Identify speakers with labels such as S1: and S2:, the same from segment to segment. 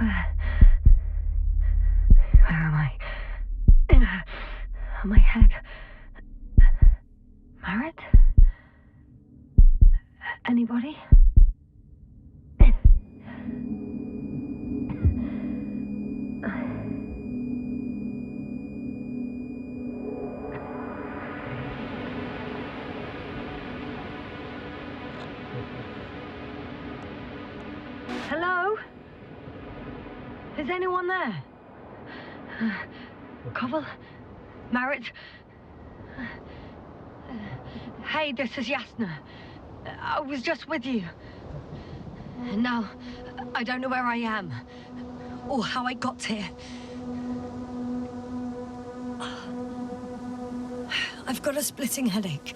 S1: Where am I? My head. Marit? Anybody? Hello? Is anyone there? Koval? Marit? Hey, this is Yasna. I was just with you. And now, I don't know where I am. Or how I got here. I've got a splitting headache.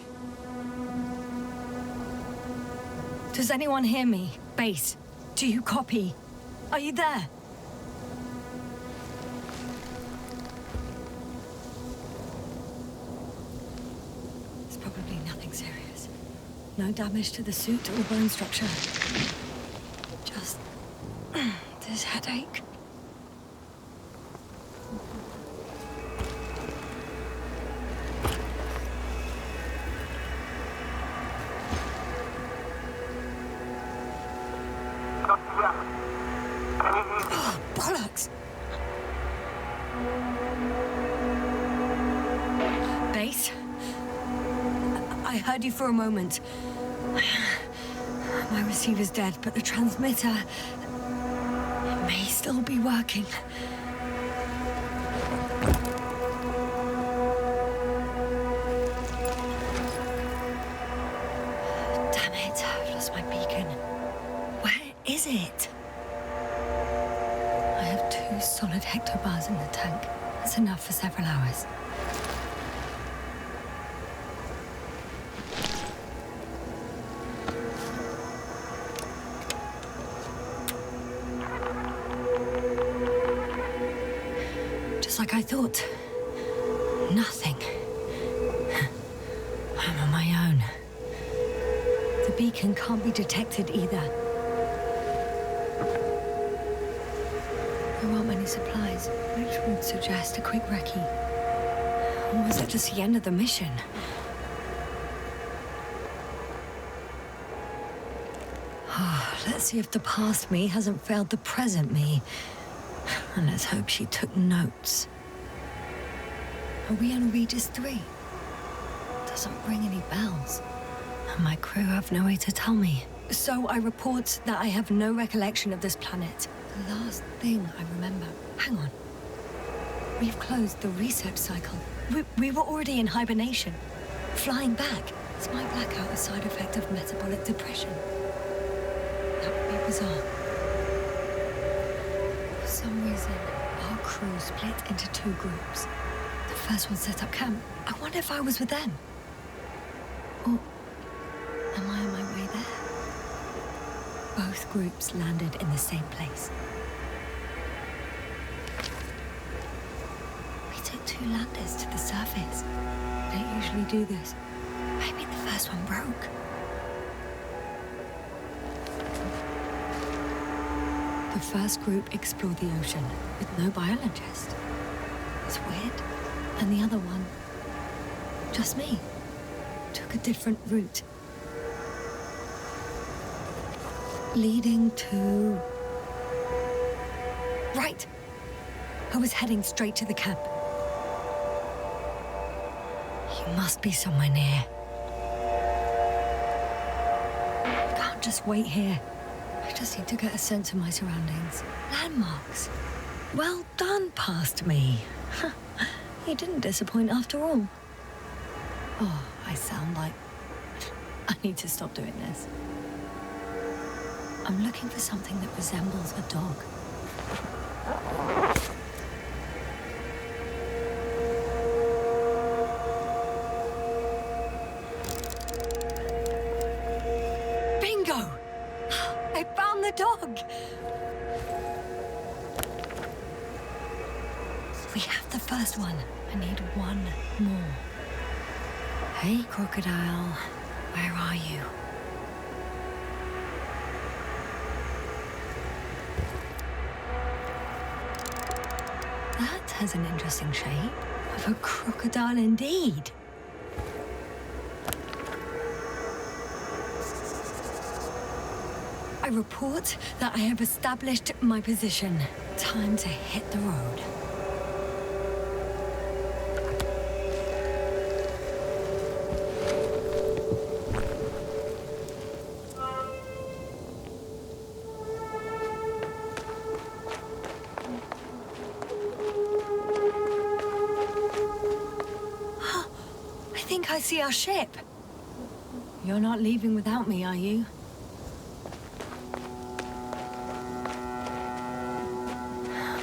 S1: Does anyone hear me? Base, do you copy? Are you there? It's probably nothing serious. No damage to the suit or bone structure. Just this headache. Oh, bollocks! Base? I heard you for a moment. My receiver's dead, but the transmitter may still be working. Damn it, I've lost my beacon. Where is it? I have 2 solid hectobars in the tank. That's enough for several hours. Just like I thought. Nothing. I'm on my own. The beacon can't be detected either. There aren't many supplies, which would suggest a quick recce. Or was it just the end of the mission? Let's see if the past me hasn't failed the present me. And let's hope she took notes. Are we on Regis 3? Doesn't ring any bells. And my crew have no way to tell me. So I report that I have no recollection of this planet. The last thing I remember... Hang on. We've closed the research cycle. We were already in hibernation. Flying back. Is my blackout a side effect of metabolic depression? That would be bizarre. For some reason, our crew split into 2 groups. The first one set up camp. I wonder if I was with them. Or am I on my way there? Both groups landed in the same place. We took 2 landers to the surface. We don't usually do this. Maybe the first one broke. The first group explored the ocean with no biologist. It's weird. And the other one, just me, took a different route. Leading to... Right! I was heading straight to the camp. He must be somewhere near. I can't just wait here. I just need to get a sense of my surroundings. Landmarks. Well done, past me. You didn't disappoint after all. Oh, I sound like... I need to stop doing this. I'm looking for something that resembles a dog. Bingo! I found the dog! We have the first one. I need 1 more. Hey, crocodile. Where are you? has an interesting shape. Of a crocodile indeed. I report that I have established my position. Time to hit the road. I think I see our ship. You're not leaving without me, are you?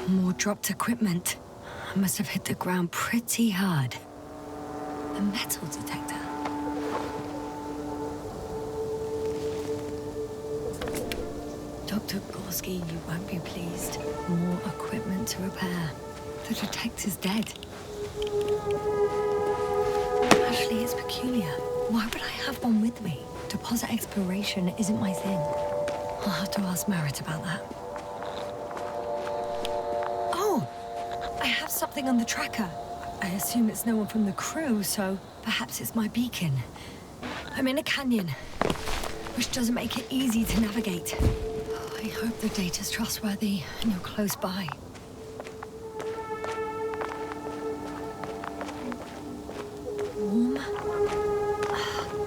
S1: More dropped equipment. I must have hit the ground pretty hard. A metal detector. Dr. Gorski, you won't be pleased. More equipment to repair. The detector's dead. Actually, it's peculiar. Why would I have one with me? Deposit exploration isn't my thing. I'll have to ask Merritt about that. Oh! I have something on the tracker. I assume it's no one from the crew, so perhaps it's my beacon. I'm in a canyon, which doesn't make it easy to navigate. I hope the data's trustworthy and you're close by. Warm.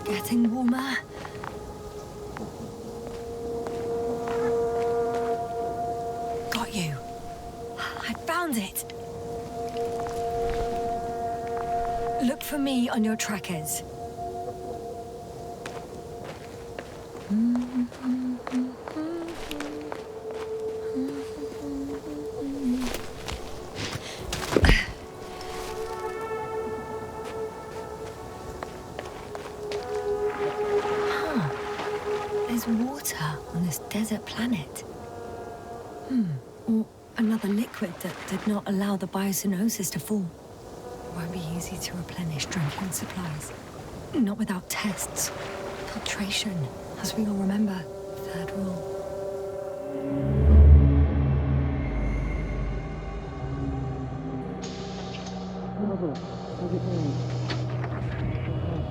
S1: Getting warmer. Got you. I found it. Look for me on your trackers. There's water on this desert planet. Or another liquid that did not allow the biocenosis to fall. Won't be easy to replenish drinking supplies. Not without tests. Filtration, as we all remember. Third rule.
S2: How's it going?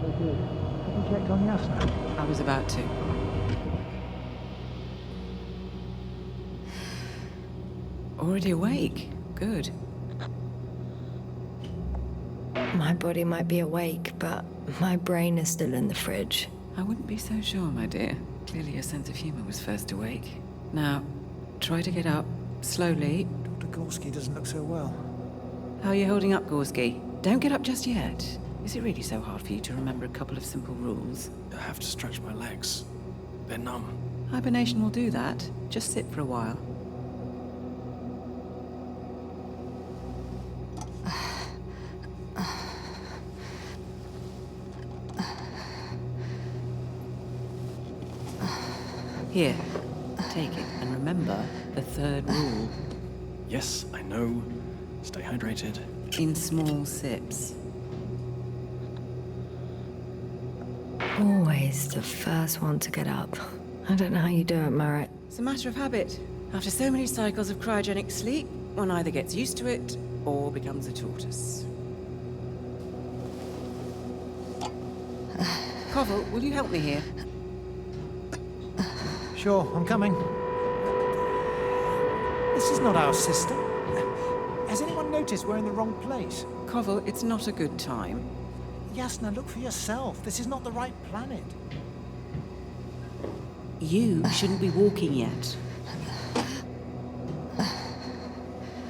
S2: So good. Have you checked on Yasna?
S3: I was about to. Already awake. Good.
S1: My body might be awake, but my brain is still in the fridge.
S3: I wouldn't be so sure, my dear. Clearly your sense of humor was first awake. Now, try to get up. Slowly.
S2: Dr. Gorski doesn't look so well.
S3: How are you holding up, Gorski? Don't get up just yet. Is it really so hard for you to remember a couple of simple rules?
S4: I have to stretch my legs. They're numb.
S3: Hibernation will do that. Just sit for a while. Here, take it, and remember the third rule.
S4: Yes, I know. Stay hydrated.
S3: In small sips.
S1: Always the first one to get up. I don't know how you do it, Merritt.
S3: It's a matter of habit. After so many cycles of cryogenic sleep, one either gets used to it or becomes a tortoise. Koval, will you help me here?
S2: Sure, I'm coming. This is not our system. Has anyone noticed we're in the wrong place?
S3: Koval, it's not a good time.
S2: Yasna, look for yourself. This is not the right planet.
S3: You shouldn't be walking yet.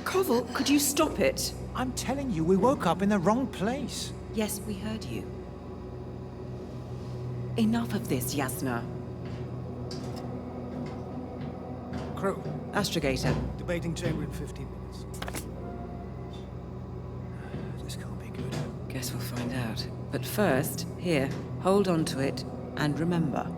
S3: Koval, could you stop it?
S2: I'm telling you, we woke up in the wrong place.
S3: Yes, we heard you. Enough of this, Yasna.
S2: Crew,
S3: Astrogator.
S2: debating chamber in 15 minutes. This can't be good.
S3: Guess we'll find out. But first, here, hold on to it, and remember.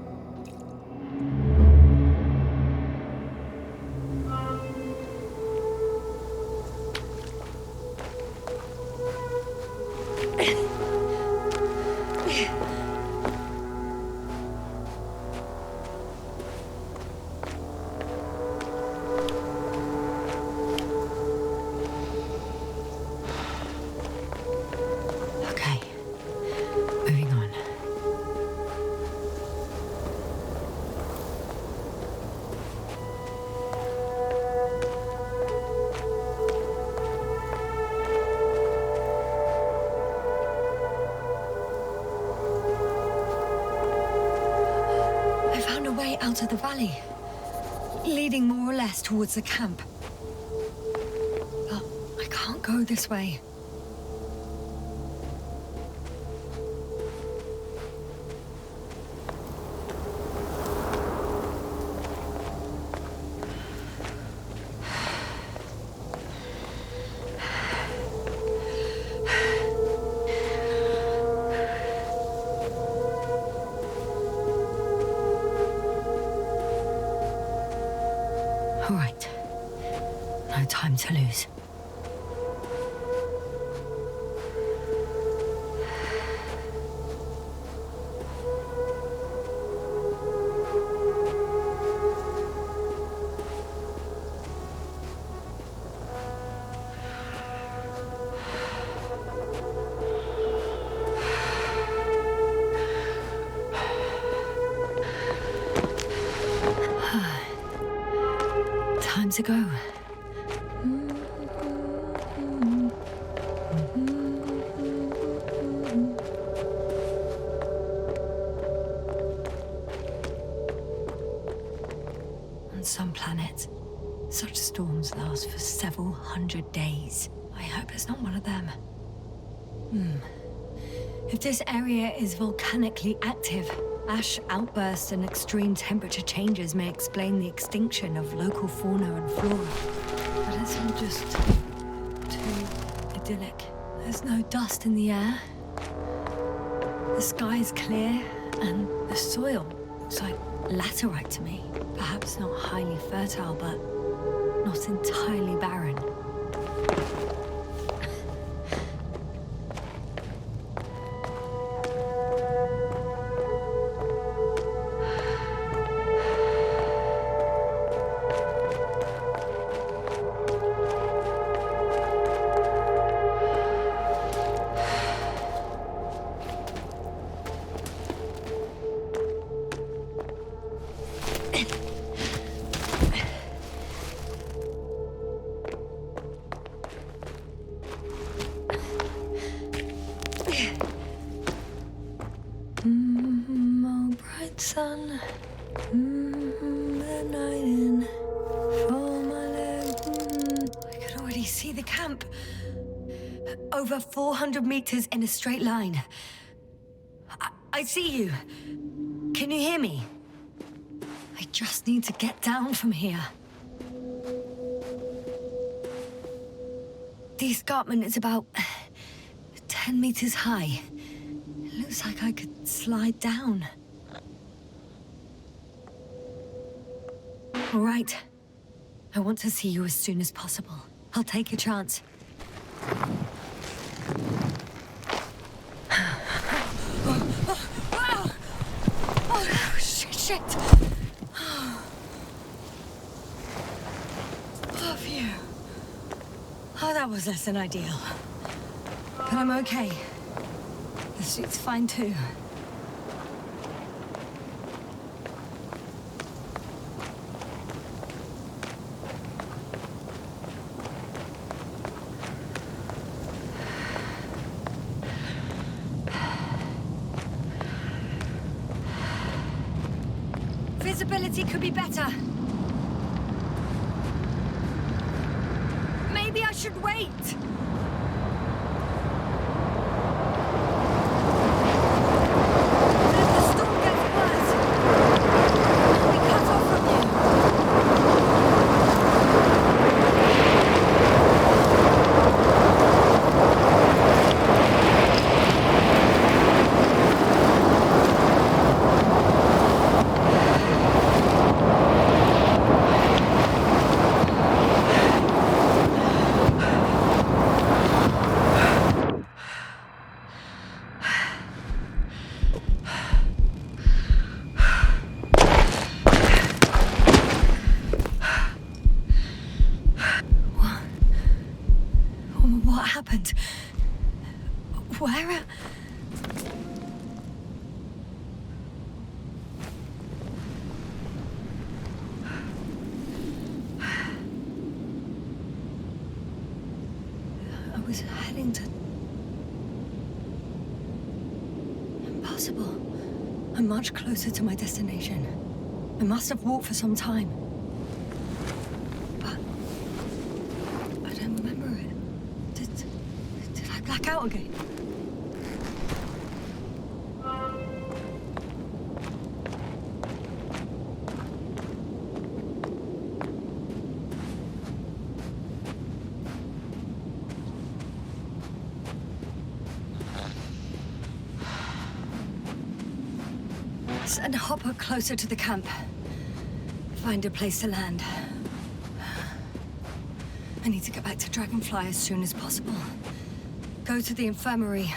S1: out of the valley, leading more or less towards the camp. But I can't go this way. All right. No time to lose. Time to go. On some planets, such storms last for several hundred days. I hope it's not one of them. If this area is volcanically active, ash outbursts and extreme temperature changes may explain the extinction of local fauna and flora. But it's all just too idyllic. There's no dust in the air. The sky is clear, and the soil looks like laterite to me. Perhaps not highly fertile, but not entirely barren. Oh, bright sun, the night in, for my leg. I can already see the camp. Over 400 meters in a straight line. I see you. Can you hear me? I just need to get down from here. The escarpment is about 10 meters high. It looks like I could slide down. All right. I want to see you as soon as possible. I'll take a chance. Oh, shit. Oh, phew. Oh, that was less than ideal. But I'm okay. The suit's fine too. Visibility could be better. Maybe I should wait. What happened? Where? I was heading to... Impossible. I'm much closer to my destination. I must have walked for some time. But I don't remember it. Did I black out again? Send Hopper closer to the camp. Find a place to land. I need to get back to Dragonfly as soon as possible. Go to the infirmary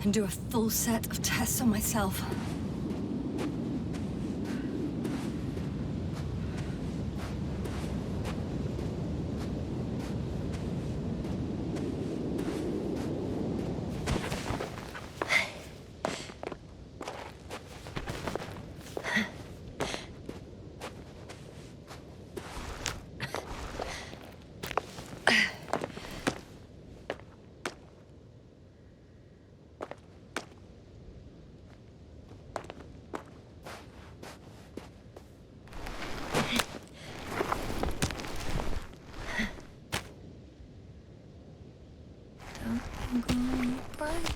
S1: and do a full set of tests on myself.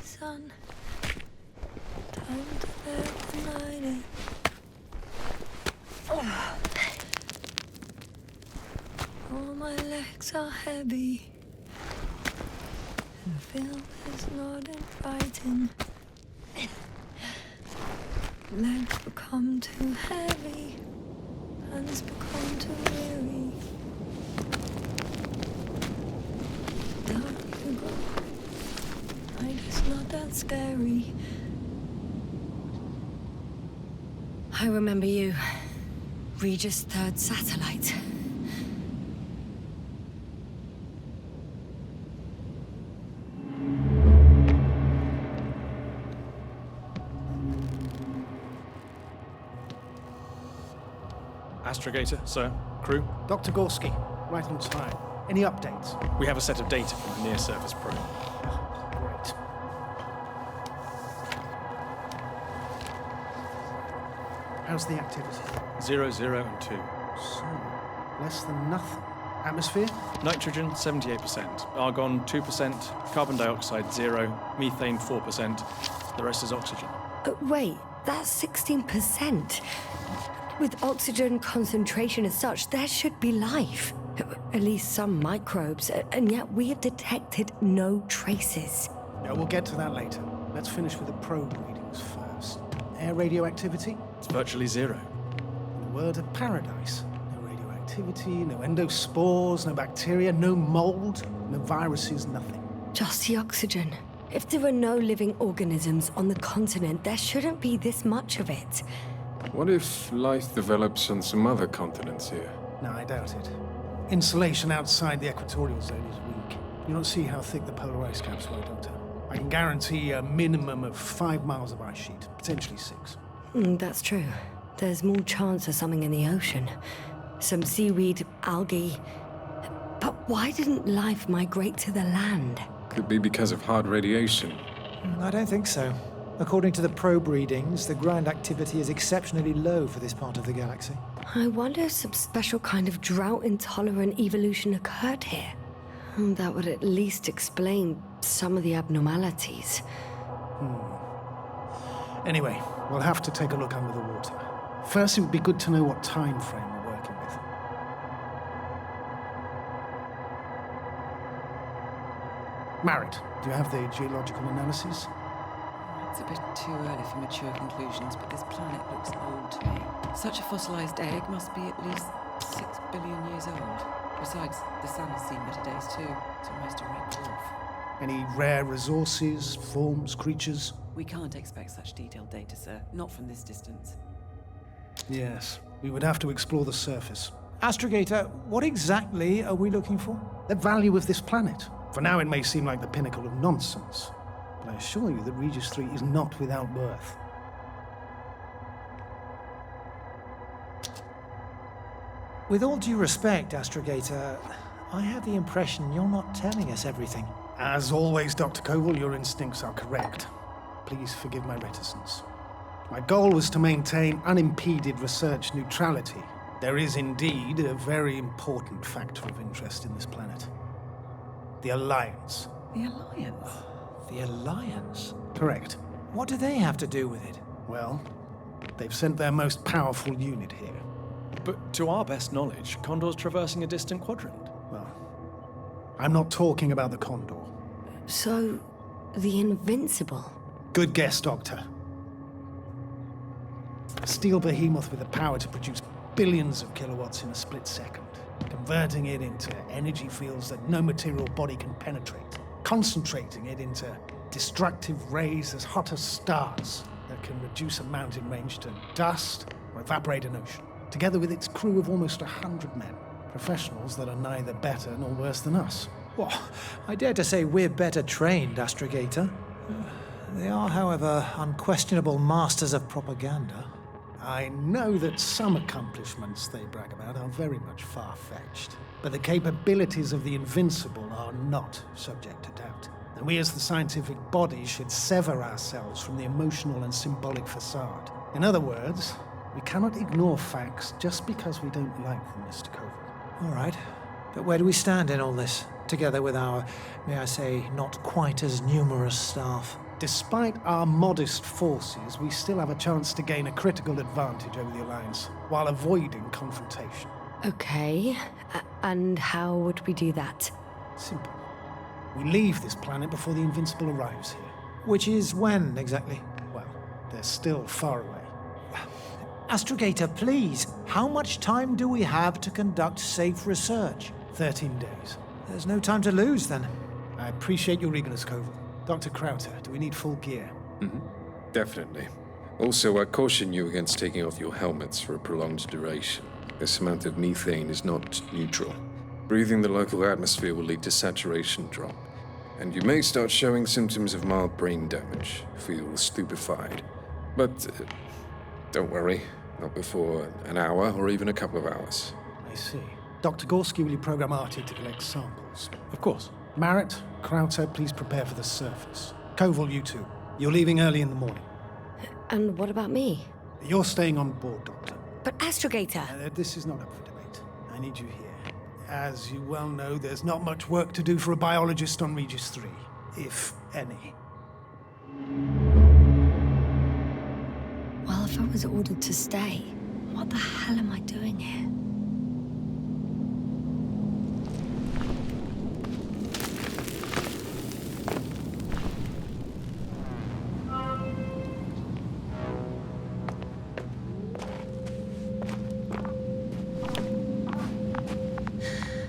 S1: Sun. Time to bed the night. All my legs are heavy. The film is not inviting. Legs become too heavy. Hands become too weary. Dark you go. Night is not that scary. I remember you. Regis' third satellite.
S4: Astrogator, sir. Crew.
S2: Dr. Gorski, right on time. Any updates?
S4: We have a set of data from the near-surface probe.
S2: Great. How's the activity?
S4: 0, 0, and 2.
S2: So, less than nothing. Atmosphere?
S4: Nitrogen, 78%. Argon, 2%. Carbon dioxide, 0. Methane, 4%. The rest is oxygen.
S1: Wait, that's 16%. With oxygen concentration as such, there should be life. At least some microbes, and yet we have detected no traces.
S2: Yeah, we'll get to that later. Let's finish with the probe readings first. Air radioactivity?
S4: It's virtually 0.
S2: In a word, a paradise. No radioactivity, no endospores, no bacteria, no mold, no viruses, nothing.
S1: Just the oxygen. If there are no living organisms on the continent, there shouldn't be this much of it.
S5: What if life develops on some other continents here?
S2: No, I doubt it. Insulation outside the equatorial zone is weak. You don't see how thick the polar ice caps were, Doctor. I can guarantee a minimum of 5 miles of ice sheet, potentially 6.
S1: That's true. There's more chance of something in the ocean. Some seaweed, algae. But why didn't life migrate to the land?
S5: Could be because of hard radiation.
S6: I don't think so. According to the probe readings, the ground activity is exceptionally low for this part of the galaxy.
S1: I wonder if some special kind of drought-intolerant evolution occurred here. That would at least explain some of the abnormalities.
S2: Anyway, we'll have to take a look under the water. First, it would be good to know what time frame we're working with. Married, do you have the geological analysis?
S3: It's a bit too early for mature conclusions, but this planet looks old to me. Such a fossilized egg must be at least 6 billion years old. Besides, the sun has seen better days too. It's almost a red dwarf.
S2: Any rare resources, forms, creatures?
S3: We can't expect such detailed data, sir. Not from this distance.
S2: Yes, we would have to explore the surface.
S6: Astrogator, what exactly are we looking for?
S2: The value of this planet. For now, it may seem like the pinnacle of nonsense, but I assure you that Regis 3 is not without worth.
S6: With all due respect, Astrogator, I have the impression you're not telling us everything.
S2: As always, Dr. Koval, your instincts are correct. Please forgive my reticence. My goal was to maintain unimpeded research neutrality. There is indeed a very important factor of interest in this planet. The Alliance.
S3: The Alliance?
S6: The Alliance?
S2: Correct.
S6: What do they have to do with it?
S2: Well, they've sent their most powerful unit here.
S4: But to our best knowledge, Condor's traversing a distant quadrant.
S2: Well, I'm not talking about the Condor.
S1: So, the Invincible.
S2: Good guess, Doctor. A steel behemoth with the power to produce billions of kilowatts in a split second, converting it into energy fields that no material body can penetrate, concentrating it into destructive rays as hot as stars that can reduce a mountain range to dust or evaporate an ocean, together with its crew of almost 100 men, professionals that are neither better nor worse than us.
S6: Well, I dare to say we're better trained, Astrogator. They are, however, unquestionable masters of propaganda.
S2: I know that some accomplishments they brag about are very much far-fetched, but the capabilities of the Invincible are not subject to doubt. And we as the scientific body should sever ourselves from the emotional and symbolic facade. In other words, we cannot ignore facts just because we don't like them, Mr. Koval.
S6: All right, but where do we stand in all this, together with our, may I say, not quite as numerous staff?
S2: Despite our modest forces, we still have a chance to gain a critical advantage over the Alliance, while avoiding confrontation.
S1: Okay, and how would we do that?
S2: Simple. We leave this planet before the Invincible arrives here.
S6: Which is when, exactly?
S2: Well, they're still far away.
S6: Astrogator, please, how much time do we have to conduct safe research?
S2: 13 days.
S6: There's no time to lose, then.
S2: I appreciate your eagerness, Koval. Dr. Crowther, do we need full gear?
S5: Definitely. Also, I caution you against taking off your helmets for a prolonged duration. This amount of methane is not neutral. Breathing the local atmosphere will lead to saturation drop, and you may start showing symptoms of mild brain damage, feel stupefied. But don't worry, not before an hour or even a couple of hours.
S2: I see. Dr. Gorski, will you program Artie to collect samples?
S4: Of course.
S2: Marrett, Crowther, please prepare for the surface. Koval, you too. You're leaving early in the morning.
S1: And what about me?
S2: You're staying on board, Doctor.
S1: But Astrogator!
S2: This is not up for debate. I need you here. As you well know, there's not much work to do for a biologist on Regis 3, if any.
S1: Well, if I was ordered to stay, what the hell am I doing here?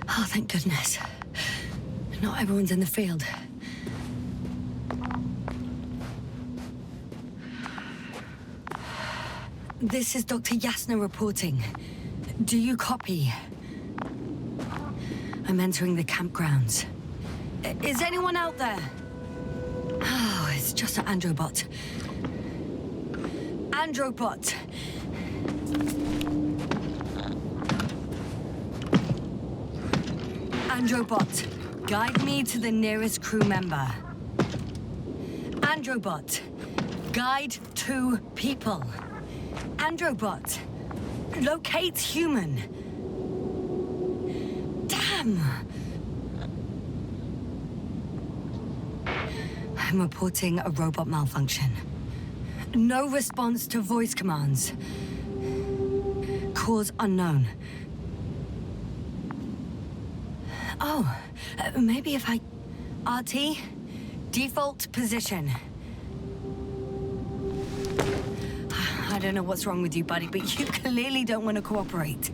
S1: Oh, thank goodness. Not everyone's in the field. This is Dr. Yasna reporting. Do you copy? I'm entering the campgrounds. Is anyone out there? Oh, it's just an Androbot. Androbot! Androbot, guide me to the nearest crew member. Androbot, guide 2 people. Androbot, locate human. Damn! I'm reporting a robot malfunction. No response to voice commands. Cause unknown. Oh, maybe if I... RT, default position. I don't know what's wrong with you, buddy, but you clearly don't want to cooperate.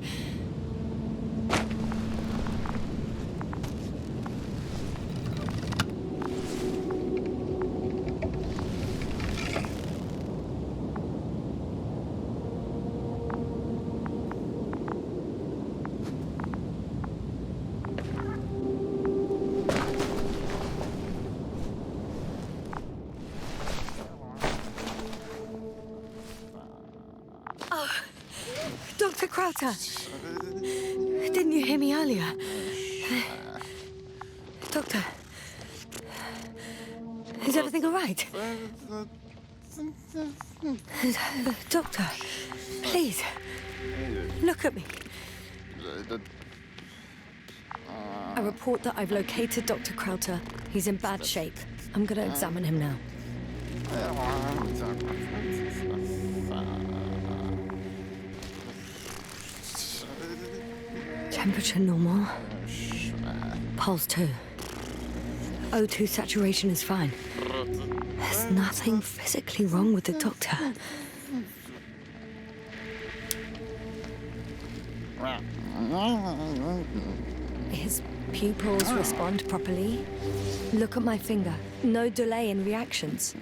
S1: Dr. Crowther! Didn't you hear me earlier? Doctor? Is everything all right? Doctor, please, look at me. I report that I've located Dr. Krauter. He's in bad shape. I'm gonna examine him now. Temperature normal. Pulse 2. O2 saturation is fine. There's nothing physically wrong with the doctor. His pupils respond properly. Look at my finger. No delay in reactions.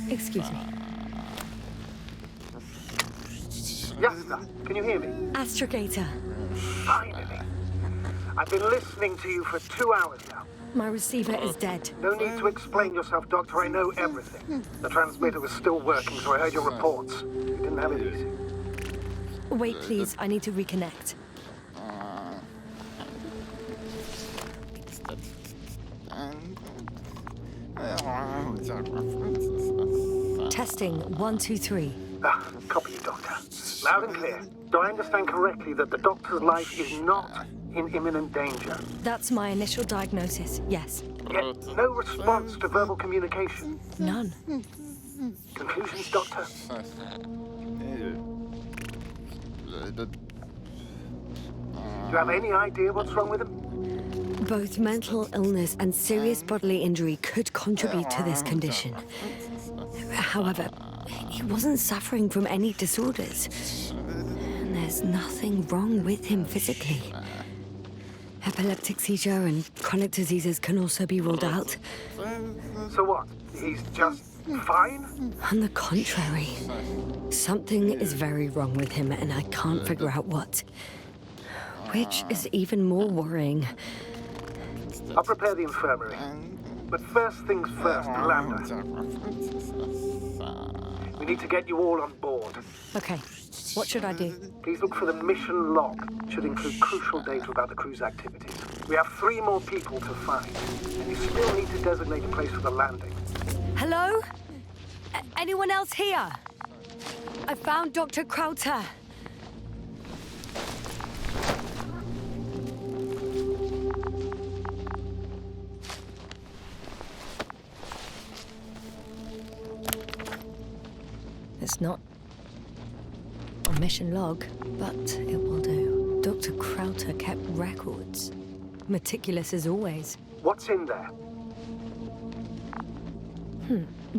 S1: Excuse me.
S2: Yes, sir. Can you hear me?
S1: Astrogator.
S2: Finally. I've been listening to you for 2 hours now.
S1: My receiver is dead.
S2: No need to explain yourself, Doctor. I know everything. The transmitter was still working, so I heard your reports. You didn't have it easy.
S1: Wait, please. I need to reconnect. Testing 1, 2, 3.
S2: Copy you, Doctor. Loud and clear. Do I understand correctly that the Doctor's life is not in imminent danger?
S1: That's my initial diagnosis, yes.
S2: Yet no response to verbal communication.
S1: None.
S2: Conclusions, Doctor? Do you have any idea what's wrong with him?
S1: Both mental illness and serious bodily injury could contribute to this condition. However, he wasn't suffering from any disorders. And there's nothing wrong with him physically. Epileptic seizure and chronic diseases can also be ruled out.
S2: So what? He's just fine?
S1: On the contrary, something is very wrong with him and I can't figure out what. Which is even more worrying.
S2: I'll prepare the infirmary. But first things first, Lambda. We need to get you all on board.
S1: Okay, what should I do?
S2: Please look for the mission log. It should include crucial data about the crew's activities. We have 3 more people to find. And you still need to designate a place for the landing.
S1: Hello? Anyone else here? I found Dr. Krauter. It's not a mission log, but it will do. Dr. Krauter kept records. Meticulous as always.
S2: What's in there?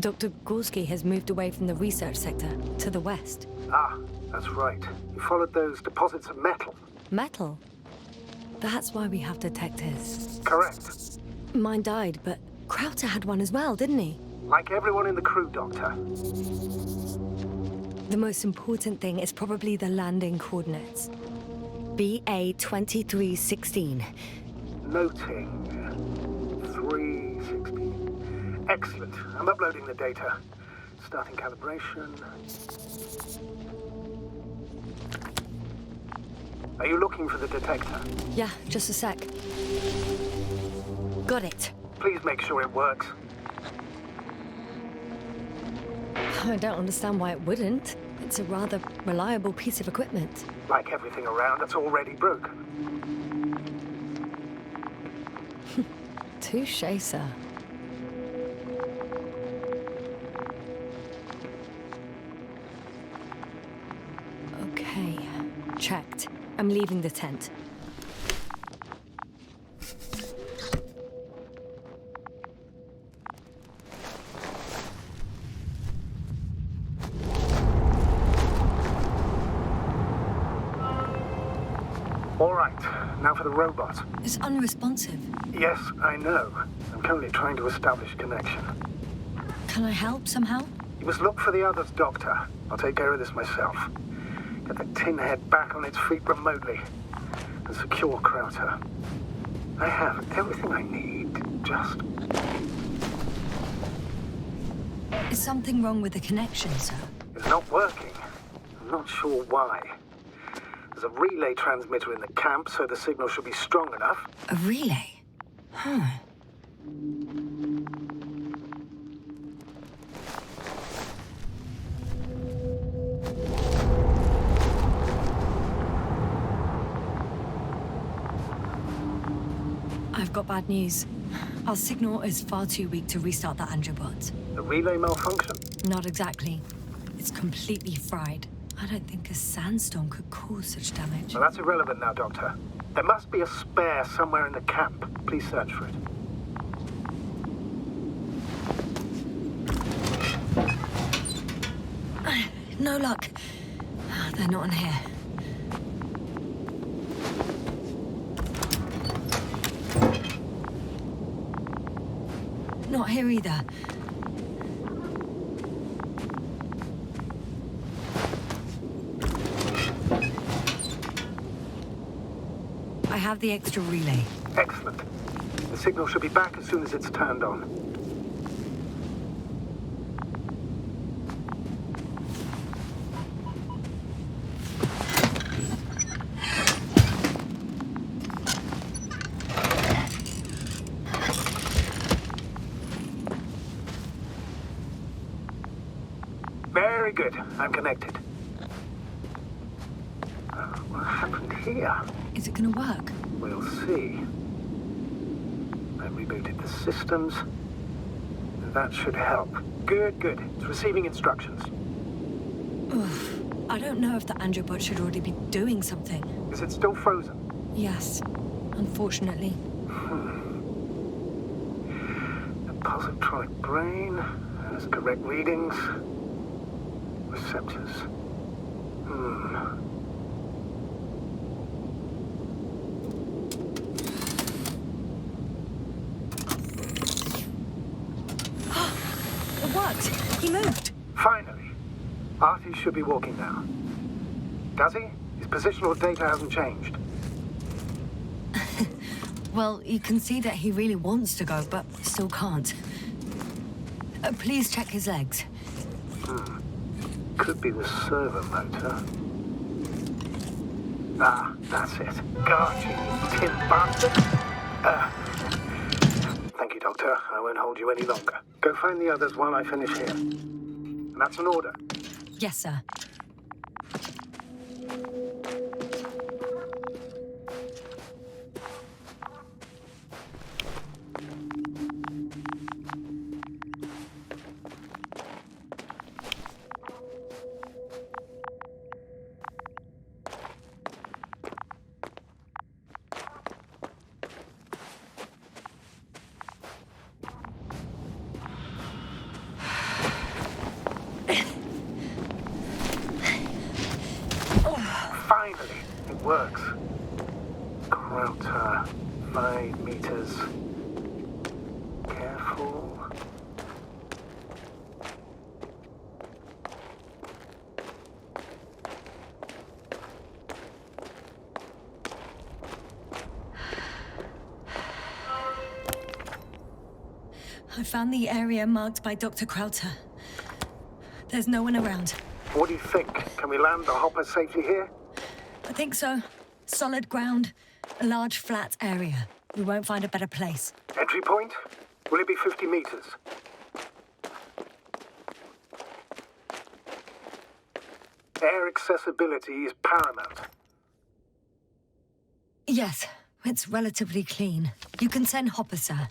S1: Dr. Gorski has moved away from the research sector to the west.
S2: Ah, that's right. You followed those deposits of metal.
S1: Metal? That's why we have detectors.
S2: Correct.
S1: Mine died, but Krauter had one as well, didn't he?
S2: Like everyone in the crew, Doctor.
S1: The most important thing is probably the landing coordinates. BA 2316.
S2: Noting. 316. Excellent. I'm uploading the data. Starting calibration. Are you looking for the detector?
S1: Yeah, just a sec. Got it.
S2: Please make sure it works.
S1: I don't understand why it wouldn't. It's a rather reliable piece of equipment.
S2: Like everything around that's already broken.
S1: Touché, sir. Okay, checked. I'm leaving the tent.
S2: All right, now for the robot.
S1: It's unresponsive.
S2: Yes, I know. I'm currently trying to establish a connection.
S1: Can I help somehow?
S2: You must look for the others, Doctor. I'll take care of this myself. Get the tin head back on its feet remotely. And secure Krauter. I have everything I need. Just...
S1: Is something wrong with the connection, sir?
S2: is not working. I'm not sure why. There's a relay transmitter in the camp, so the signal should be strong enough.
S1: A relay? Huh. I've got bad news. Our signal is far too weak to restart the Androbot.
S2: The relay malfunction?
S1: Not exactly. It's completely fried. I don't think a sandstorm could cause such damage.
S2: Well, that's irrelevant now, Doctor. There must be a spare somewhere in the camp. Please search for it.
S1: No luck. They're not in here. Not here either. I have the extra relay.
S2: Excellent. The signal should be back as soon as it's turned on. Very good. I'm connected. What happened here?
S1: Is it gonna work?
S2: We'll see. I rebooted the systems. That should help. Good, good. It's receiving instructions.
S1: Oof. I don't know if the Androbot should already be doing something.
S2: Is it still frozen?
S1: Yes, unfortunately.
S2: The positronic brain has correct readings. Receptors.
S1: It worked! He moved!
S2: Finally. Artie should be walking now. Does he? His positional data hasn't changed.
S1: Well, you can see that he really wants to go, but still can't. Please check his legs.
S2: Could be the servo motor. Ah, that's it. Got you, tin bastard. Thank you, Doctor. I won't hold you any longer. Go find the others while I finish here. And that's an order.
S1: Yes, sir.
S2: Finally, it works. Krauter, 5 meters. Careful.
S1: I found the area marked by Dr. Krauter. There's no one around.
S2: What do you think? Can we land the hopper safely here?
S1: I think so. Solid ground, a large flat area. We won't find a better place.
S2: Entry point? Will it be 50 meters? Air accessibility is paramount.
S1: Yes, it's relatively clean. You can send Hopper, sir.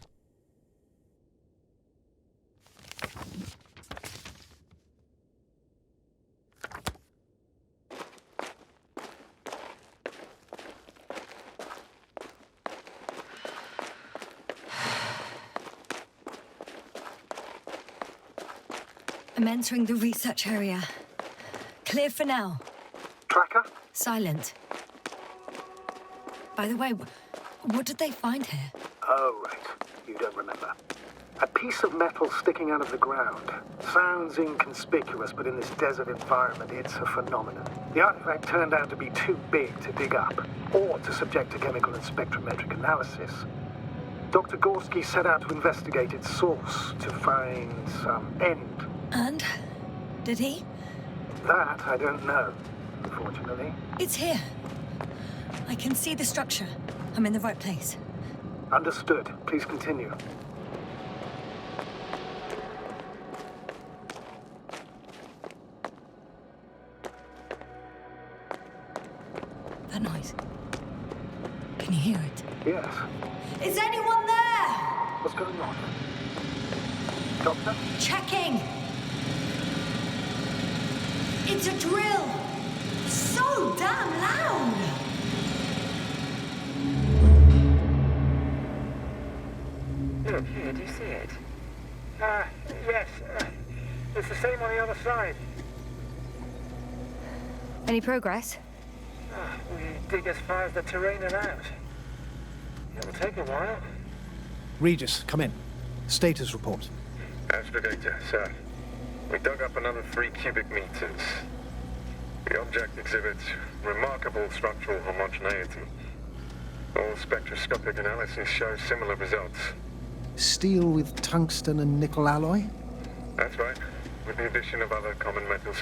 S1: I'm entering the research area. Clear for now.
S2: Tracker?
S1: Silent. By the way, what did they find here?
S2: Oh, right. You don't remember. A piece of metal sticking out of the ground. Sounds inconspicuous, but in this desert environment, it's a phenomenon. The artifact turned out to be too big to dig up, or to subject to chemical and spectrometric analysis. Dr. Gorski set out to investigate its source, to find some end.
S1: And? Did he?
S2: That I don't know, unfortunately.
S1: It's here. I can see the structure. I'm in the right place.
S2: Understood. Please continue.
S1: That noise. Can you hear it?
S2: Yes.
S1: Is anyone there?
S2: What's going on? Doctor?
S1: Checking. It's a drill. So damn loud.
S3: Look, here, do you see it?
S7: Yes. It's the same on the other side.
S1: Any progress?
S7: We dig as far as the terrain allows. It'll take a while.
S2: Regis, come in. Status report.
S8: Astrogator, sir. We dug up another 3 cubic meters. The object exhibits remarkable structural homogeneity. All spectroscopic analysis shows similar results.
S2: Steel with tungsten and nickel alloy?
S8: That's right, with the addition of other common metals.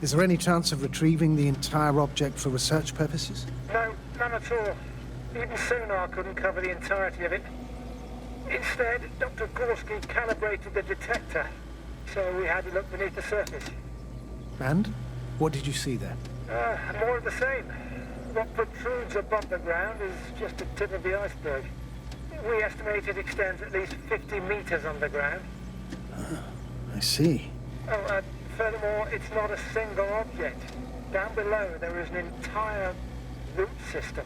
S2: Is there any chance of retrieving the entire object for research purposes?
S7: No, none at all. Even sonar couldn't cover the entirety of it. Instead, Dr. Gorski calibrated the detector, so we had to look beneath the surface.
S2: And? What did you see there?
S7: More of the same. What protrudes above the ground is just the tip of the iceberg. We estimate it extends at least 50 meters underground.
S2: I see.
S7: Furthermore, it's not a single object. Down below, there is an entire root system,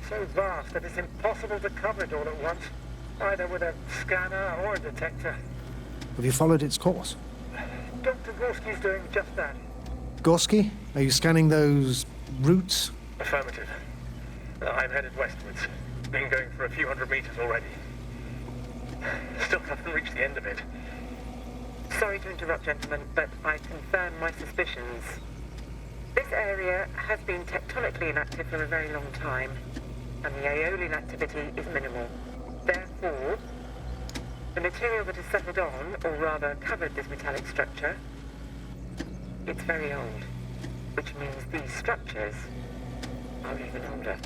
S7: so vast that it's impossible to cover it all at once, either with a scanner or a detector.
S2: Have you followed its course?
S7: Dr. Gorski's doing just that.
S2: Gorski, are you scanning those roots?
S8: Affirmative. I'm headed westwards. Been going for a few hundred meters already. Still haven't reached the end of it.
S3: Sorry to interrupt, gentlemen, but I confirm my suspicions. This area has been tectonically inactive for a very long time, and the aeolian activity is minimal. Therefore, the material that has settled on, or rather covered this metallic structure, it's very old, which means these structures are even older.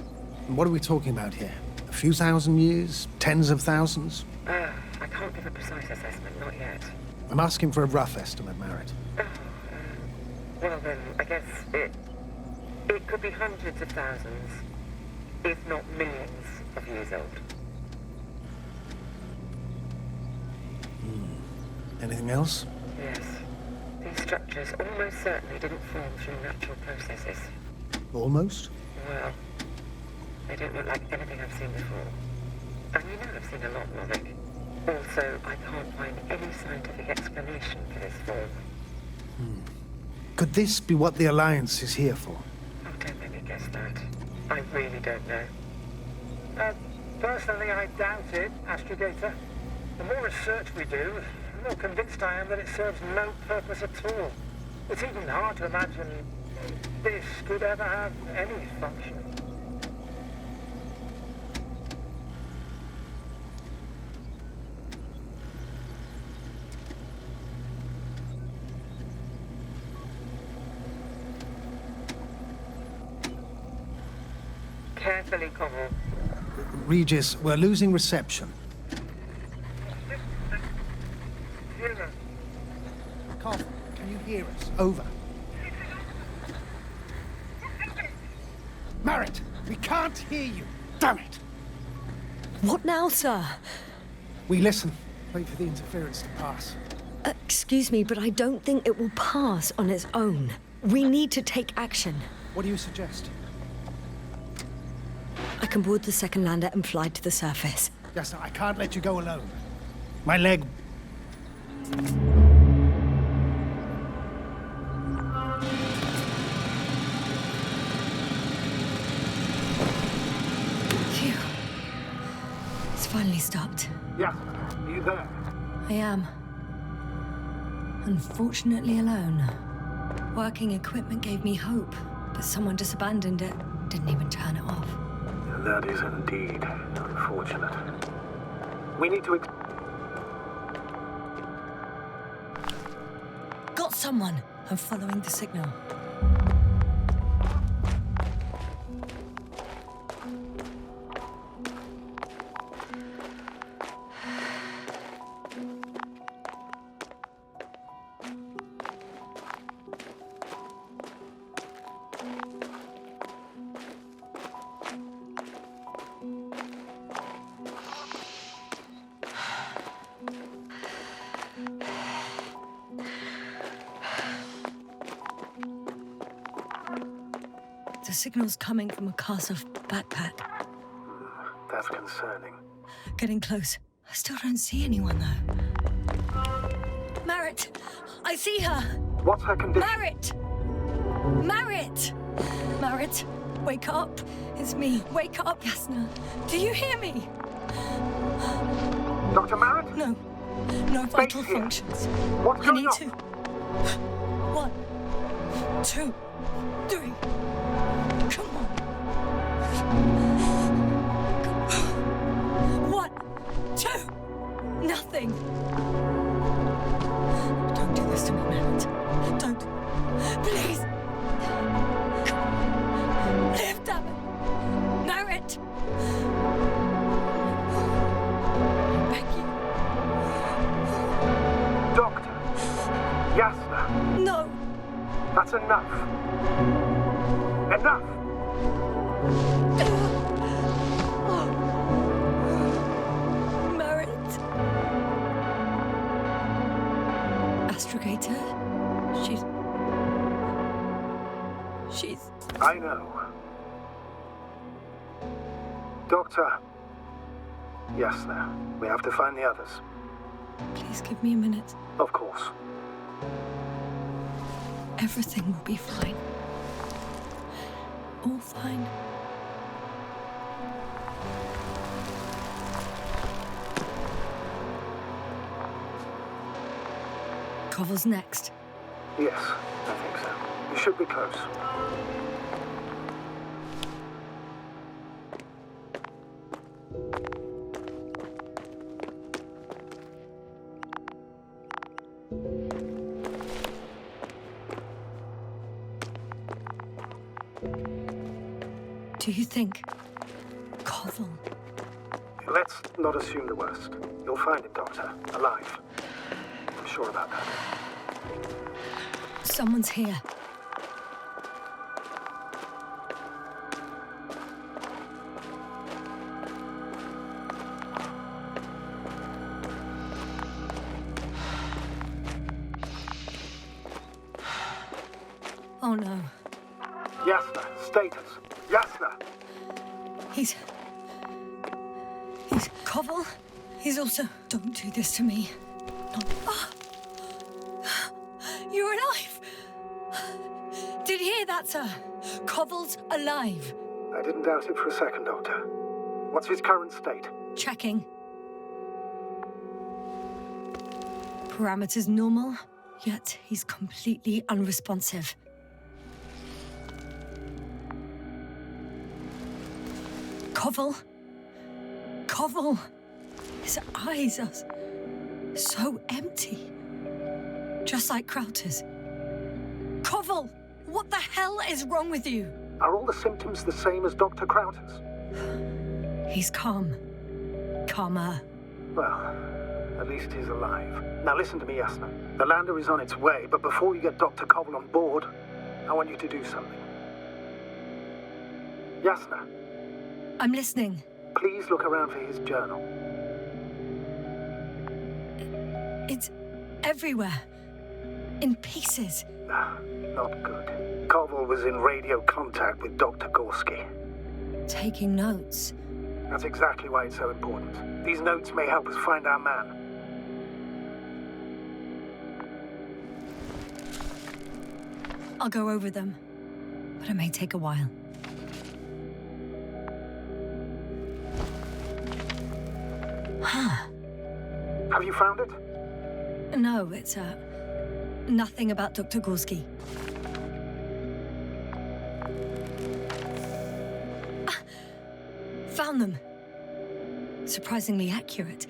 S2: What are we talking about here? A few thousand years? Tens of thousands?
S3: I can't give a precise assessment, not yet.
S2: I'm asking for a rough estimate, Merritt.
S3: Well then, I guess it could be hundreds of thousands, if not millions of years old.
S2: Anything else?
S3: Yes. These structures almost certainly didn't form through natural processes.
S2: Almost?
S3: Well, they don't look like anything I've seen before. And you know I've seen a lot, Roderick. Also, I can't find any scientific explanation for this form.
S2: Could this be what the Alliance is here for?
S3: Oh, don't make me guess that. I really don't know.
S7: Personally, I doubt it, Astrogator. The more research we do, the more convinced I am that it serves no purpose at all. It's even hard to imagine this could ever have any function.
S3: Carefully, Connell.
S2: Regis, we're losing reception. Carl, can you hear us? Over. Merritt, we can't hear you. Damn it.
S1: What now, sir?
S2: We listen. Wait for the interference to pass.
S1: Excuse me, but I don't think it will pass on its own. We need to take action.
S2: What do you suggest?
S1: I can board the second lander and fly to the surface.
S2: Yes, I can't let you go alone. My leg...
S1: Phew. It's finally stopped.
S2: Yeah, are you there?
S1: I am. Unfortunately alone. Working equipment gave me hope, but someone just abandoned it. Didn't even turn it off.
S2: That is indeed unfortunate. We need to...
S1: Got someone! I'm following the signal. The signal's coming from a Casa backpack.
S2: That's concerning.
S1: Getting close. I still don't see anyone, though. Merritt! I see her!
S2: What's her condition?
S1: Merritt! Merritt! Merritt, wake up. It's me. Wake up, Yasna. Do you hear me?
S2: Dr. Merritt?
S1: No. No vital
S2: here.
S1: functions.
S2: What's
S1: I
S2: going
S1: need
S2: on?
S1: to. 1, 2, 3. Come on. 1, 2. Nothing. Don't do this to me, Merritt. Don't. Please. Live, damn it. Merritt. I beg you.
S2: Doctor. Yasna.
S1: No.
S2: That's enough. Enough!
S1: Merritt. Astrogator. She's...
S2: I know. Doctor. Yasna, we have to find the others.
S1: Please give me a minute.
S2: Of course.
S1: Everything will be fine. All fine. Koval's next.
S2: Yes, I think so. You should be close.
S1: Do you think Koval?
S2: Let's not assume the worst. You'll find him, Doctor. Alive. I'm sure about that.
S1: Someone's here. Oh no.
S2: Yasna, status. Yasna!
S1: He's Koval. He's also... Don't do this to me. No. Ah. You're alive! Did you hear that, sir? Koval's alive.
S2: I didn't doubt it for a second, Doctor. What's his current state?
S1: Checking. Parameters normal, yet he's completely unresponsive. Koval. Koval. His eyes are so empty. Just like Krauter's. Koval! What the hell is wrong with you?
S2: Are all the symptoms the same as Dr. Krauter's?
S1: He's calm. Calmer.
S2: Well, at least he's alive. Now listen to me, Yasna. The lander is on its way, but before you get Dr. Koval on board, I want you to do something. Yasna,
S1: I'm listening.
S2: please look around for his journal.
S1: It's everywhere. In pieces.
S2: Not good. Koval was in radio contact with Dr. Gorski.
S1: Taking notes.
S2: That's exactly why it's so important. These notes may help us find our man.
S1: I'll go over them. But it may take a while.
S2: Have you found it?
S1: No, it's, nothing about Dr. Gorski. Found them. Surprisingly accurate.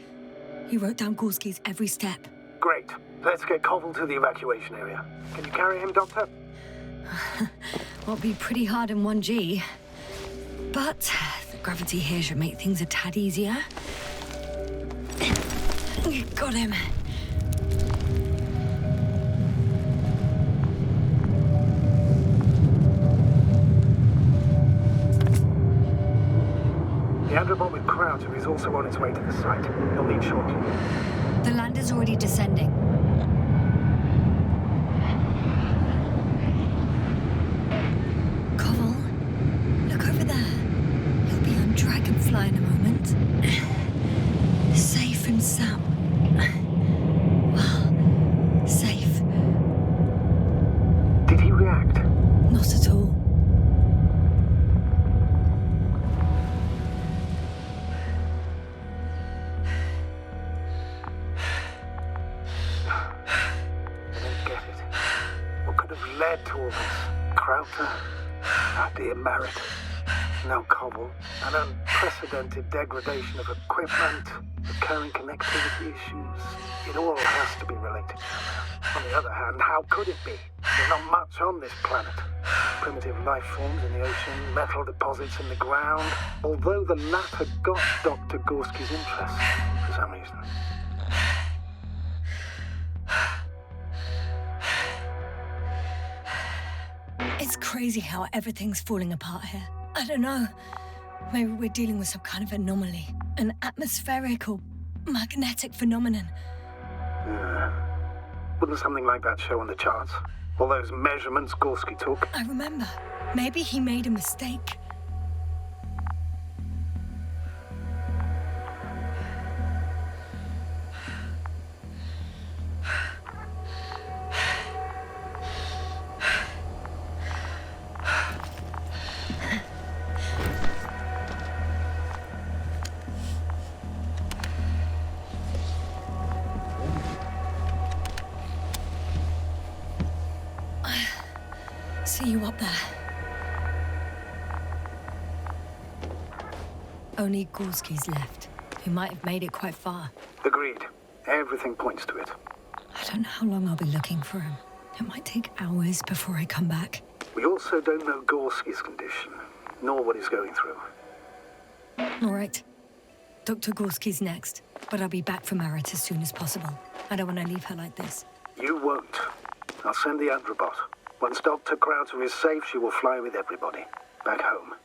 S1: He wrote down Gorski's every step.
S2: Great. Let's get Koval to the evacuation area. Can you carry him, Doctor?
S1: Won't be pretty hard in 1G. But the gravity here should make things a tad easier. Got him.
S2: The Androbot with Crowder is also on its way to the site. He'll leave shortly.
S1: The lander's already descending. Koval, look over there. He'll be on Dragonfly in a moment. Safe and sound. Well, safe.
S2: Did he react?
S1: Not at all.
S2: I don't get it. What could have led to all this? Crowder? Ah, dear Merritt. No Koval. An unprecedented degradation of equipment, recurring connectivity issues. It all has to be related somehow. On the other hand, how could it be? There's not much on this planet. Primitive life forms in the ocean, metal deposits in the ground. Although the latter got Dr. Gorski's interest, for some reason.
S1: It's crazy how everything's falling apart here. I don't know. Maybe we're dealing with some kind of anomaly. An atmospheric or magnetic phenomenon.
S2: Wouldn't something like that show on the charts? All those measurements Gorski took?
S1: I remember. Maybe he made a mistake. See you up there. Only Gorski's left. He might have made it quite far.
S2: Agreed. Everything points to it.
S1: I don't know how long I'll be looking for him. It might take hours before I come back.
S2: We also don't know Gorski's condition, nor what he's going through.
S1: All right. Dr. Gorski's next, but I'll be back for Merritt as soon as possible. I don't want to leave her like this.
S2: You won't. I'll send the Androbot. Once Dr. Crowder is safe, she will fly with everybody. Back home.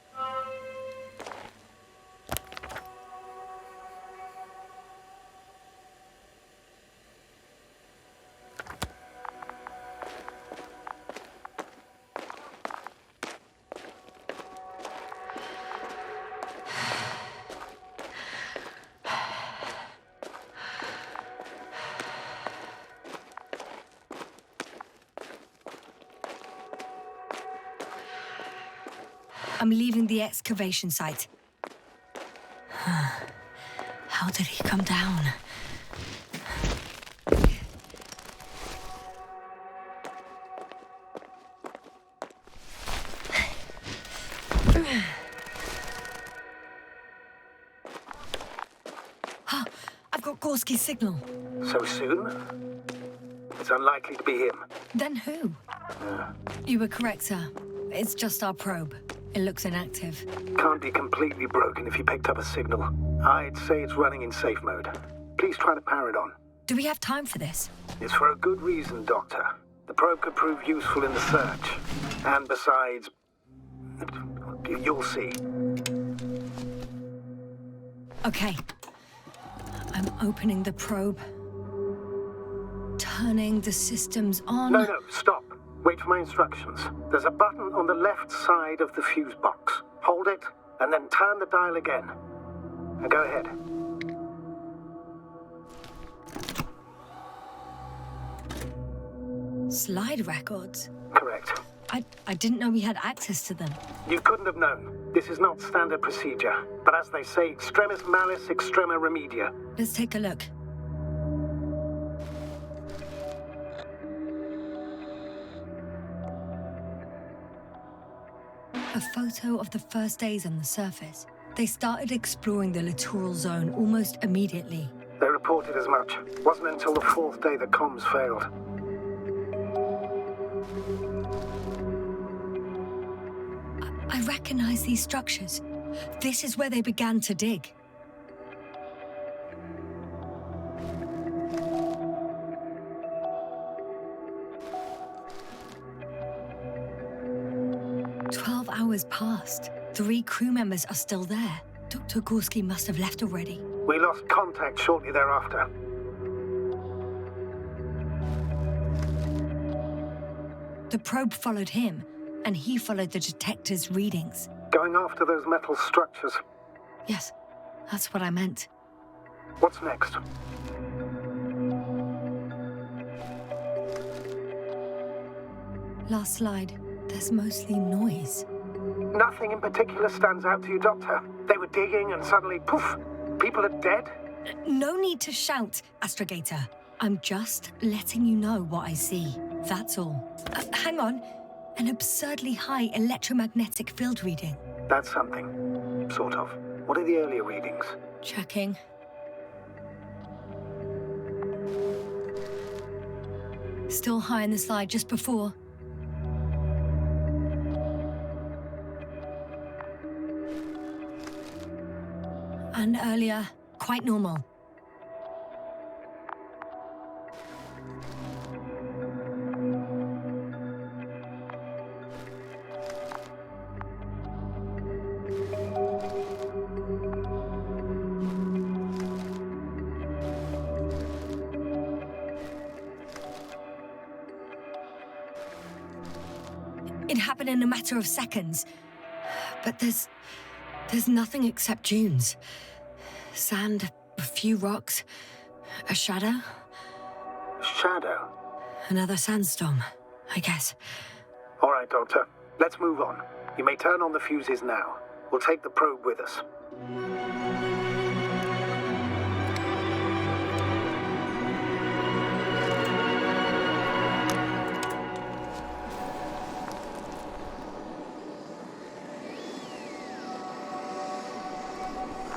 S1: I'm leaving the excavation site. How did he come down? I've got Gorski's signal.
S2: So soon? It's unlikely to be him.
S1: Then who? You were correct, sir. It's just our probe. It looks inactive.
S2: Can't be completely broken if you picked up a signal. I'd say it's running in safe mode. Please try to power it on.
S1: Do we have time for this?
S2: It's for a good reason, Doctor. The probe could prove useful in the search. And besides, you'll see.
S1: Okay. I'm opening the probe. Turning the systems on.
S2: No, stop. Wait for my instructions. There's a button on the left side of the fuse box. Hold it, and then turn the dial again. Now go ahead.
S1: Slide records?
S2: Correct.
S1: I didn't know we had access to them.
S2: You couldn't have known. This is not standard procedure. But as they say, extremis malis, extrema remedia.
S1: Let's take a look. A photo of the first days on the surface. They started exploring the littoral zone almost immediately.
S9: They reported as much. Wasn't until the 4th day that comms failed.
S1: I recognize these structures. This is where they began to dig. Hours passed. 3 crew members are still there. Dr. Gorski must have left already.
S9: We lost contact shortly thereafter.
S1: The probe followed him, and he followed the detector's readings.
S9: Going after those metal structures.
S1: Yes, that's what I meant.
S9: What's next?
S1: Last slide. There's mostly noise.
S9: Nothing in particular stands out to you, Doctor. They were digging and suddenly, poof, people are dead?
S1: No need to shout, Astrogator. I'm just letting you know what I see. That's all. Hang on. An absurdly high electromagnetic field reading.
S9: That's something. Sort of. What are the earlier readings?
S1: Checking. Still high in the slide just before. And earlier, quite normal. It happened in a matter of seconds. But there's nothing except dunes. Sand, a few rocks, a shadow.
S9: Shadow?
S1: Another sandstorm, I guess.
S9: All right, Doctor. Let's move on. You may turn on the fuses now. We'll take the probe with us.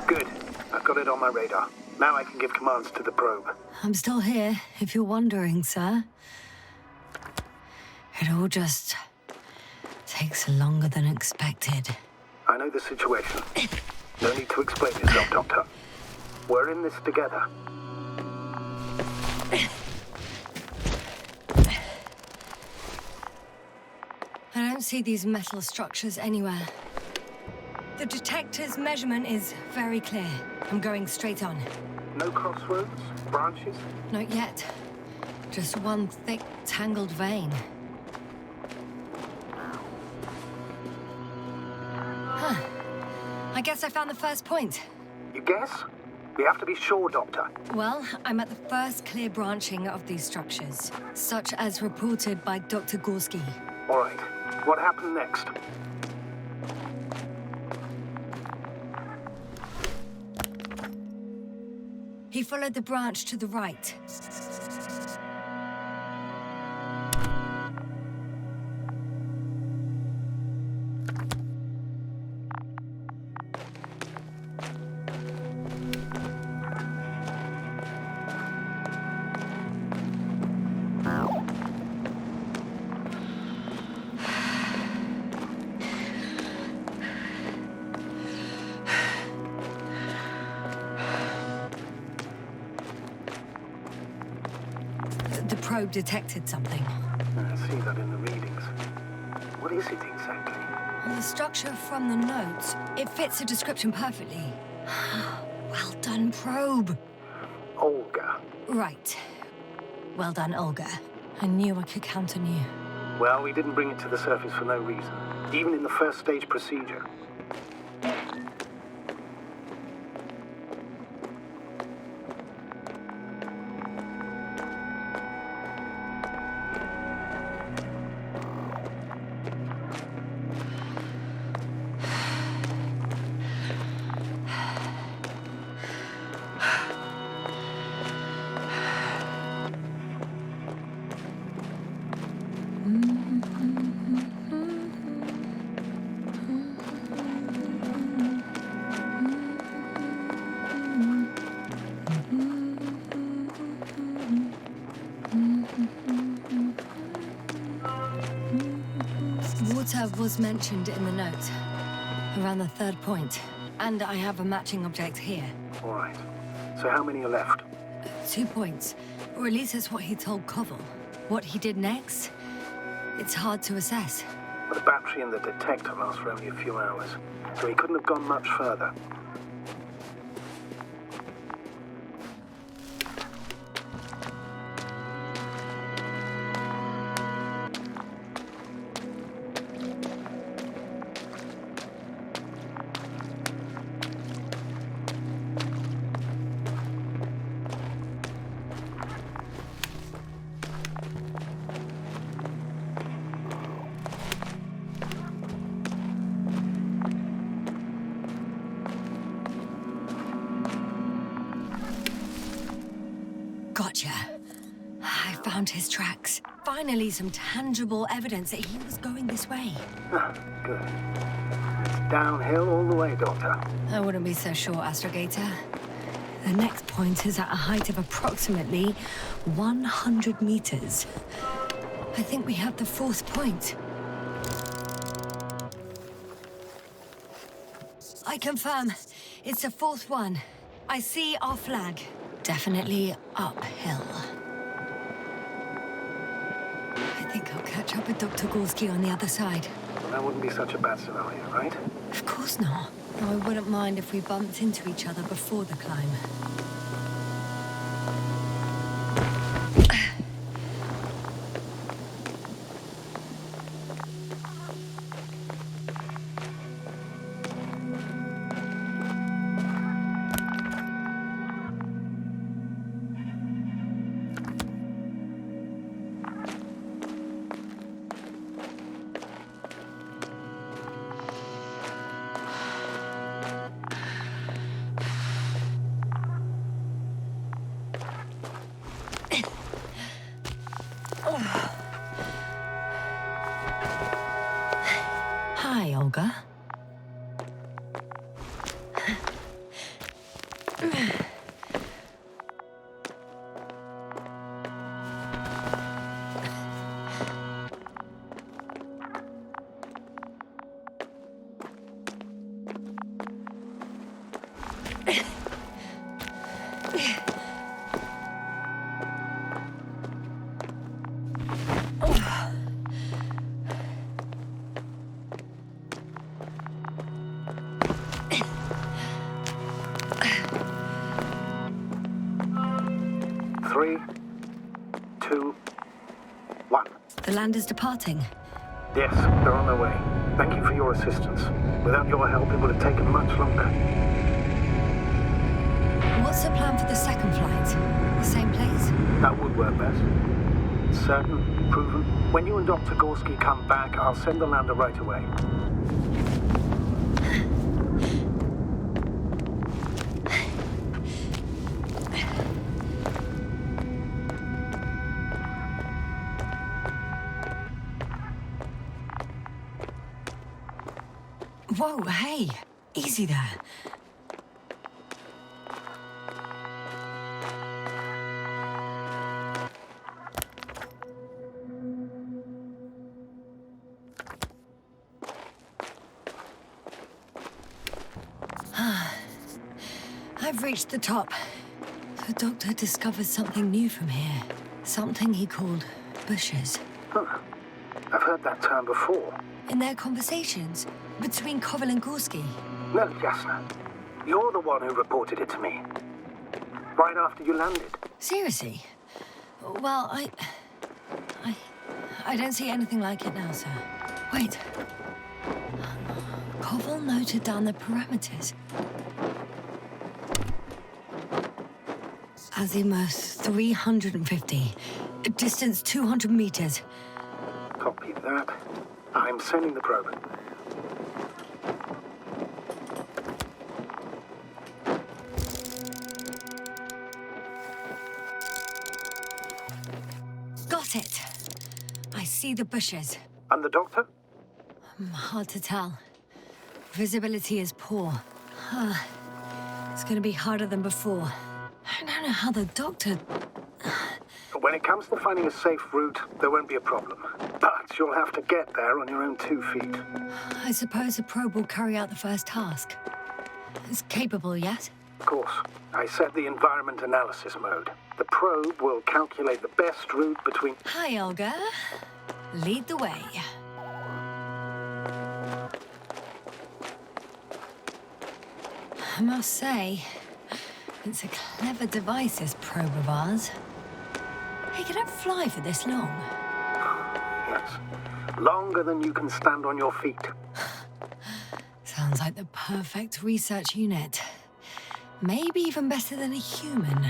S9: Good. I've got it on my radar. Now I can give commands to the probe.
S1: I'm still here, if you're wondering, sir. It all just takes longer than expected.
S9: I know the situation. No need to explain yourself, Doctor. We're in this together.
S1: I don't see these metal structures anywhere. The detector's measurement is very clear. I'm going straight on.
S9: No crossroads? Branches?
S1: Not yet. Just one thick, tangled vein. Huh. I guess I found the first point.
S9: You guess? We have to be sure, Doctor.
S1: Well, I'm at the first clear branching of these structures, such as reported by Dr. Gorski.
S9: All right. What happened next?
S1: He followed the branch to the right. The probe detected something.
S9: I see that in the readings. What is it exactly?
S1: The structure from the notes, it fits the description perfectly. Well done, probe.
S9: Olga.
S1: Right. Well done, Olga. I knew I could count on you.
S9: Well, we didn't bring it to the surface for no reason. Even in the first stage procedure.
S1: was mentioned in the note. Around the 3rd point. And I have a matching object here.
S9: All right. So how many are left?
S1: 2 points. Or at least that's what he told Koval. What he did next? It's hard to assess.
S9: But the battery in the detector lasts for only a few hours, so he couldn't have gone much further.
S1: Gotcha. I found his tracks. Finally, some tangible evidence that he was going this way.
S9: Ah, good. It's downhill all the way, Doctor.
S1: I wouldn't be so sure, Astrogator. The next point is at a height of approximately 100 meters. I think we have the 4th point. I confirm. It's the 4th one. I see our flag. Definitely uphill. I think I'll catch up with Dr. Gorski on the other side.
S9: Well, that wouldn't be such a bad scenario, right?
S1: Of course not. Though I wouldn't mind if we bumped into each other before the climb. Hi, Olga.
S9: Three, two, one.
S1: The land is departing.
S9: Yes, they're on their way. Thank you for your assistance. Without your help, it would have taken much longer.
S1: What's the plan for the 2nd flight? The same place?
S9: That would work best. Certain, proven. When you and Dr. Gorski come back, I'll send the lander right away.
S1: Whoa, hey! Easy there. I've reached the top. The doctor discovered something new from here. Something he called bushes.
S9: Huh. I've heard that term before.
S1: In their conversations between Koval and Gorski.
S9: No, Jasna. You're the one who reported it to me. Right after you landed.
S1: Seriously? Well, I don't see anything like it now, sir. Wait. Koval noted down the parameters. Azimuth 350. Distance 200 meters.
S9: Copy that. I'm sending the probe.
S1: Got it. I see the bushes.
S9: And the doctor?
S1: Hard to tell. Visibility is poor. It's gonna be harder than before. I don't know how the doctor...
S9: When it comes to finding a safe route, there won't be a problem. But you'll have to get there on your own 2 feet.
S1: I suppose the probe will carry out the first task. It's capable, yes?
S9: Of course. I set the environment analysis mode. The probe will calculate the best route between...
S1: Hi, Olga. Lead the way. I must say, it's a clever device, this probe of ours. Hey, can it fly for this long?
S9: Yes. Longer than you can stand on your feet.
S1: Sounds like the perfect research unit. Maybe even better than a human.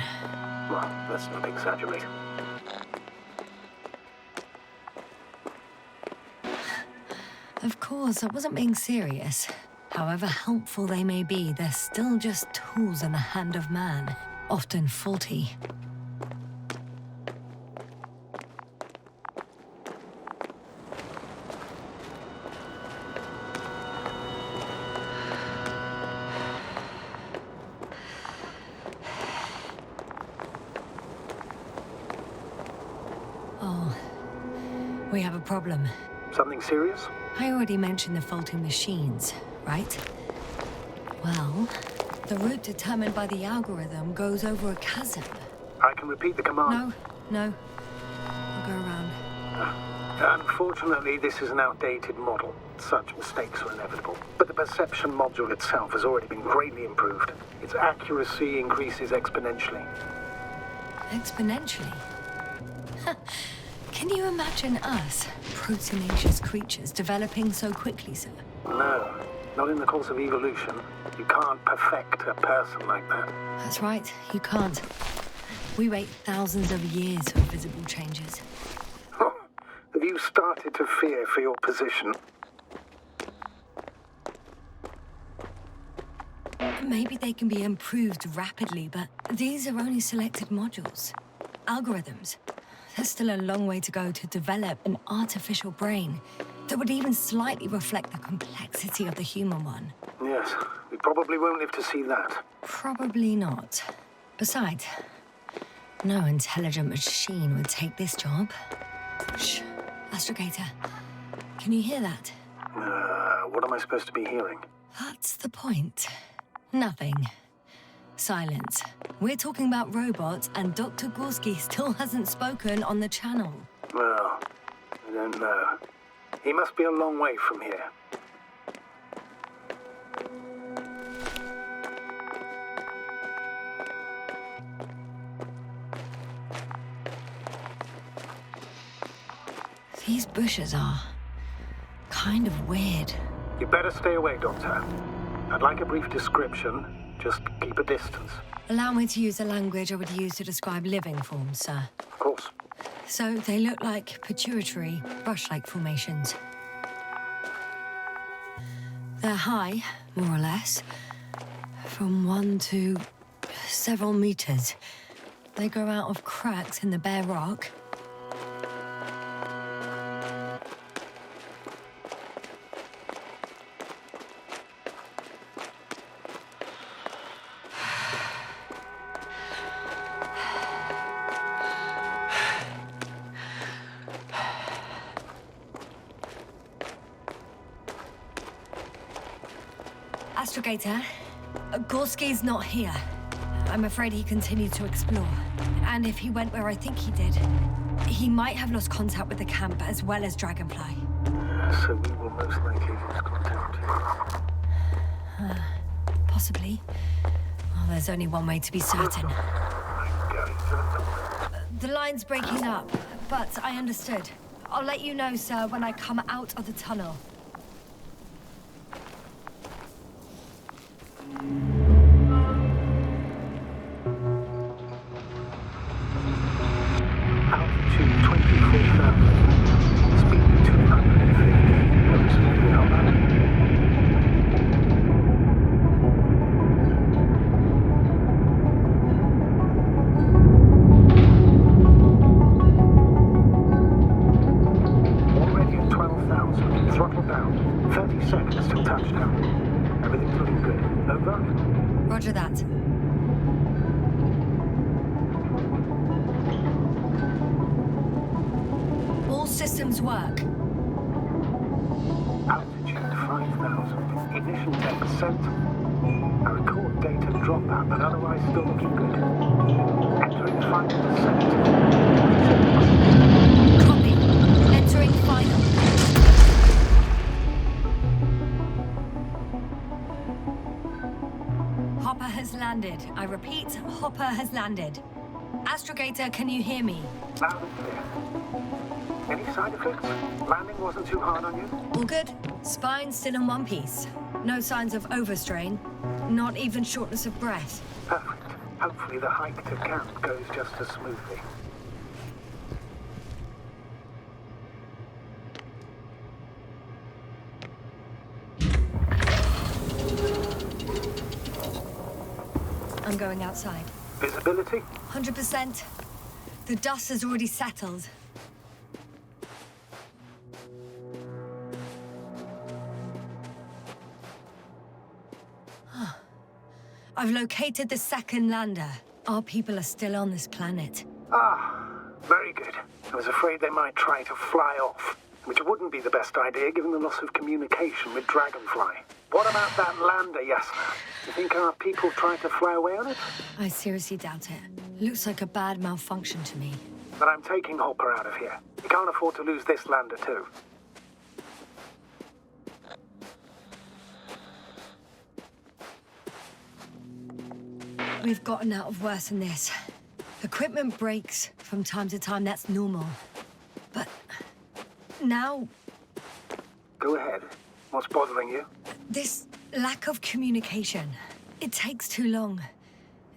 S9: Well, let's not exaggerate.
S1: Of course, I wasn't being serious. However helpful they may be, they're still just tools in the hand of man, often faulty. Oh, we have a problem.
S9: Something serious?
S1: I already mentioned the faulty machines, right? Well, the route determined by the algorithm goes over a chasm.
S9: I can repeat the command.
S1: No. I'll go around.
S9: Unfortunately, this is an outdated model. Such mistakes are inevitable. But the perception module itself has already been greatly improved. Its accuracy increases exponentially.
S1: Exponentially? Can you imagine us, proteinaceous creatures, developing so quickly, sir?
S9: No, not in the course of evolution. You can't perfect a person like that.
S1: That's right, you can't. We wait thousands of years for visible changes.
S9: Have you started to fear for your position?
S1: Maybe they can be improved rapidly, but these are only selected modules. Algorithms. There's still a long way to go to develop an artificial brain that would even slightly reflect the complexity of the human one.
S9: Yes, we probably won't live to see that.
S1: Probably not. Besides, no intelligent machine would take this job. Shh, Astrogator. Can you hear that?
S9: What am I supposed to be hearing?
S1: That's the point. Nothing. Silence. We're talking about robots, and Dr. Gorski still hasn't spoken on the channel.
S9: Well, I don't know. He must be a long way from here.
S1: These bushes are kind of weird.
S9: You better stay away, Doctor. I'd like a brief description. Just keep a distance.
S1: Allow me to use the language I would use to describe living forms, sir.
S9: Of course.
S1: So they look like pituitary, brush-like formations. They're high, more or less, from 1 to several meters. They grow out of cracks in the bare rock. Astrogator, Gorski's not here. I'm afraid he continued to explore. And if he went where I think he did, he might have lost contact with the camp as well as Dragonfly.
S9: So we will most likely lose contact.
S1: Possibly. Well, there's only one way to be certain. The line's breaking up, but I understood. I'll let you know, sir, when I come out of the tunnel.
S9: Altitude 24,000. Speed 250. Approximately an hour. Already at 12,000. Throttle down. 30 seconds till touchdown. Everything's looking good. Over?
S1: Roger that. All systems work.
S9: descent. I record data dropout, but otherwise still looking good. Entering final descent.
S1: Copy. Entering final. Hopper has landed. I repeat, Hopper has landed. Astrogator, can you hear me?
S9: Loud and clear. Any side effects? Landing wasn't too hard on you?
S1: All good. Spine still in one piece. No signs of overstrain. Not even shortness of breath.
S9: Perfect. Hopefully the hike to camp goes just as smoothly.
S1: I'm going outside.
S9: Visibility?
S1: 100%. The dust has already settled. I've located the second lander. Our people are still on this planet.
S9: Ah, very good. I was afraid they might try to fly off, which wouldn't be the best idea given the loss of communication with Dragonfly. What about that lander, Yasna? You think our people tried to fly away on it?
S1: I seriously doubt it. Looks like a bad malfunction to me.
S9: But I'm taking Hopper out of here. We can't afford to lose this lander too.
S1: We've gotten out of worse than this. Equipment breaks from time to time, that's normal. But now...
S9: Go ahead. What's bothering you?
S1: This lack of communication. It takes too long.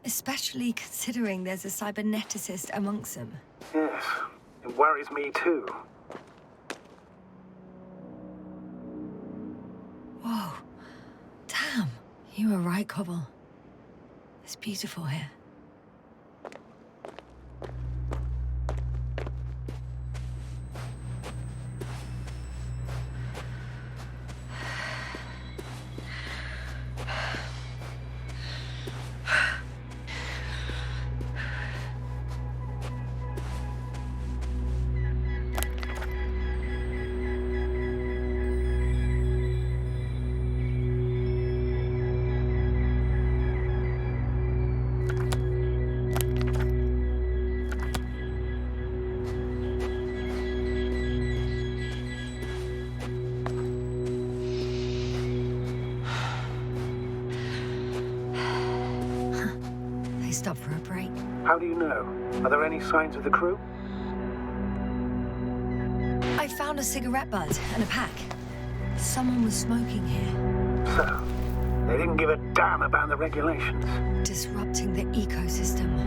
S1: Especially considering there's a cyberneticist amongst them.
S9: Yes, it worries me too.
S1: Whoa. Damn. You were right, Cobble. It's beautiful here. Stop for a break.
S9: How do you know? Are there any signs of the crew?
S1: I found a cigarette butt and a pack. Someone was smoking here.
S9: So, they didn't give a damn about the regulations.
S1: Disrupting the ecosystem.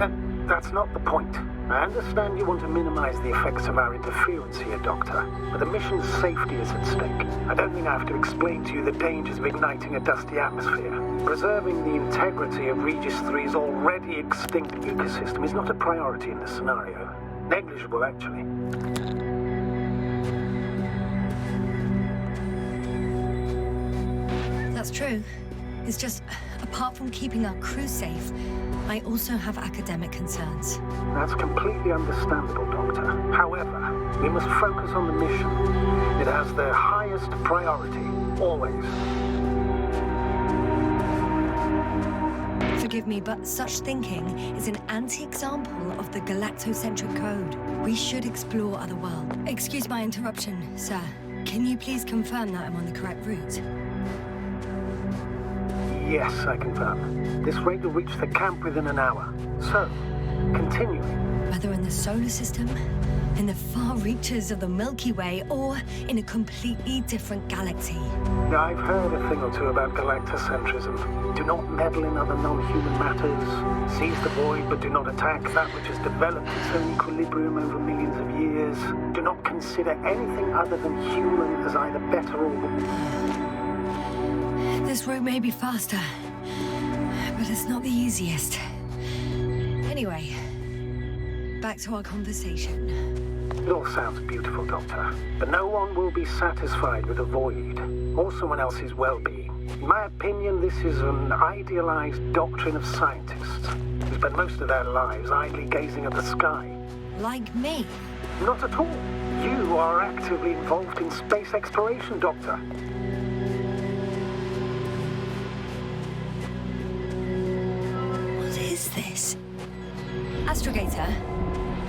S9: That's not the point. I understand you want to minimize the effects of our interference here, Doctor, but the mission's safety is at stake. I don't think I have to explain to you the dangers of igniting a dusty atmosphere. Preserving the integrity of Regis 3's already extinct ecosystem is not a priority in this scenario. Negligible, actually.
S1: That's true. It's just, apart from keeping our crew safe, I also have academic concerns.
S9: That's completely understandable, Doctor. However, we must focus on the mission. It has the highest priority, always.
S1: Forgive me, but such thinking is an anti-example of the galactocentric code. We should explore other worlds. Excuse my interruption, sir. Can you please confirm that I'm on the correct route?
S9: Yes, I confirm. This rate will reach the camp within an hour. So, continuing.
S1: Whether in the solar system, in the far reaches of the Milky Way, or in a completely different galaxy.
S9: Yeah, I've heard a thing or two about galactocentrism. Do not meddle in other non-human matters. Seize the void, but do not attack that which has developed its own equilibrium over millions of years. Do not consider anything other than human as either better or worse.
S1: This route may be faster, but it's not the easiest. Anyway, back to our conversation.
S9: It all sounds beautiful, Doctor, but no one will be satisfied with a void, or someone else's well-being. In my opinion, this is an idealized doctrine of scientists who spend most of their lives idly gazing at the sky.
S1: Like me?
S9: Not at all. You are actively involved in space exploration, Doctor.
S1: Astrogator,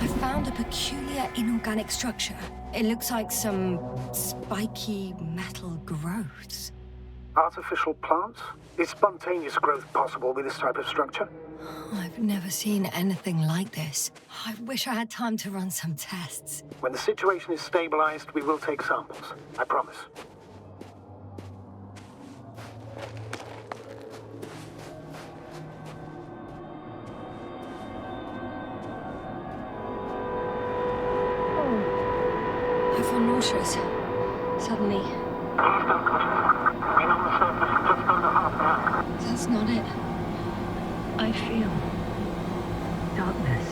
S1: I found a peculiar inorganic structure. It looks like some spiky metal growths.
S9: Artificial plants? Is spontaneous growth possible with this type of structure?
S1: I've never seen anything like this. I wish I had time to run some tests.
S9: When the situation is stabilized, we will take samples. I promise.
S1: I feel nauseous. Suddenly. That's not it. I feel darkness.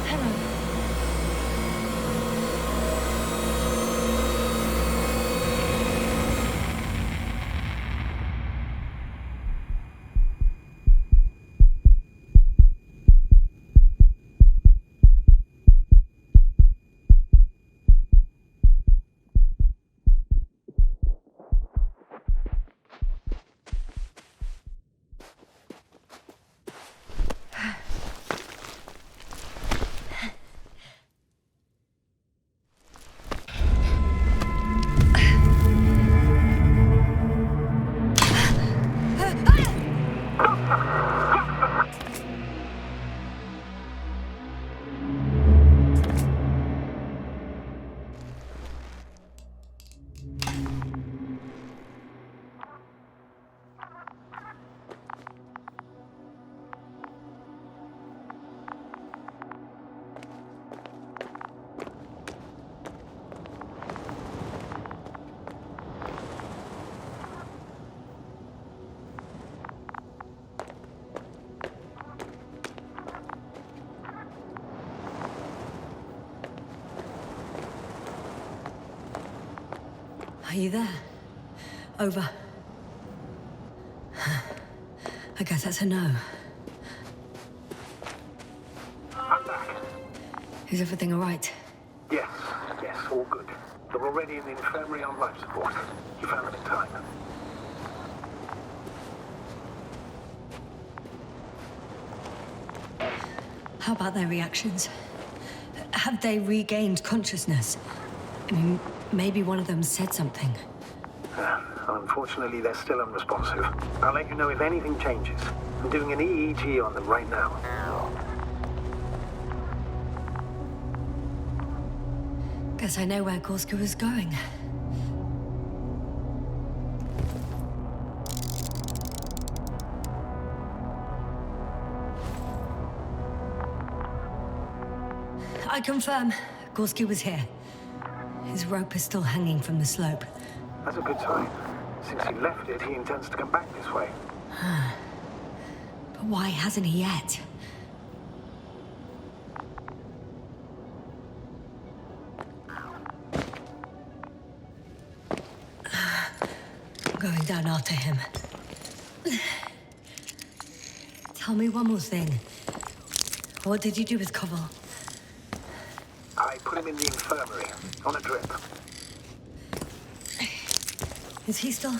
S1: Hello. Are you there? Over. I guess that's a no.
S9: I'm back.
S1: Is everything all right?
S9: Yes, all good. They're already in the infirmary on life support. You found them in time.
S1: How about their reactions? Have they regained consciousness? I mean, maybe one of them said something.
S9: Unfortunately, they're still unresponsive. I'll let you know if anything changes. I'm doing an EEG on them right now.
S1: Guess I know where Gorska was going. I confirm, Gorski was here. His rope is still hanging from the slope.
S9: That's a good sign. Since he left it, he intends to come back this way.
S1: But why hasn't he yet? I'm going down after him. Tell me one more thing. What did you do with Koval?
S9: I put him in the infirmary, on a drip.
S1: Is he still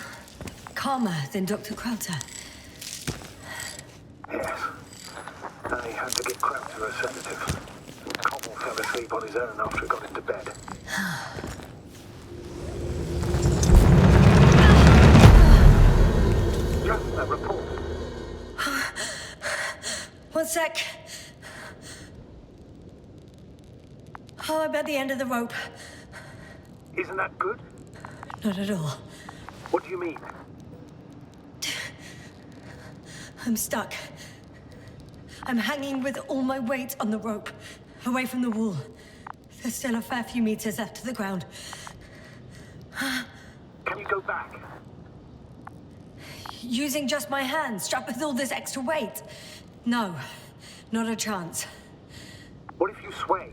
S1: calmer than Dr. Krauter?
S9: Yes. I had to give Krauter a sedative. Koval fell asleep on his own after he got into bed. Just a report.
S1: One sec. Oh, I'm at the end of the rope.
S9: Isn't that good?
S1: Not at all.
S9: What do you mean?
S1: I'm stuck. I'm hanging with all my weight on the rope, away from the wall. There's still a fair few meters left to the ground.
S9: Can you go back?
S1: Using just my hands, strapped with all this extra weight? No, not a chance.
S9: What if you sway?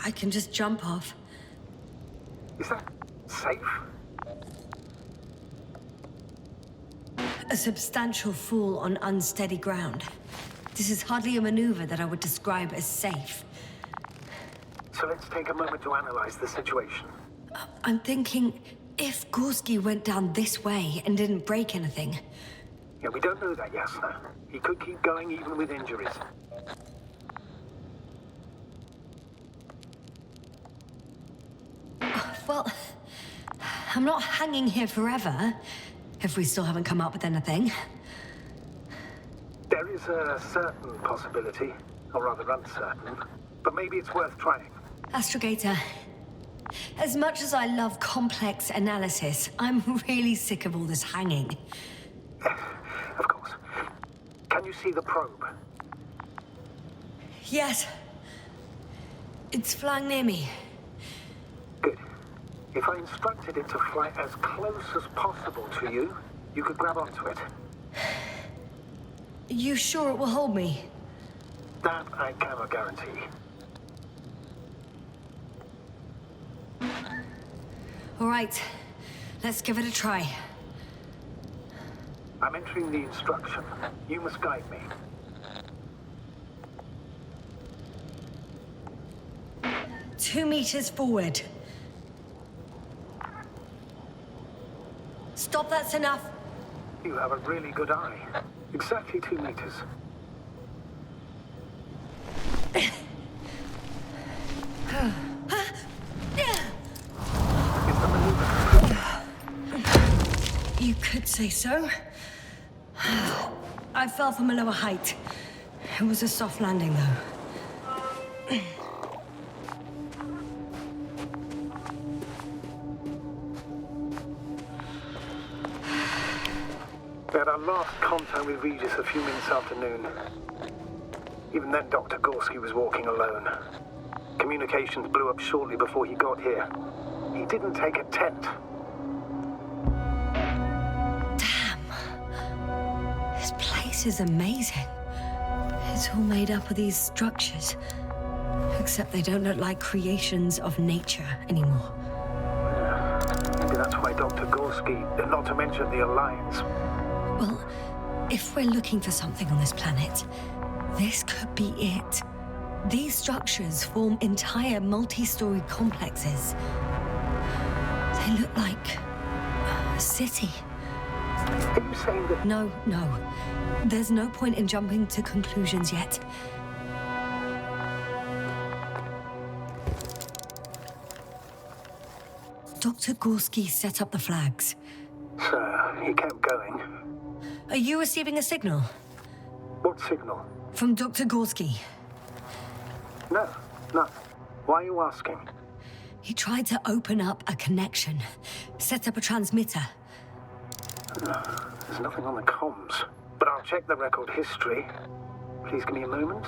S1: I can just jump off.
S9: Is that safe?
S1: A substantial fall on unsteady ground. This is hardly a maneuver that I would describe as safe.
S9: So let's take a moment to analyze the situation.
S1: I'm thinking, if Gorski went down this way and didn't break anything...
S9: Yeah, we don't know that, Yasna. He could keep going even with injuries.
S1: Well, I'm not hanging here forever, if we still haven't come up with anything.
S9: There is a certain possibility, or rather uncertain, but maybe it's worth trying.
S1: Astrogator, as much as I love complex analysis, I'm really sick of all this hanging.
S9: Of course. Can you see the probe?
S1: Yes. It's flying near me.
S9: Good. If I instructed it to fly as close as possible to you, you could grab onto it.
S1: You sure it will hold me?
S9: That I cannot guarantee.
S1: All right. Let's give it a try.
S9: I'm entering the instruction. You must guide me.
S1: Two meters forward. Stop, that's enough.
S9: You have a really good eye. Exactly 2 meters. Is the maneuver complete?
S1: You could say so. I fell from a lower height. It was a soft landing, though.
S9: We had our last contact with Regis a few minutes after noon. Even then, Dr. Gorski was walking alone. Communications blew up shortly before he got here. He didn't take a tent.
S1: Damn. This place is amazing. It's all made up of these structures. Except they don't look like creations of nature anymore.
S9: Maybe that's why Dr. Gorski, not to mention the Alliance.
S1: Well, if we're looking for something on this planet, this could be it. These structures form entire multi-story complexes. They look like a city.
S9: Are you saying that...
S1: No. There's no point in jumping to conclusions yet. Dr. Gorski set up the flags.
S9: Sir, he kept going.
S1: Are you receiving a signal?
S9: What signal?
S1: From Dr. Gorski.
S9: No. Why are you asking?
S1: He tried to open up a connection, set up a transmitter.
S9: There's nothing on the comms, but I'll check the record history. Please give me a moment.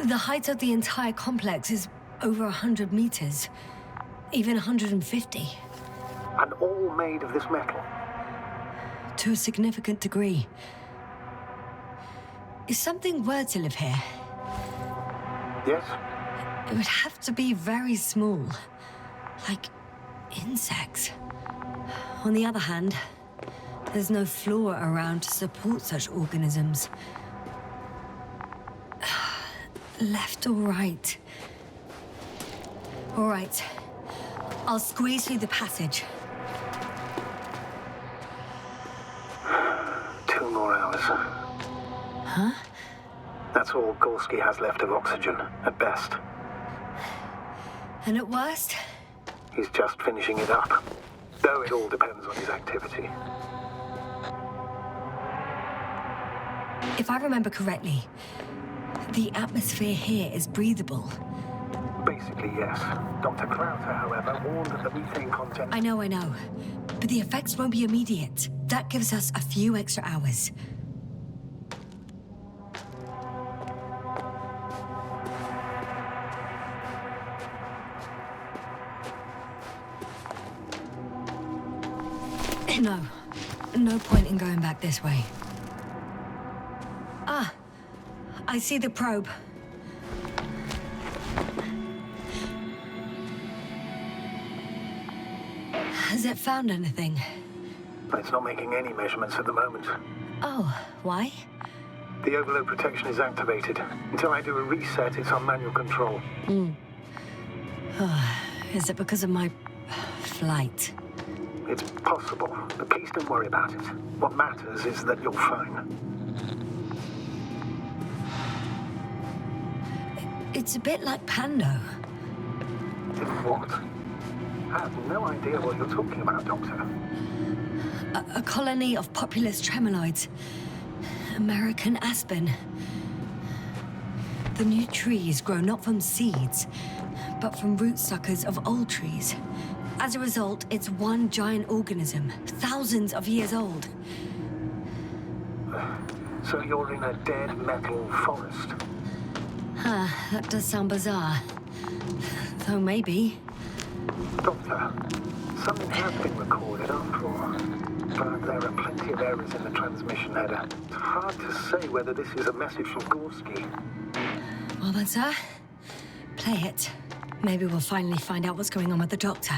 S1: The height of the entire complex is over 100 meters, even 150.
S9: And all made of this metal.
S1: To a significant degree. If something were to live here,
S9: Yes?
S1: it would have to be very small, like insects. On the other hand, there's no floor around to support such organisms. Left or right? All right. I'll squeeze through the passage.
S9: 2 more hours.
S1: Huh?
S9: That's all Gorski has left of oxygen, at best.
S1: And at worst?
S9: He's just finishing it up. Though it all depends on his activity.
S1: If I remember correctly, the atmosphere here is breathable.
S9: Basically, yes. Dr. Krauter, however, warned that the methane content...
S1: I know. But the effects won't be immediate. That gives us a few extra hours. No point in going back this way. Ah, I see the probe. Has it found anything?
S9: It's not making any measurements at the moment.
S1: Oh, why?
S9: The overload protection is activated. Until I do a reset, it's on manual control.
S1: Is it because of my flight?
S9: It's possible, but please don't worry about it. What matters is that you're fine.
S1: It's a bit like Pando.
S9: What? I have no idea what you're talking about, Doctor.
S1: A colony of populous tremoloids. American aspen. The new trees grow not from seeds, but from rootsuckers of old trees. As a result, it's one giant organism, thousands of years old.
S9: So you're in a dead metal forest?
S1: Huh, that does sound bizarre. Though maybe.
S9: Doctor, something has been recorded after all. But there are plenty of errors in the transmission header. It's hard to say whether this is a message from Gorski.
S1: Well then, sir, play it. Maybe we'll finally find out what's going on with the doctor.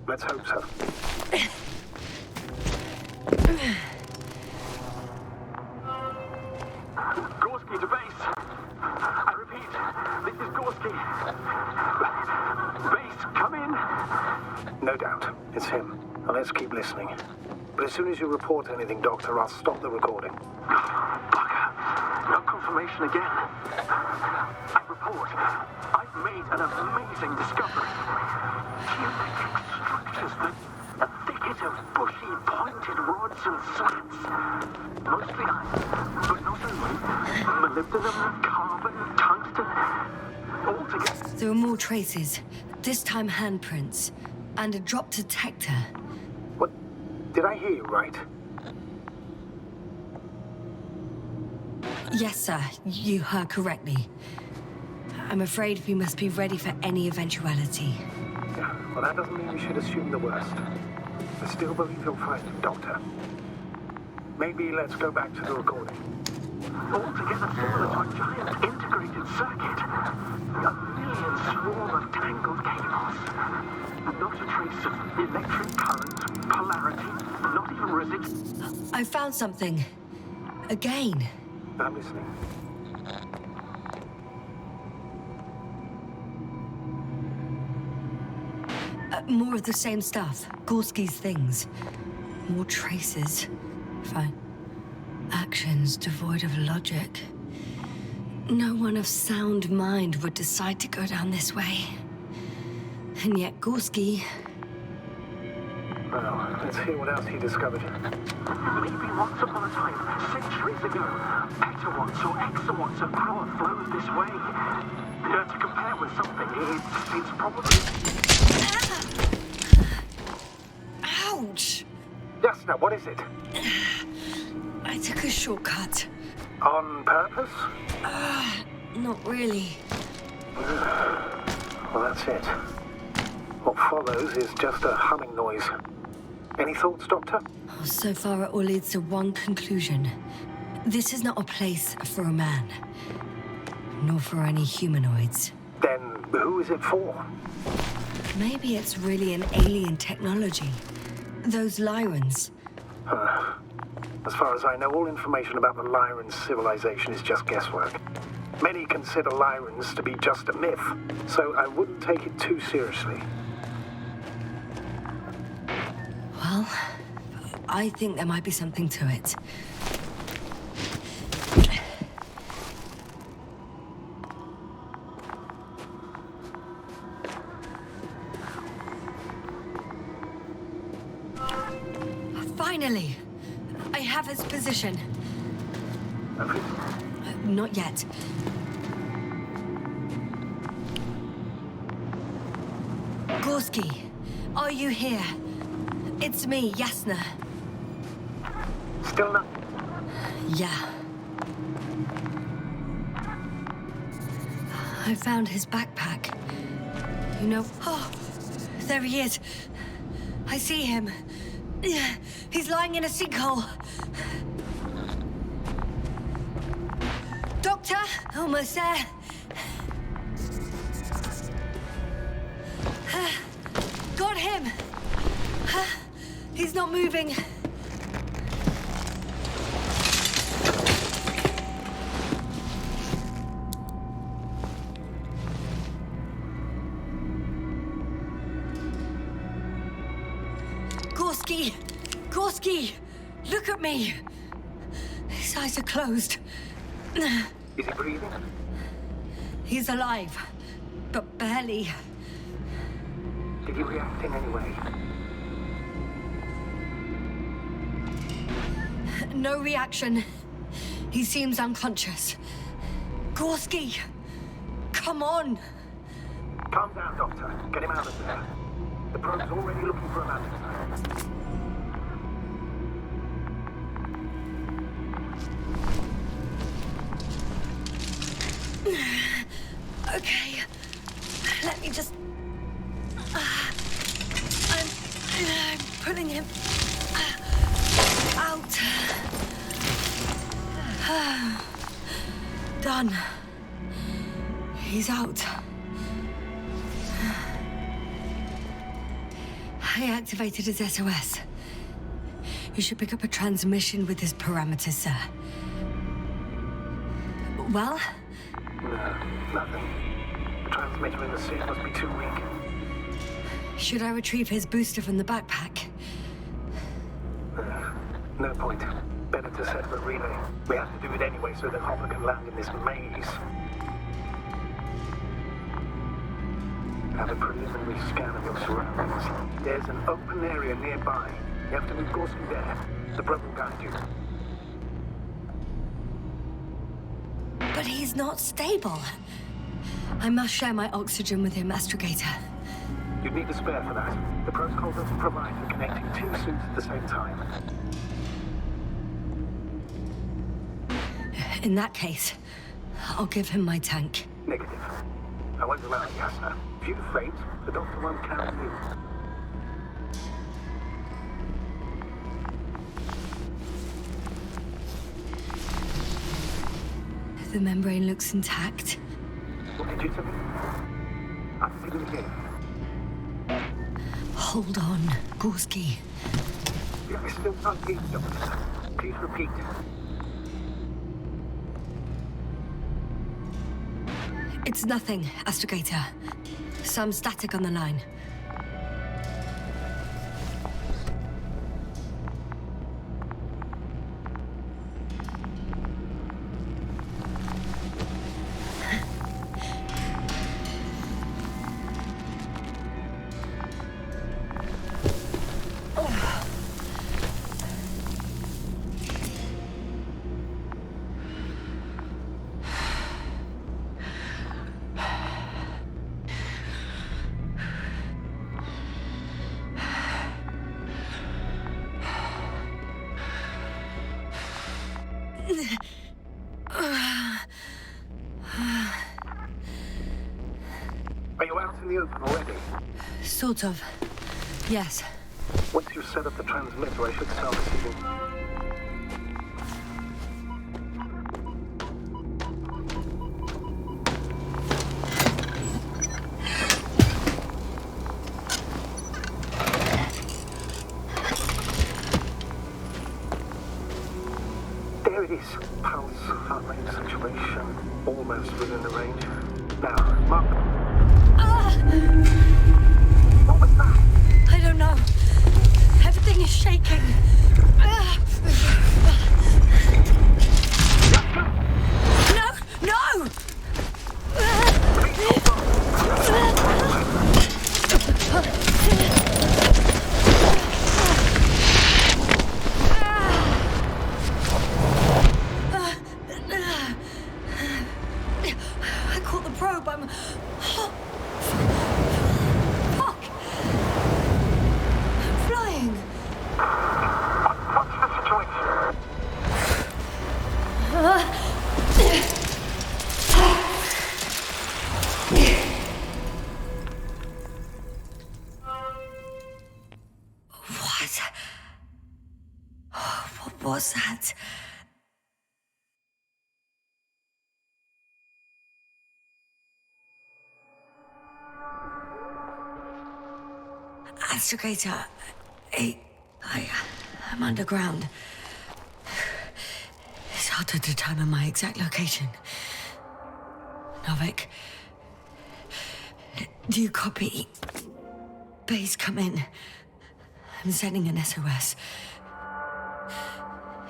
S9: Let's hope so. Gorski to base. I repeat, this is Gorski. Base, come in. No doubt, it's him. Now let's keep listening. But as soon as you report anything, Doctor, I'll stop the recording. Bugger. No confirmation again. I report. I've made an amazing discovery. Geometric structures that a thicket of bushy, pointed rods and slats. Mostly iron, but not only. Molybdenum, carbon, tungsten. All together.
S1: There are more traces. This time handprints. And a drop detector.
S9: What? Did I hear you right?
S1: Yes, sir. You heard correctly. I'm afraid we must be ready for any eventuality.
S9: Yeah, well, that doesn't mean we should assume the worst. I still believe you'll find him, Doctor. Maybe let's go back to the recording. Altogether similar to a giant integrated circuit. A million swarm of tangled cables. Not a trace of electric current, polarity, not even resistance.
S1: I found something. Again.
S9: I'm listening.
S1: More of the same stuff. Gorski's things. More traces. Fine. Actions devoid of logic. No one of sound mind would decide to go down this way. And yet Gorski...
S9: Well, let's hear what else he discovered. Maybe once upon a time, centuries ago, petawatts or exawatts of power flowed this way. To compare with something, it's probably...
S1: Ouch!
S9: Jasna, what is it?
S1: I took a shortcut.
S9: On purpose?
S1: Not really.
S9: Well, that's it. What follows is just a humming noise. Any thoughts, Doctor?
S1: So far, it all leads to one conclusion. This is not a place for a man. Nor for any humanoids.
S9: Then who is it for?
S1: Maybe it's really an alien technology. Those Lyrans.
S9: As far as I know, all information about the Lyran civilization is just guesswork. Many consider Lyrans to be just a myth, so I wouldn't take it too seriously.
S1: Well, I think there might be something to it. Finally! I have its position. Not yet. Gorski, are you here? It's me, Jasna.
S9: Still not...
S1: Yeah. I found his backpack. You know... Oh, there he is. I see him. He's lying in a sinkhole. Doctor, almost there. Got him. He's not moving. Gorski! Gorski! Look at me! His eyes are closed.
S9: Is he breathing?
S1: He's alive, but barely.
S9: Did he react in any way?
S1: No reaction. He seems unconscious. Gorski! Come on!
S9: Calm down, Doctor. Get him out of there. The probe's already looking for a landing.
S1: Okay. Let me just... I'm pulling him out. Done. He's out. I activated his SOS. You should pick up a transmission with his parameters, sir. Well?
S9: No, nothing. The transmitter in the suit must be too weak.
S1: Should I retrieve his booster from the backpack?
S9: No point. Better to set up a relay. We have to do it anyway so that Hopper can land in this maze. Have a preliminary scan of your surroundings. There's an open area nearby. You have to move Gorski there. The probe will guide you.
S1: But he's not stable. I must share my oxygen with him, Astrogator.
S9: You'd need a spare for that. The protocol doesn't provide for connecting two suits at the same time.
S1: In that case, I'll give him my tank.
S9: Negative. I won't allow it, Yasna. If you faint, the doctor won't count you.
S1: The membrane looks intact.
S9: What did you tell me? I didn't hear.
S1: Hold on, Gorski.
S9: I still can't hear you, Doctor. Please repeat.
S1: It's nothing, Astrogator. Some static on the line.
S9: Are you out in the open already?
S1: Sort of. Yes.
S9: Once you've set up the transmitter, I should start receiving. There it is. Pulse, heart rate, saturation, almost within the range. Now, Mark. What was that?
S1: I don't know. Everything is shaking. No! No! I caught the probe. I'm... Fuck! I'm flying.
S9: What's the situation?
S1: What was that? Astrogator, I'm underground. It's hard to determine my exact location. Novik, do you copy? Base, come in. I'm sending an SOS.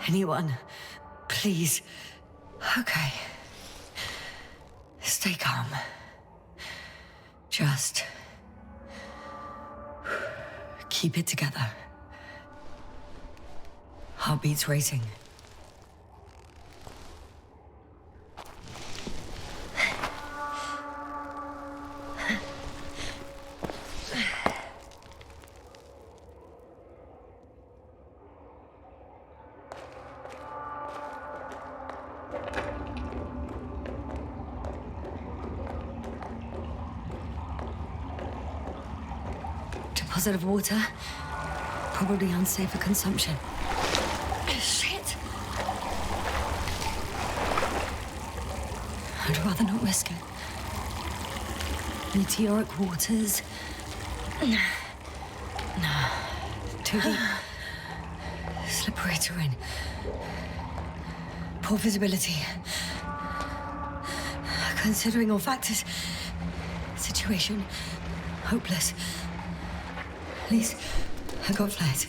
S1: Anyone, please. Okay. Stay calm. Just keep it together. Heartbeats racing. Deposit of water, probably unsafe for consumption. Shit! I'd rather not risk it. Meteoric waters. No. Too deep. Slippery terrain. Poor visibility. Considering all factors, situation hopeless. At least I got flight.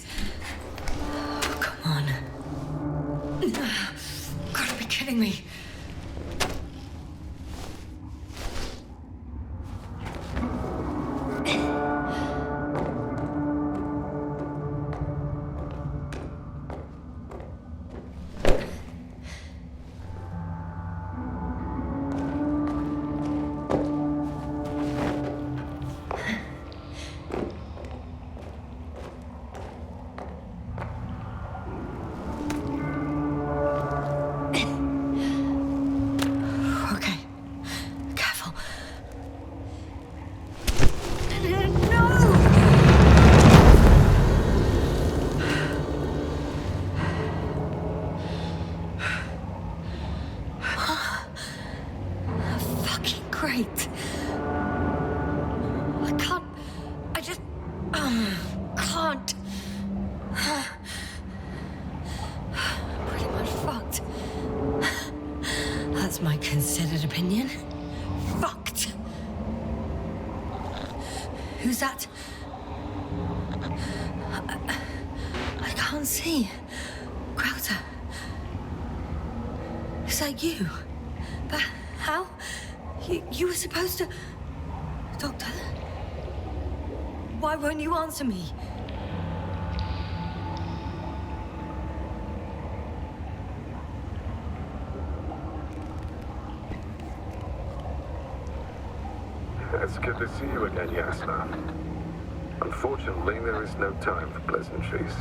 S1: Oh, come on. Gotta be kidding me. My considered opinion. Fucked. Who's that? I can't see. Crowther. Is that you? But how? You were supposed to... Doctor? Why won't you answer me?
S8: It's good to see you again, Yasna. Unfortunately, there is no time for pleasantries.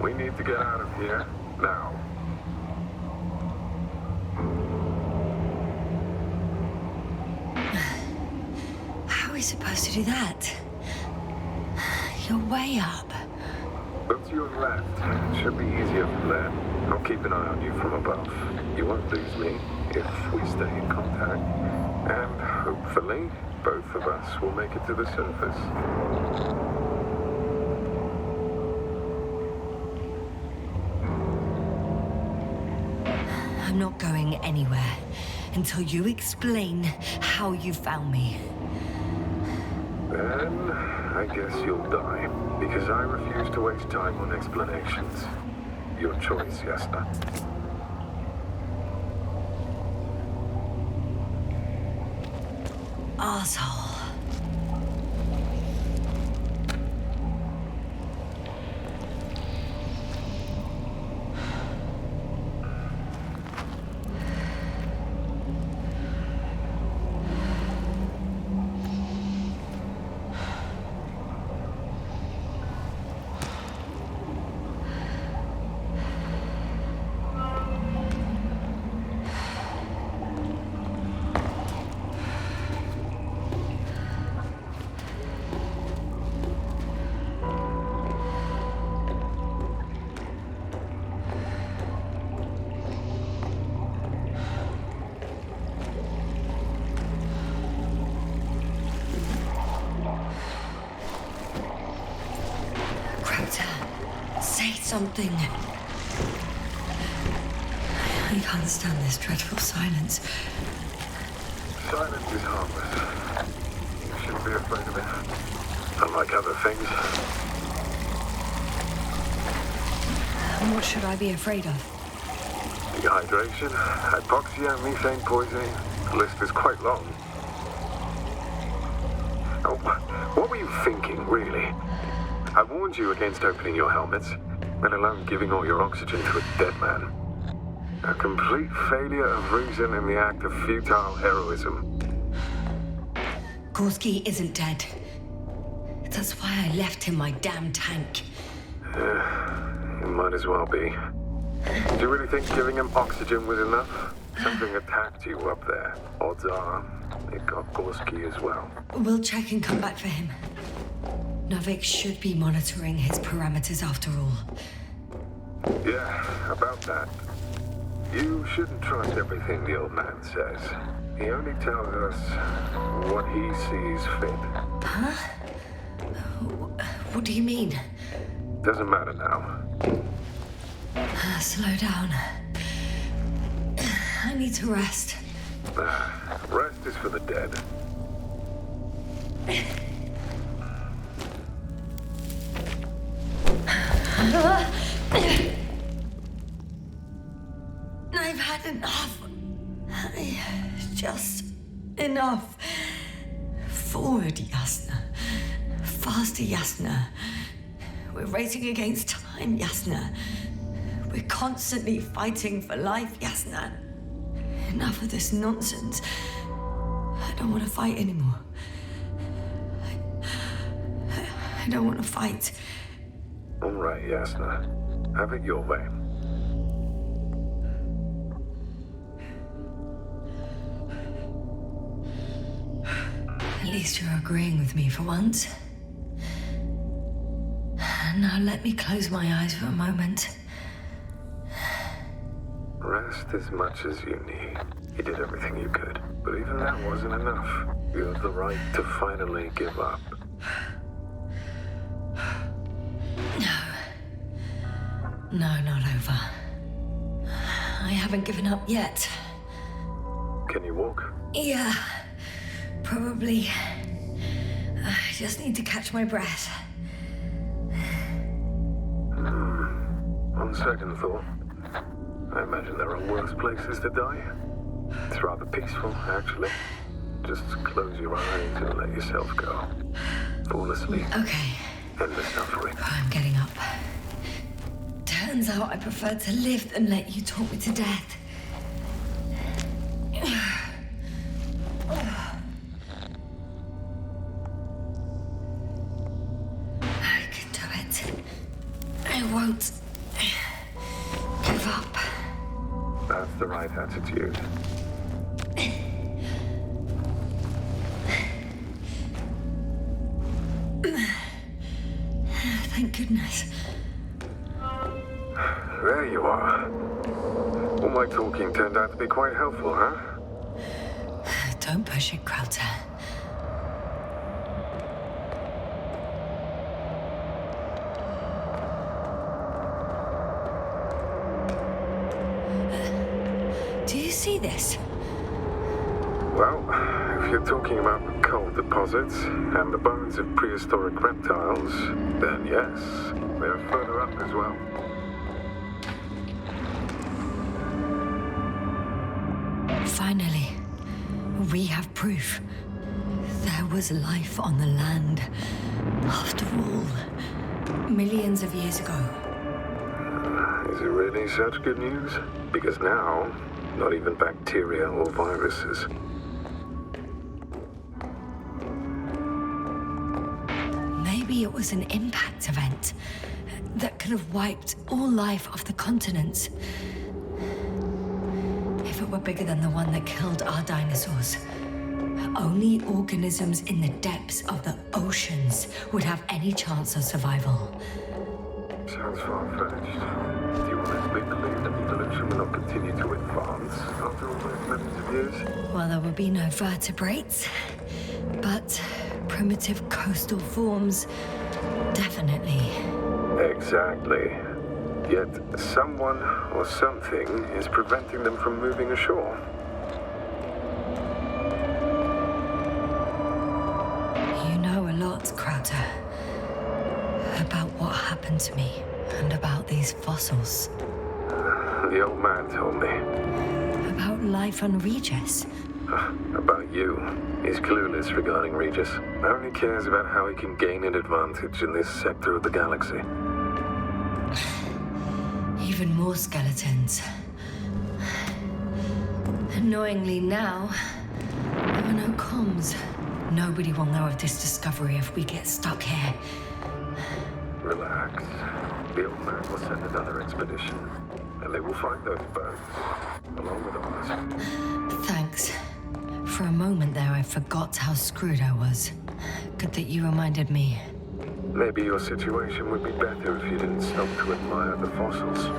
S8: We need to get out of here, now.
S1: How are we supposed to do that? You're way up.
S8: Look to your left. It should be easier from there. I'll keep an eye on you from above. You won't lose me if we stay in contact. And hopefully, both of us will make it to the surface.
S1: I'm not going anywhere until you explain how you found me.
S8: Then, I guess you'll die, because I refuse to waste time on explanations. Your choice, Yasna.
S1: Arsehole. Say something. I can't stand this dreadful silence.
S8: Silence is harmless. You shouldn't be afraid of it. Unlike other things.
S1: And what should I be afraid of?
S8: Dehydration, hypoxia, methane poisoning. The list is quite long. Oh, what were you thinking, really? I warned you against opening your helmets, let alone giving all your oxygen to a dead man. A complete failure of reason in the act of futile heroism.
S1: Gorski isn't dead. That's why I left him my damn tank.
S8: It might as well be. Do you really think giving him oxygen was enough? Something attacked you up there. Odds are, it got Gorski as well.
S1: We'll check and come back for him. Novik should be monitoring his parameters after all.
S8: Yeah, about that. You shouldn't trust everything the old man says. He only tells us what he sees fit.
S1: Huh? What do you mean?
S8: Doesn't matter now.
S1: Slow down. I need to rest.
S8: Rest is for the dead.
S1: I've had enough. Just enough. Forward, Yasna. Faster, Yasna. We're racing against time, Yasna. We're constantly fighting for life, Yasna. Enough of this nonsense. I don't want to fight anymore. I don't want to fight.
S8: All right, Yasna. Have it your way.
S1: At least you're agreeing with me for once. Now let me close my eyes for a moment.
S8: Rest as much as you need. You did everything you could. But even that wasn't enough. You have the right to finally give up.
S1: No, not over. I haven't given up yet.
S8: Can you walk?
S1: Yeah, probably. I just need to catch my breath.
S8: On second thought, I imagine there are worse places to die. It's rather peaceful, actually. Just close your eyes and let yourself go. Fall asleep.
S1: Okay.
S8: End the suffering.
S1: I'm getting up. Turns out I prefer to live than let you talk me to death. I can do it. I won't give up.
S8: That's the right attitude.
S1: Thank goodness.
S8: There you are. All my talking turned out to be quite helpful, huh?
S1: Don't push it, Krauter. Do you see this?
S8: Well, if you're talking about the coal deposits and the bones of prehistoric reptiles, then yes, they're further up as well.
S1: Finally, we have proof. There was life on the land. After all, millions of years ago.
S8: Is it really such good news? Because now, not even bacteria or viruses.
S1: Maybe it was an impact event that could have wiped all life off the continents. If it were bigger than the one that killed our dinosaurs, only organisms in the depths of the oceans would have any chance of survival.
S8: Sounds far-fetched. Do you honestly believe that evolution will not continue to advance after all those millions of years?
S1: Well, there would be no vertebrates, but primitive coastal forms, definitely.
S8: Exactly. Yet someone or something is preventing them from moving ashore.
S1: You know a lot, Krauter, about what happened to me. And about these fossils.
S8: The old man told me.
S1: About life on Regis.
S8: About you. He's clueless regarding Regis. Only cares about how he can gain an advantage in this sector of the galaxy.
S1: Even more skeletons. Annoyingly now, there are no comms. Nobody will know of this discovery if we get stuck here.
S8: Relax. The old man will send another expedition, and they will find those bones, along with ours.
S1: Thanks. For a moment there, I forgot how screwed I was. Good that you reminded me.
S8: Maybe your situation would be better if you didn't stop to admire the fossils.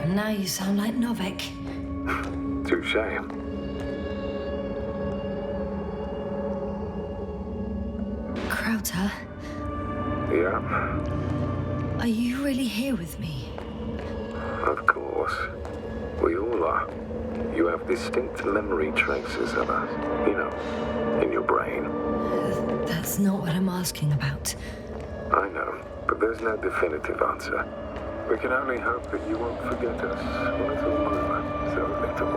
S1: Now you sound like Novik.
S8: Touché.
S1: Krauter,
S8: Yeah,
S1: are you really here with me?
S8: of course. We all are. You have distinct memory traces of us, you know, in your brain.
S1: That's not what I'm asking about.
S8: I know, but there's no definitive answer. We can only hope that you won't forget us a little more. So little,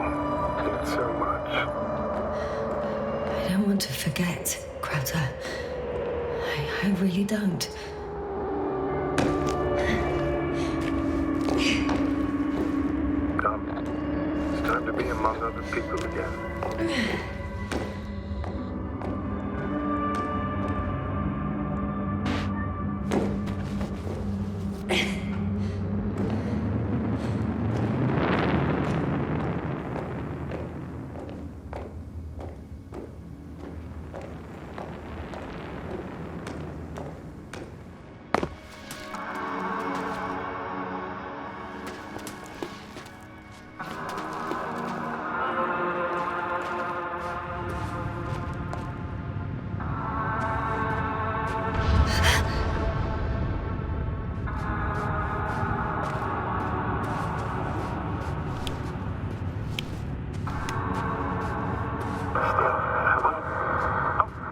S8: yet so much.
S1: I don't want to forget, Krauter. I really don't.
S8: Come. It's time to be among other people again.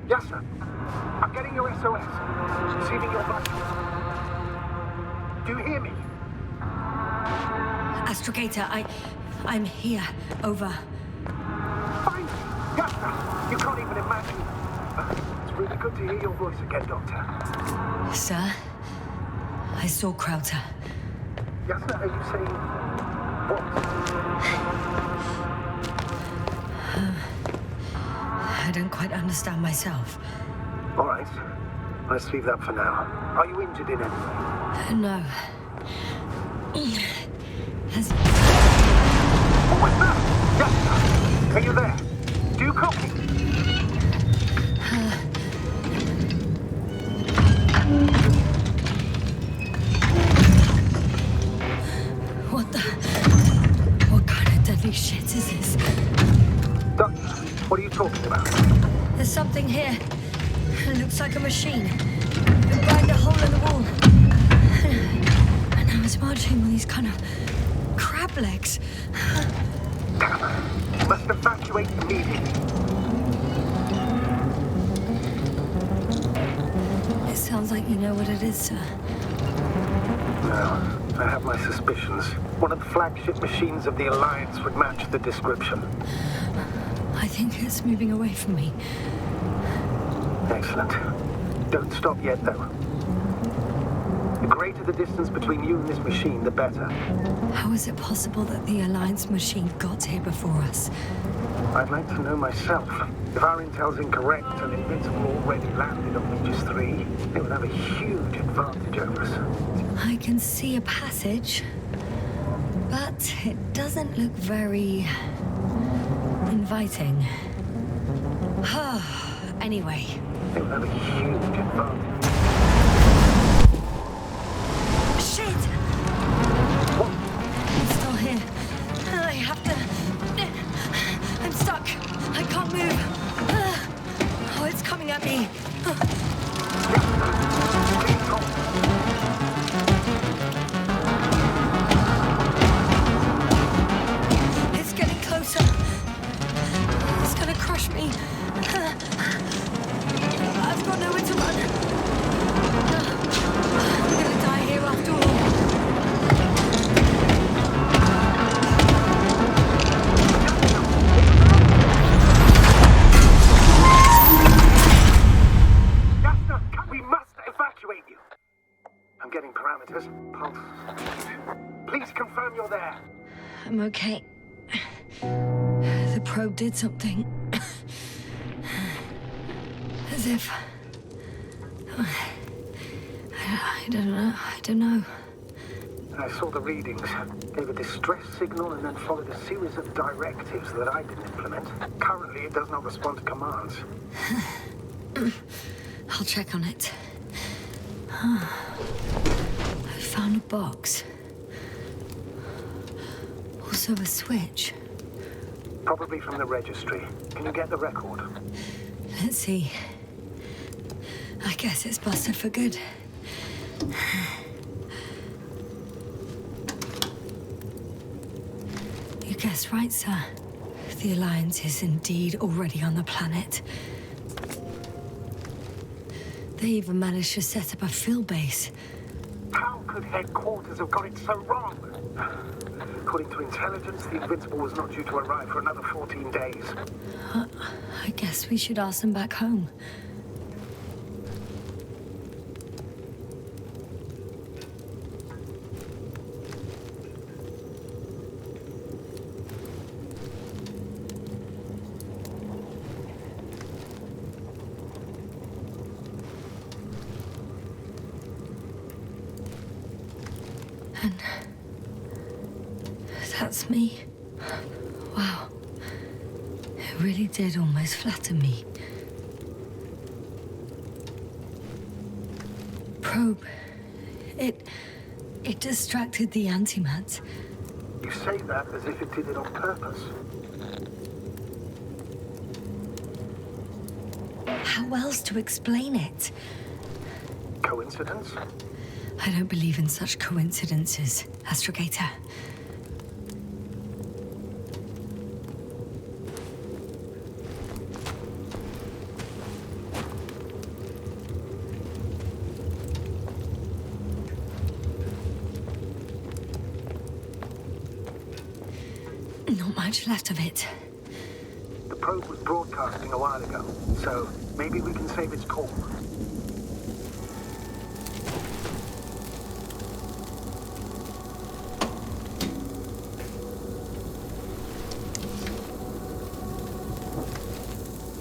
S9: Yes, sir. I'm getting your SOS. Receiving your vitals. Do you hear me?
S1: Astrogator, I'm here. Over.
S9: Fine. Yes, sir. You can't even imagine. It's really good to hear your voice again, Doctor.
S1: Sir, I saw Krauter.
S9: Yes, sir. Are you saying
S1: I don't quite understand myself.
S9: All right. Let's leave that for now. Are you injured in any way?
S1: No. Has...
S9: What was that? Yes, sir. Are you there? Do you copy?
S1: What the... What kind of deadly shit is this?
S9: Doctor, what are you talking about?
S1: There's something here. It looks like a machine. It banged a hole in the wall. And now it's marching on these kind of crab legs.
S9: Damn. Must evacuate immediately.
S1: It sounds like you know what it is, sir.
S9: No, I have my suspicions. One of the flagship machines of the Alliance would match the description.
S1: I think it's moving away from me.
S9: Excellent. Don't stop yet, though. The greater the distance between you and this machine, the better.
S1: How is it possible that the Alliance machine got here before us?
S9: I'd like to know myself. If our intel's incorrect and Invincible already landed on Regis 3, they would have a huge advantage over us.
S1: I can see a passage, but it doesn't look very... inviting. Anyway.
S9: They would have a huge advantage.
S1: Shit!
S9: What?
S1: I'm still here. I have to... I'm stuck. I can't move. Oh, it's coming at me. It's getting closer. It's gonna crush me. I've got nowhere to run.
S9: parameters. Pulse. Please confirm you're there.
S1: I'm okay. The probe did something. As if... I don't know.
S9: I saw the readings, gave a distress signal, and then followed a series of directives that I didn't implement. Currently, it does not respond to commands.
S1: I'll check on it. I found a box. Also a switch.
S9: Probably from the registry. Can you get the record?
S1: Let's see. I guess it's busted for good. You guessed right, sir. The Alliance is indeed already on the planet. They even managed to set up a field base.
S9: How could headquarters have got it so wrong? According to intelligence, the Invincible was not due to arrive for another 14 days.
S1: I guess we should ask them back home. And that's me. Wow. It really did almost flatter me. Probe. It distracted the antimats.
S9: You say that as if it did it on purpose.
S1: How else to explain it?
S9: Coincidence?
S1: I don't believe in such coincidences, Astrogator. Not much left of it.
S9: The probe was broadcasting a while ago, so maybe we can save its call.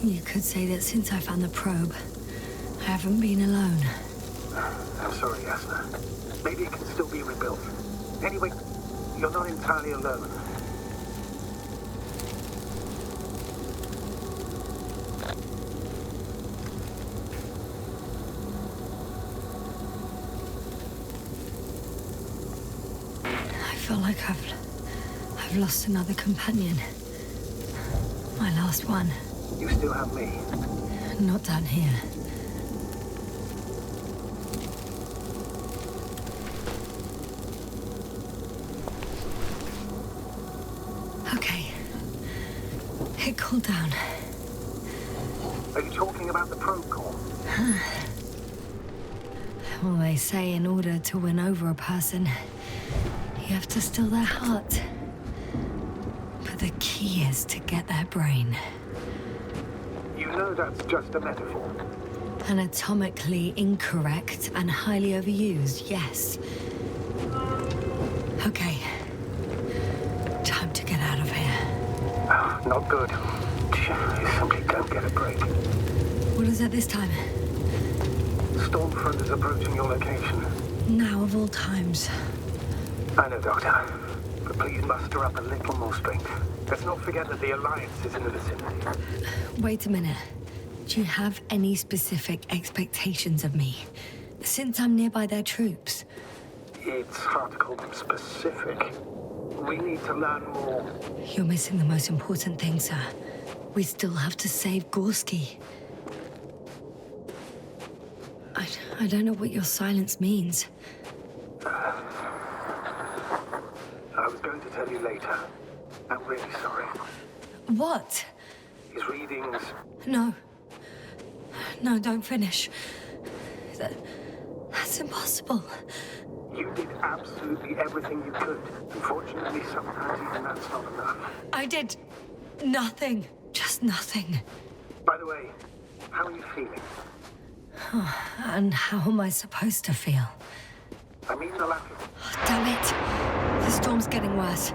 S1: You could say that since I found the probe, I haven't been alone.
S9: I'm sorry, Yasna. Maybe it can still be rebuilt. Anyway, you're not entirely alone.
S1: I feel like I've lost another companion. My last one.
S9: You still have me.
S1: Not down here. Okay. It cooled down.
S9: Are you talking about the probe core?
S1: Well, they say in order to win over a person, you have to steal their heart. But the key is to get their brain.
S9: You know that's just a metaphor.
S1: Anatomically incorrect and highly overused, yes. Okay. Time to get out of here.
S9: Not good. You simply don't get a break.
S1: What is it this time?
S9: Stormfront is approaching your location.
S1: Now of all times.
S9: I know, Doctor. But please muster up a little more strength. Let's not forget that the Alliance is in the vicinity.
S1: Wait a minute. Do you have any specific expectations of me? Since I'm nearby their troops.
S9: It's hard to call them specific. We need to learn more.
S1: You're missing the most important thing, sir. We still have to save Gorski. I don't know what your silence means.
S9: I was going to tell you later. I'm really sorry.
S1: What?
S9: His readings...
S1: No. No, don't finish. That's impossible.
S9: You did absolutely everything you could. Unfortunately, sometimes even that's not enough.
S1: I did nothing. Just nothing.
S9: By the way, how are you feeling?
S1: And how am I supposed to feel?
S9: I mean the lateral.
S1: Oh, damn it. The storm's getting worse.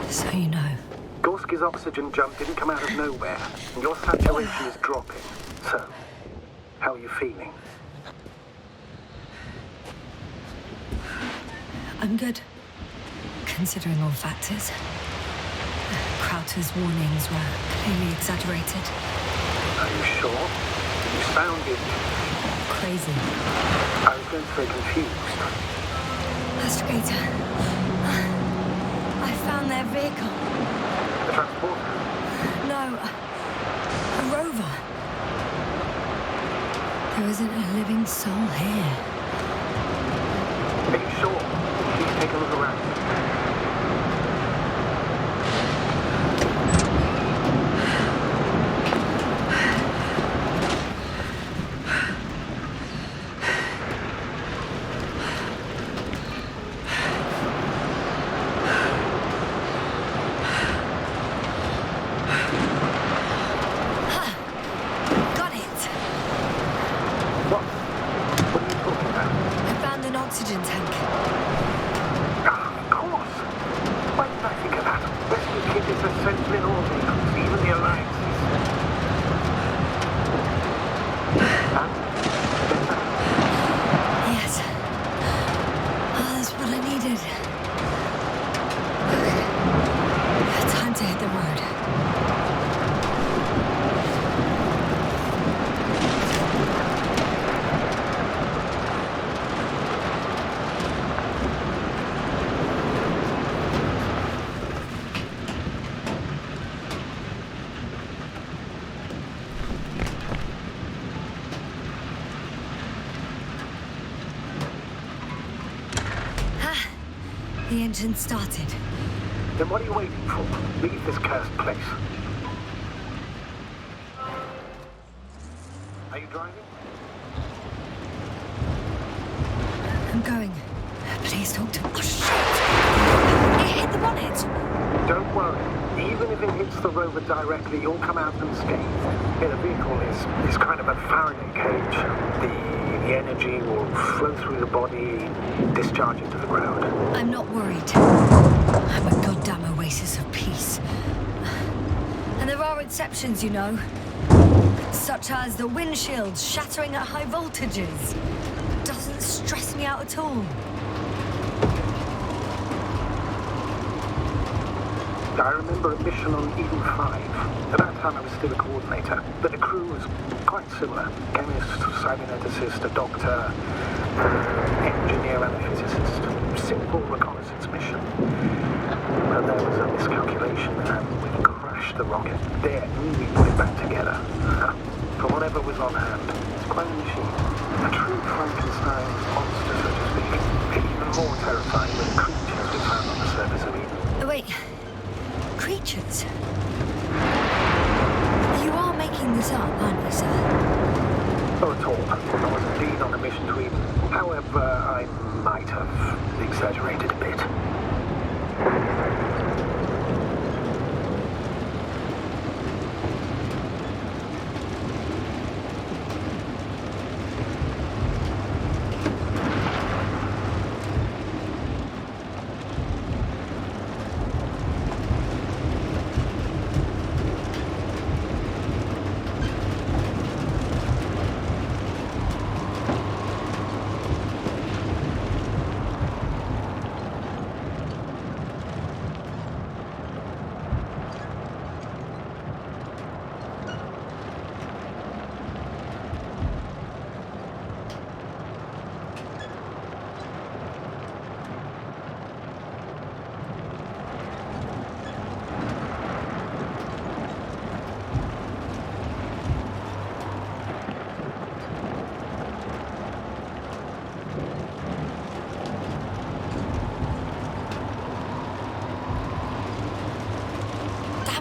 S1: So you know.
S9: Gorski's oxygen jump didn't come out of nowhere, and your saturation is dropping. So, how are you feeling?
S1: I'm good, considering all factors. Crowther's warnings were clearly exaggerated.
S9: Are you sure? You sounded...
S1: Crazy.
S9: I was going to say confused.
S1: Astrogator. I found their vehicle.
S9: The transporter?
S1: No, a rover. There isn't a living soul here.
S9: Are you sure? Please take a look around.
S1: Oxygen tank.
S9: Of course. Why didn't I think of that? Rescue kit is essential in all vehicles, even the Alliances.
S1: Yes. Oh, that's what I needed. Time to hit the road. The engine started.
S9: Then what are you waiting for? Leave this cursed place. Are you driving?
S1: I'm going. Please talk to me. Oh, shit! It hit the bonnet!
S9: Don't worry. Even if it hits the rover directly, you'll come out unscathed. The vehicle is kind of a Faraday cage. The energy will flow through the body, discharge into the ground.
S1: I'm not worried. I'm a goddamn oasis of peace. And there are exceptions, you know. Such as the windshields shattering at high voltages. Doesn't stress me out at all.
S9: I remember a mission on Eden 5. At that time I was still a coordinator, but the crew was quite similar. Chemist, cyberneticist, a doctor, engineer and a physicist. Simple reconnaissance mission. But there was a miscalculation and we crashed the rocket. Then we put it back together. For whatever was on hand. It's quite a machine. A true Frankenstein monster, so to speak. Even more terrifying than the creatures we found on the surface of Eden.
S1: Oh, wait. Creatures? You are making this up, aren't you, sir?
S9: Not at all. I was indeed on a mission to Eden. However, I might have exaggerated a bit.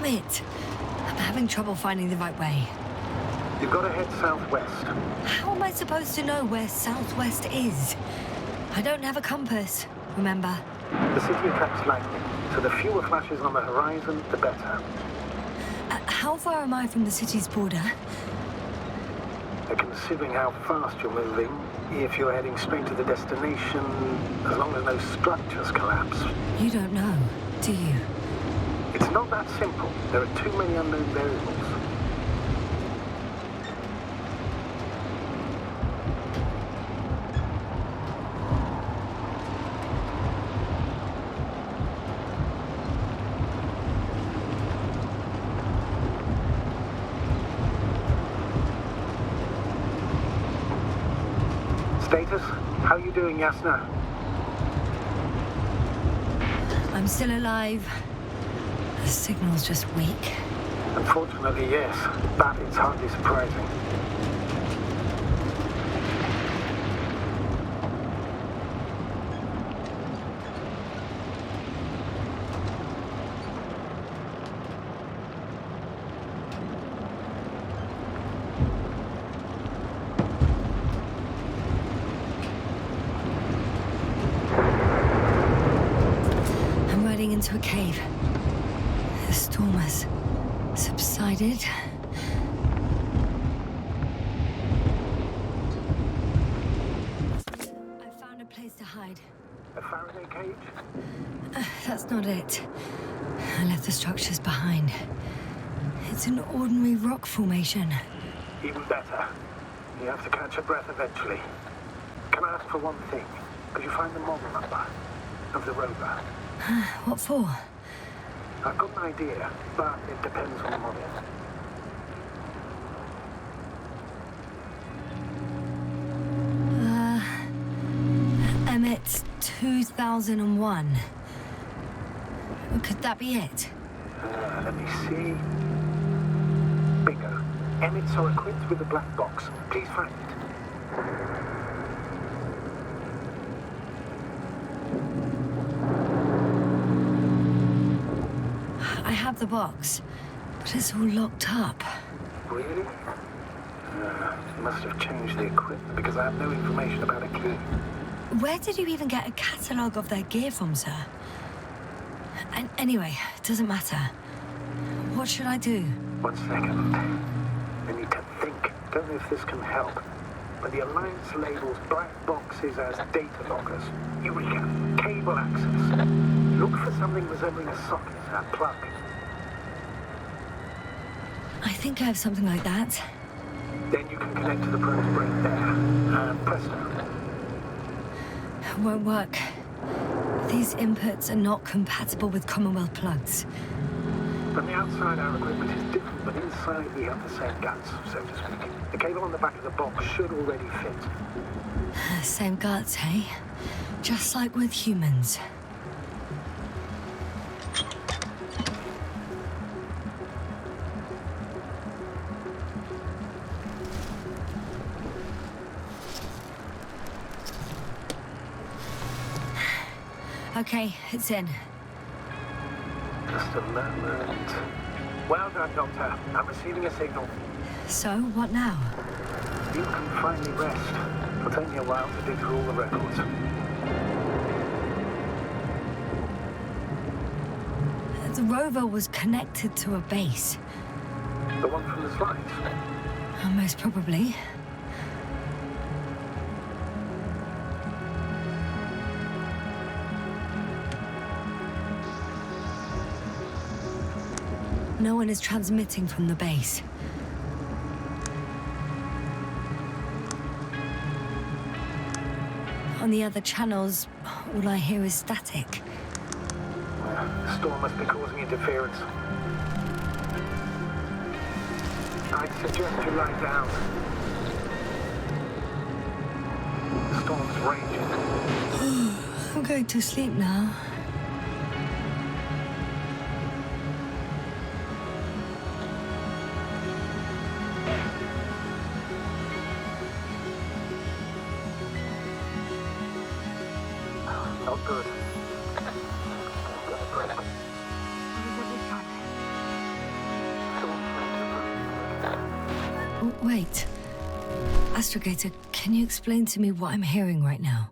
S1: It. I'm having trouble finding the right way.
S9: You've got to head southwest.
S1: How am I supposed to know where southwest is? I don't have a compass, remember?
S9: The city attracts lightning, so the fewer flashes on the horizon, the better.
S1: How far am I from the city's border?
S9: Considering how fast you're moving, if you're heading straight to the destination, as long as no structures collapse.
S1: You don't know, do you?
S9: It's not that simple. There are too many unknown variables. Status? How are you doing, Yasna?
S1: I'm still alive. The signal's just weak.
S9: Unfortunately, yes. But it's hardly surprising.
S1: I'm riding into a cave. The storm has subsided. I found a place to hide.
S9: A Faraday cage?
S1: That's not it. I left the structures behind. It's an ordinary rock formation.
S9: Even better. You have to catch your breath eventually. Can I ask for one thing? Could you find the model number of the rover?
S1: What for?
S9: I've got an idea, but it depends on the model.
S1: Emmet 2001. Could that be it?
S9: Let me see. Bingo. Emmets are equipped with a black box. Please find it.
S1: I have the box, but it's all locked up.
S9: Really? Must have changed the equipment because I have no information about a key.
S1: Where did you even get a catalogue of their gear from, sir? And anyway, it doesn't matter. What should I do?
S9: 1 second. I need to think. Don't know if this can help. But the Alliance labels black boxes as data loggers. Eureka. Cable access. Look for something resembling a socket, a plug.
S1: I think I have something like that.
S9: Then you can connect to the probe's brain there. And presto.
S1: Won't work. These inputs are not compatible with Commonwealth plugs.
S9: From the outside, our equipment is different, but inside we have the same guts, so to speak. The cable on the back of the box should already fit.
S1: Same guts, hey? Just like with humans. Okay, it's in.
S9: Just a moment. Well done, Doctor. I'm receiving a signal.
S1: So, what now?
S9: You can finally rest. It'll take me a while to dig through all the records.
S1: The rover was connected to a base.
S9: The one from the slides?
S1: Most probably. No one is transmitting from the base. On the other channels, all I hear is static.
S9: Well, the storm must be causing interference. I'd suggest you lie down. The storm's raging.
S1: I'm going to sleep now.
S9: Not good.
S1: Wait. Astrogator, can you explain to me what I'm hearing right now?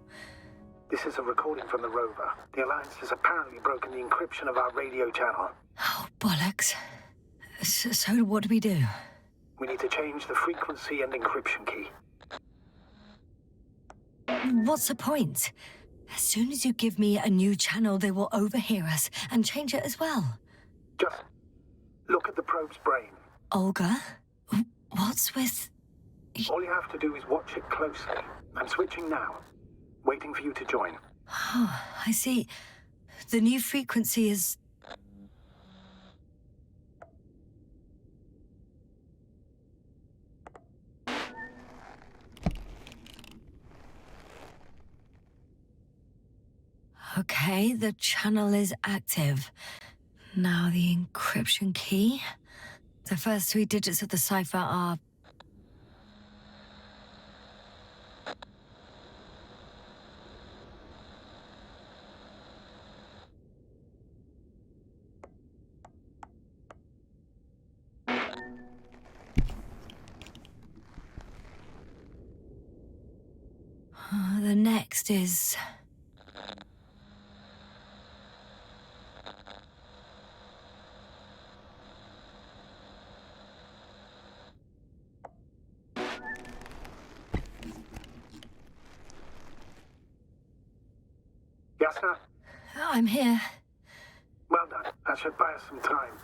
S9: This is a recording from the rover. The Alliance has apparently broken the encryption of our radio channel.
S1: Oh, bollocks. So what do we do?
S9: We need to change the frequency and encryption key.
S1: What's the point? As soon as you give me a new channel, they will overhear us and change it as well.
S9: Just look at the probe's brain.
S1: Olga? What's with...
S9: All you have to do is watch it closely. I'm switching now. Waiting for you to join.
S1: Oh, I see. The new frequency is... Okay, the channel is active. Now the encryption key. The first 3 digits of the cipher are... The next is...
S9: Yes, sir?
S1: I'm here.
S9: Well done. That should buy us some time.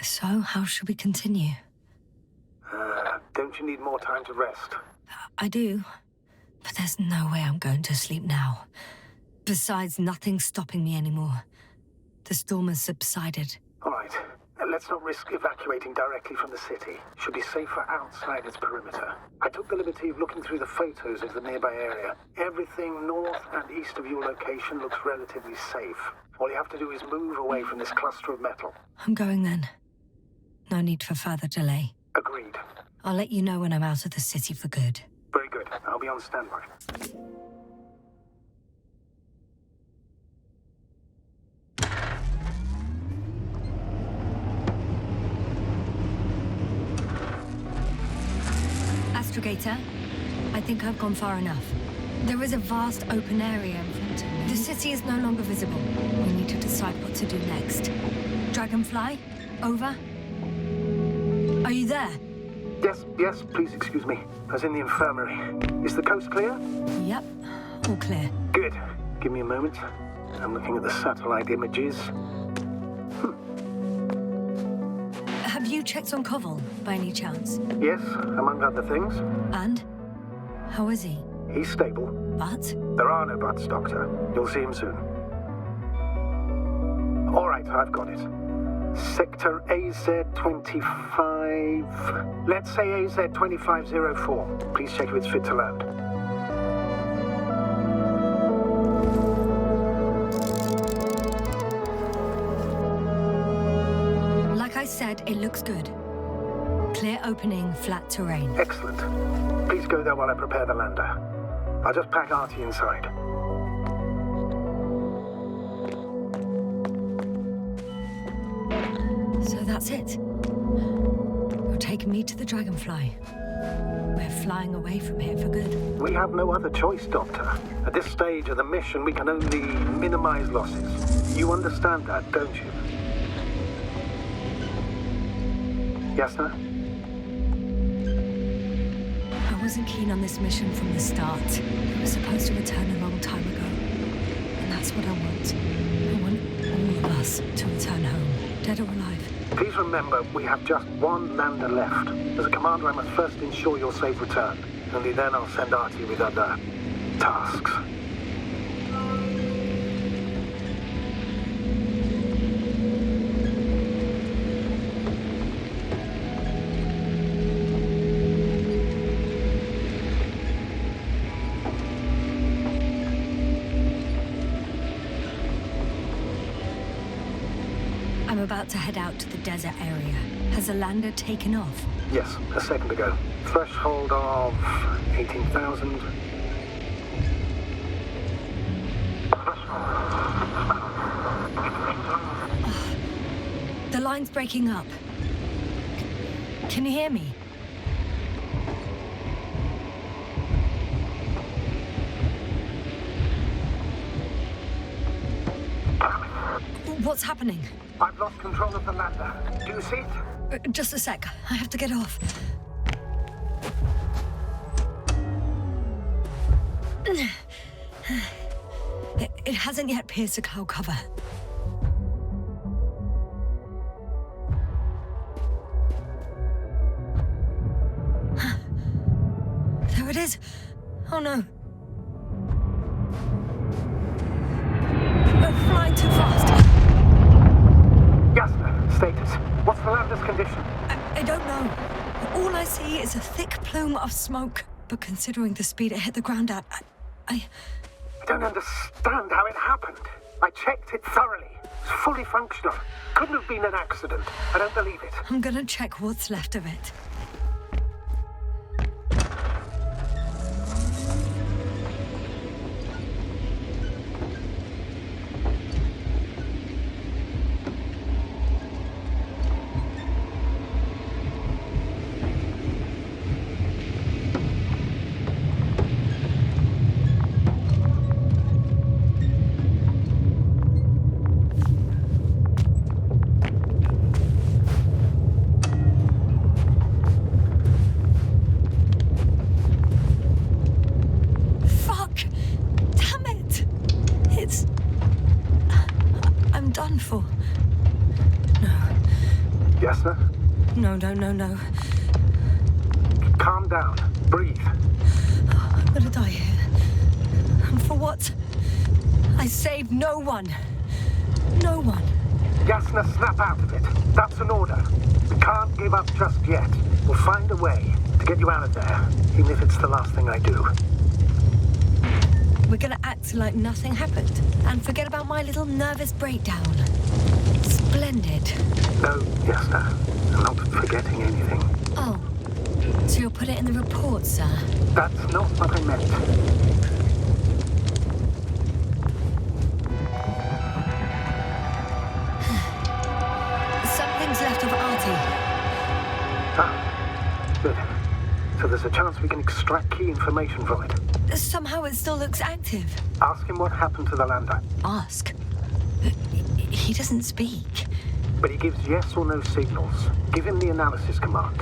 S1: So, how should we continue?
S9: Don't you need more time to rest?
S1: I do. But there's no way I'm going to sleep now. Besides, nothing's stopping me anymore. The storm has subsided.
S9: All right. Let's not risk evacuating directly from the city. Should be safer outside its perimeter. I took the liberty of looking through the photos of the nearby area. Everything north and east of your location looks relatively safe. All you have to do is move away from this cluster of metal.
S1: I'm going then. No need for further delay.
S9: Agreed.
S1: I'll let you know when I'm out of the city for good.
S9: Very good. I'll be on standby.
S1: Astrogator, I think I've gone far enough. There is a vast open area in front of me. The city is no longer visible. We need to decide what to do next. Dragonfly, over. Are you there?
S9: Yes, please excuse me. I was in the infirmary. Is the coast clear?
S1: Yep, all clear.
S9: Good. Give me a moment. I'm looking at the satellite images.
S1: Have you checked on Koval, by any chance?
S9: Yes, among other things.
S1: And? How is he?
S9: He's stable.
S1: But?
S9: There are no buts, Doctor. You'll see him soon. All right, I've got it. Sector AZ-25... Let's say AZ-2504. Please check if it's fit to land.
S1: Like I said, it looks good. Clear opening, flat terrain.
S9: Excellent. Please go there while I prepare the lander. I'll just pack Artie inside.
S1: So that's it. You're taking me to the Dragonfly. We're flying away from here for good.
S9: We have no other choice, Doctor. At this stage of the mission, we can only minimize losses. You understand that, don't you? Yes, sir?
S1: I wasn't keen on this mission from the start. I was supposed to return a long time ago. And that's what I want. I want all of us to return home, dead or alive.
S9: Please remember, we have just one lander left. As a commander, I must first ensure your safe return. Only then I'll send Artie with other tasks.
S1: I'm about to head out to the desert area. Has the lander taken off?
S9: Yes, a second ago. Threshold of 18,000.
S1: The line's breaking up. Can you hear me? What's happening?
S9: I've lost control of the lander. Do you see it?
S1: Just a sec. I have to get off. It hasn't yet pierced the cloud cover. There it is. Oh no. We're flying too fast.
S9: Yasna, status. What's the lander's condition?
S1: I don't know. All I see is a thick plume of smoke. But considering the speed it hit the ground at, I
S9: don't understand how it happened. I checked it thoroughly. It's fully functional. Couldn't have been an accident. I don't believe it.
S1: I'm gonna check what's left of it. No.
S9: Calm down. Breathe.
S1: I'm gonna die here. And for what? I saved no one. No one.
S9: Yasna, snap out of it. That's an order. We can't give up just yet. We'll find a way to get you out of there, even if it's the last thing I do.
S1: We're gonna act like nothing happened and forget about my little nervous breakdown. Splendid.
S9: No, Yasna. I'm not forgetting anything.
S1: Oh. So you'll put it in the report, sir?
S9: That's not what I meant.
S1: Something's left of Artie.
S9: Ah, good. So there's a chance we can extract key information from it.
S1: Somehow it still looks active.
S9: Ask him what happened to the lander.
S1: Ask? He doesn't speak.
S9: But he gives yes or no signals. Give him the analysis command.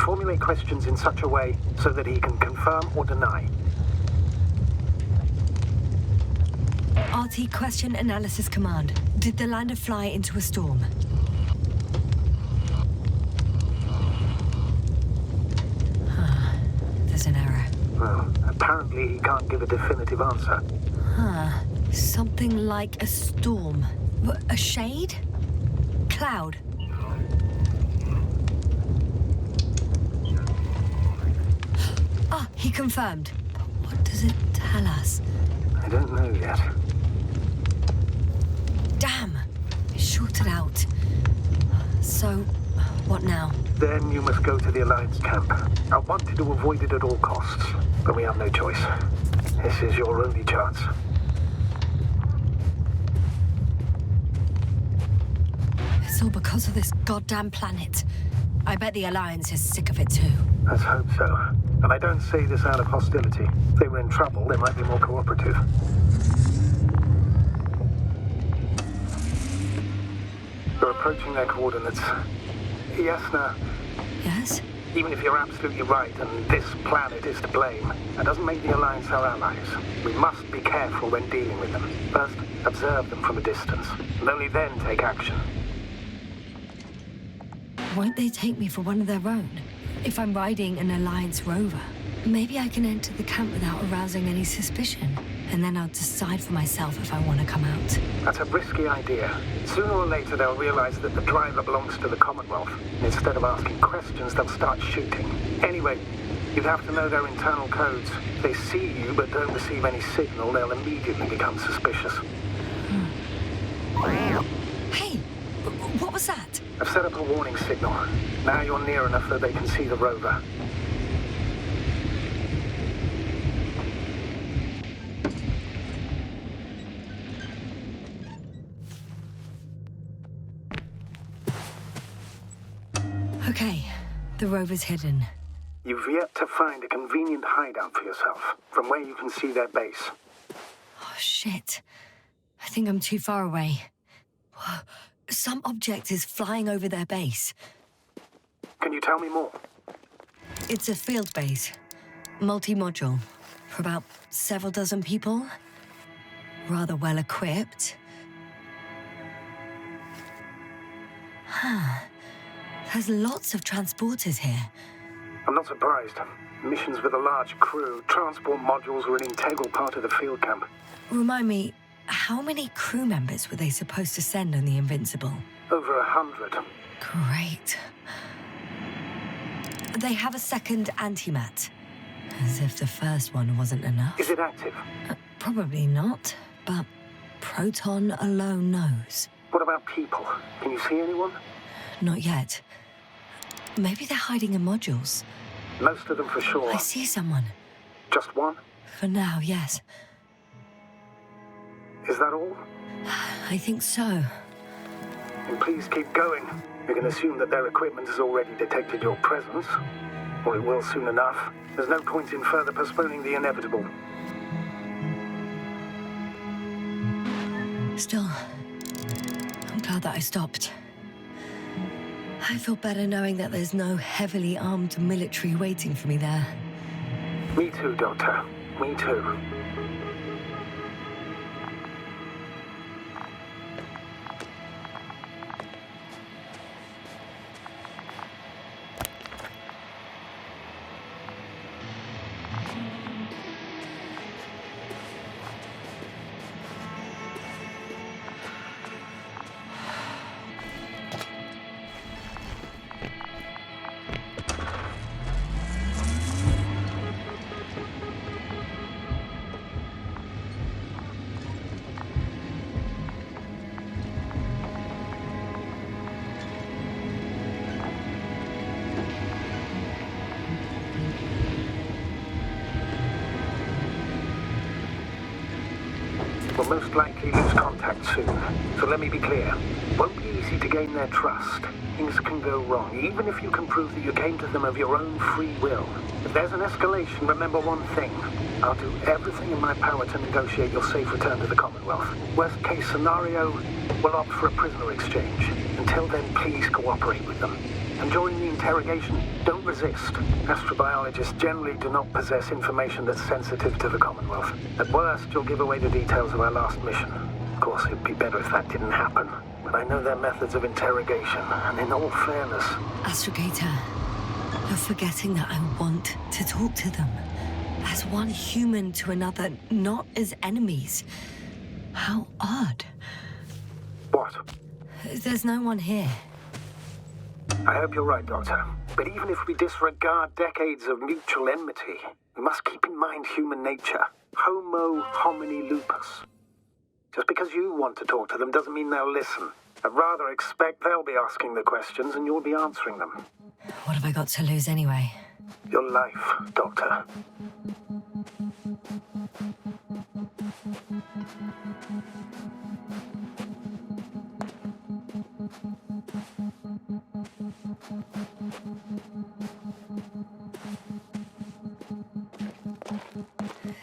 S9: Formulate questions in such a way so that he can confirm or deny.
S1: RT question analysis command. Did the lander fly into a storm? There's an error.
S9: Well, apparently he can't give a definitive answer.
S1: Something like a storm. A shade? Cloud. He confirmed. But what does it tell us?
S9: I don't know yet.
S1: Damn. It shorted out. So, what now?
S9: Then you must go to the Alliance camp. I wanted to avoid it at all costs, but we have no choice. This is your only chance.
S1: It's all because of this goddamn planet. I bet the Alliance is sick of it too.
S9: Let's hope so. And I don't say this out of hostility. If they were in trouble, they might be more cooperative. You're approaching their coordinates. Yasna.
S1: Yes?
S9: Even if you're absolutely right and this planet is to blame, that doesn't make the Alliance our allies. We must be careful when dealing with them. First, observe them from a distance, and only then take action.
S1: Won't they take me for one of their own? If I'm riding an Alliance rover, maybe I can enter the camp without arousing any suspicion. And then I'll decide for myself if I want to come out.
S9: That's a risky idea. Sooner or later they'll realize that the driver belongs to the Commonwealth. Instead of asking questions, they'll start shooting. Anyway, you'd have to know their internal codes. If they see you but don't receive any signal, they'll immediately become suspicious.
S1: Hey, what was that?
S9: I've set up a warning signal. Now you're near enough that they can see the rover.
S1: Okay, the rover's hidden.
S9: You've yet to find a convenient hideout for yourself, from where you can see their base.
S1: Oh, shit. I think I'm too far away. Whoa. Some object is flying over their base.
S9: Can you tell me more?
S1: It's a field base. Multi-module. for about several dozen people. Rather well equipped. There's lots of transporters here.
S9: I'm not surprised. Missions with a large crew, transport modules were an integral part of the field camp.
S1: Remind me, how many crew members were they supposed to send on the Invincible?
S9: Over 100.
S1: Great. They have a second antimat. As if the first one wasn't enough.
S9: Is it active?
S1: Probably not, but Proton alone knows.
S9: What about people? Can you see anyone?
S1: Not yet. Maybe they're hiding in modules.
S9: Most of them for sure.
S1: I see someone.
S9: Just one?
S1: For now, yes.
S9: Is that all?
S1: I think so.
S9: And please keep going. You can assume that their equipment has already detected your presence. Or it will soon enough. There's no point in further postponing the inevitable.
S1: Still, I'm glad that I stopped. I feel better knowing that there's no heavily armed military waiting for me there.
S9: Me too, Doctor. Me too. We'll most likely lose contact soon. So let me be clear. Won't be easy to gain their trust. Things can go wrong, even if you can prove that you came to them of your own free will. If there's an escalation, remember one thing. I'll do everything in my power to negotiate your safe return to the Commonwealth. Worst case scenario, we'll opt for a prisoner exchange. Until then, please cooperate with them. And during the interrogation, don't resist. Astrobiologists generally do not possess information that's sensitive to the Commonwealth. At worst, you'll give away the details of our last mission. Of course, it'd be better if that didn't happen. But I know their methods of interrogation, and in all fairness...
S1: Astrogator, you're forgetting that I want to talk to them. As one human to another, not as enemies. How odd.
S9: What?
S1: There's no one here.
S9: I hope you're right, Doctor. But even if we disregard decades of mutual enmity, we must keep in mind human nature. Homo homini lupus. Just because you want to talk to them doesn't mean they'll listen. I'd rather expect they'll be asking the questions and you'll be answering them.
S1: What have I got to lose anyway?
S9: Your life, Doctor.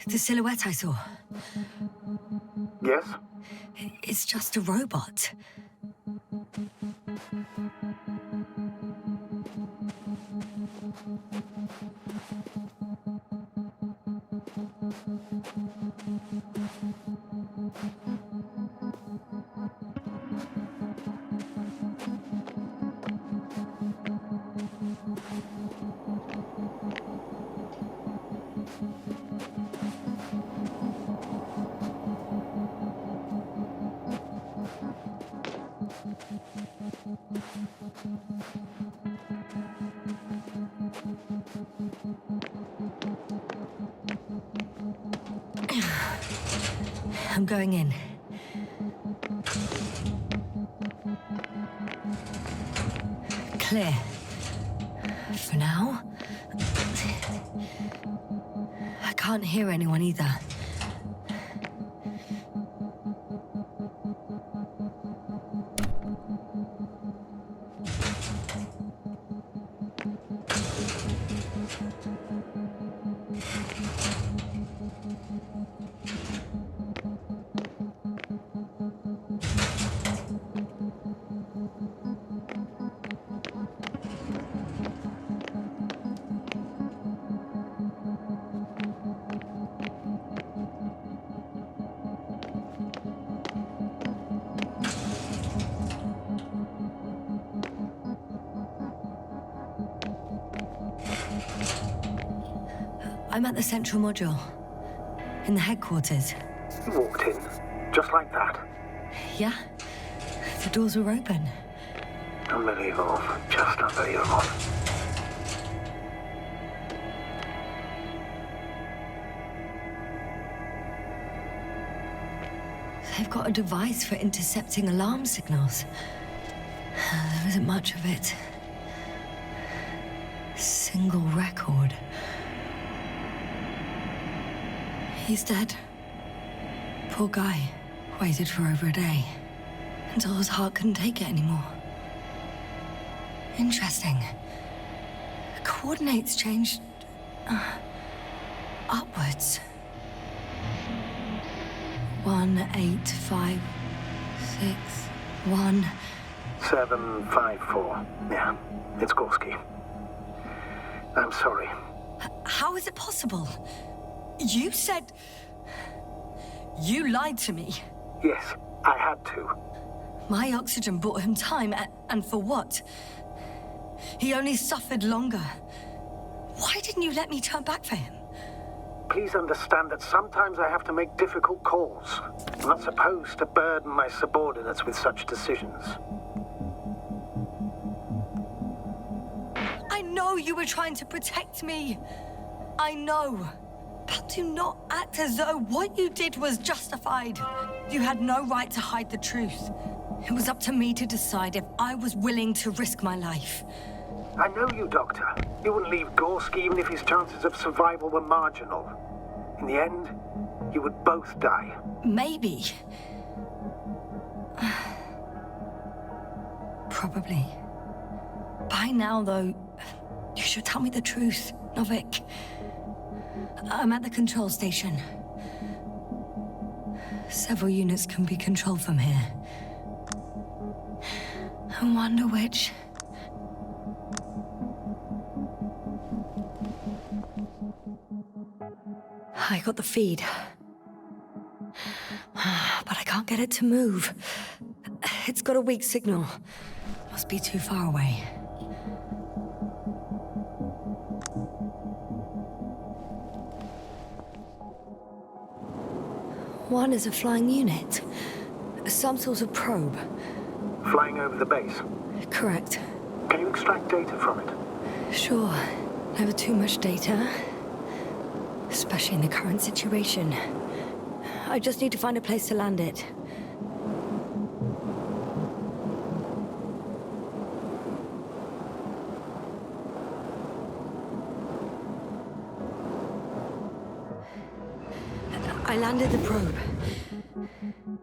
S1: The silhouette I saw.
S9: Yes?
S1: It's just a robot. I'm going in. Clear. For now. I can't hear anyone either. I'm at the central module. In the headquarters.
S9: You walked in, just like that.
S1: Yeah. The doors were open.
S9: Unbelievable. Just unbelievable.
S1: They've got a device for intercepting alarm signals. There isn't much of it. Single record. He's dead. Poor guy. Waited for over a day. Until his heart couldn't take it anymore. Interesting. Coordinates changed... upwards. 1, 8, 5, 6, 1...
S9: 7, 5, 4. Yeah, it's Gorski. I'm sorry.
S1: How is it possible? You said... You lied to me.
S9: Yes, I had to.
S1: My oxygen bought him time, and for what? He only suffered longer. Why didn't you let me turn back for him?
S9: Please understand that sometimes I have to make difficult calls. I'm not supposed to burden my subordinates with such decisions.
S1: I know you were trying to protect me. I know. But do not act as though what you did was justified. You had no right to hide the truth. It was up to me to decide if I was willing to risk my life.
S9: I know you, Doctor. You wouldn't leave Gorski even if his chances of survival were marginal. In the end, you would both die.
S1: Maybe. Probably. By now, though, you should tell me the truth, Novik. I'm at the control station. Several units can be controlled from here. I wonder which... I got the feed. But I can't get it to move. It's got a weak signal. Must be too far away. One is a flying unit. Some sort of probe.
S9: Flying over the base?
S1: Correct.
S9: Can you extract data from it?
S1: Sure. Never too much data. Especially in the current situation. I just need to find a place to land it. I landed the probe.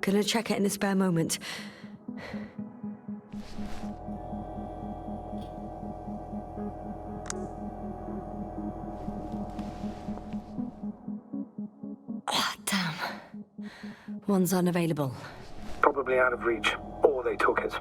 S1: Gonna check it in a spare moment. Oh, damn. One's unavailable.
S9: Probably out of reach, or they took it.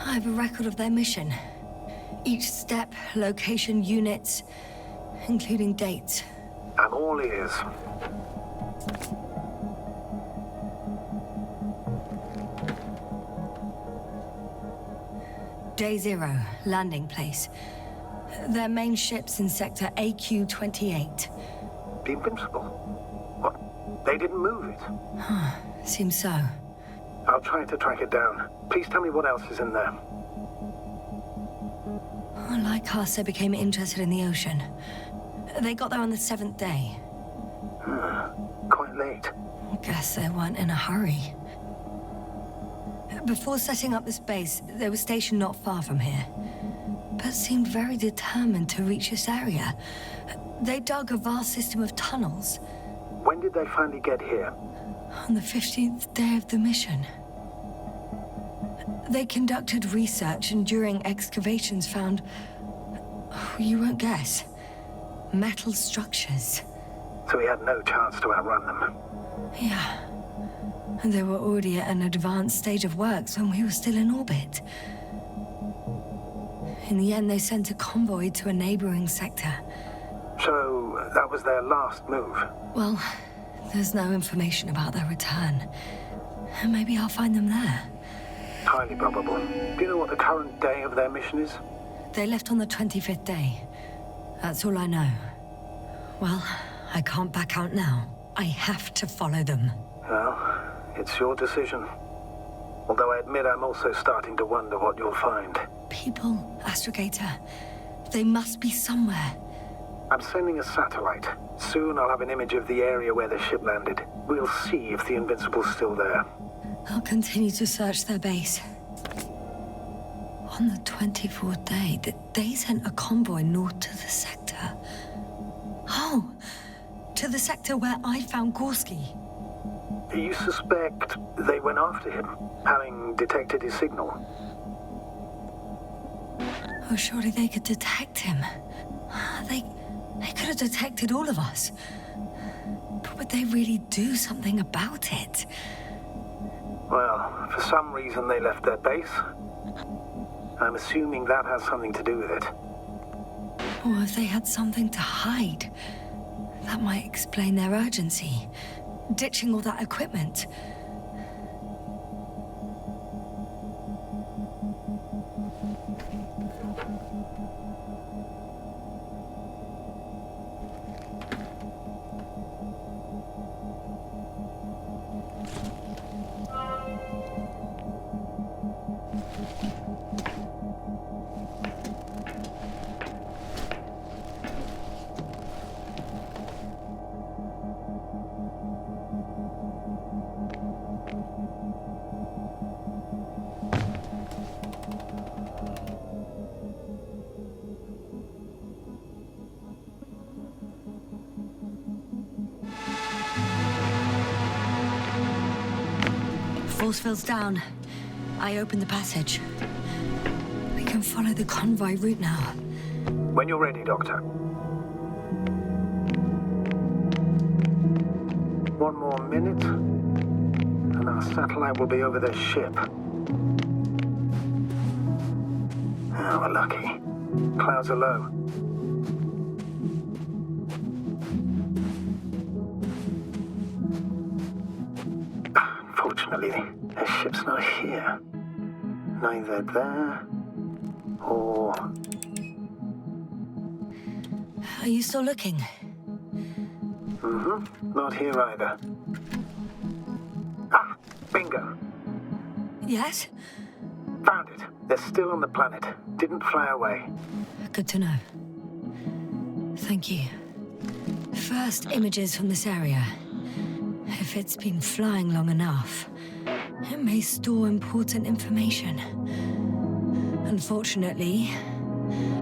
S1: I have a record of their mission. Each step, location, units, including dates.
S9: I'm all ears.
S1: Day 0, landing place. Their main ship's in sector AQ-28.
S9: The Invincible? What? They didn't move it?
S1: Seems so.
S9: I'll try to track it down. Please tell me what else is in there.
S1: Like us, they became interested in the ocean. They got there on the 7th day.
S9: Quite late.
S1: Guess they weren't in a hurry. Before setting up this base, they were stationed not far from here. But seemed very determined to reach this area. They dug a vast system of tunnels.
S9: When did they finally get here?
S1: On the 15th day of the mission. They conducted research and during excavations found... you won't guess. Metal structures.
S9: So he had no chance to outrun them.
S1: Yeah. And they were already at an advanced stage of works when we were still in orbit. In the end, they sent a convoy to a neighboring sector.
S9: So, that was their last move.
S1: Well, there's no information about their return. Maybe I'll find them there.
S9: Highly probable. Do you know what the current day of their mission is?
S1: They left on the 25th day. That's all I know. Well, I can't back out now. I have to follow them.
S9: Well, it's your decision. Although I admit I'm also starting to wonder what you'll find.
S1: People, Astrogator. They must be somewhere.
S9: I'm sending a satellite. Soon I'll have an image of the area where the ship landed. We'll see if the Invincible's still there.
S1: I'll continue to search their base. On the 24th day, they sent a convoy north to the sector. Oh, to the sector where I found Gorski.
S9: You suspect they went after him, having detected his signal?
S1: Oh, surely they could detect him. They could have detected all of us. But would they really do something about it?
S9: Well, for some reason they left their base. I'm assuming that has something to do with it.
S1: Or if they had something to hide. That might explain their urgency. Ditching all that equipment. Force field's down. I opened the passage. We can follow the convoy route now.
S9: When you're ready, Doctor. One more minute, and our satellite will be over their ship. Oh, we're lucky. Clouds are low. Unfortunately, their ship's not here. Neither there, or...
S1: Are you still looking?
S9: Not here either. Ah, bingo.
S1: Yes?
S9: Found it. They're still on the planet. Didn't fly away.
S1: Good to know. Thank you. First images from this area. If it's been flying long enough, it may store important information. Unfortunately,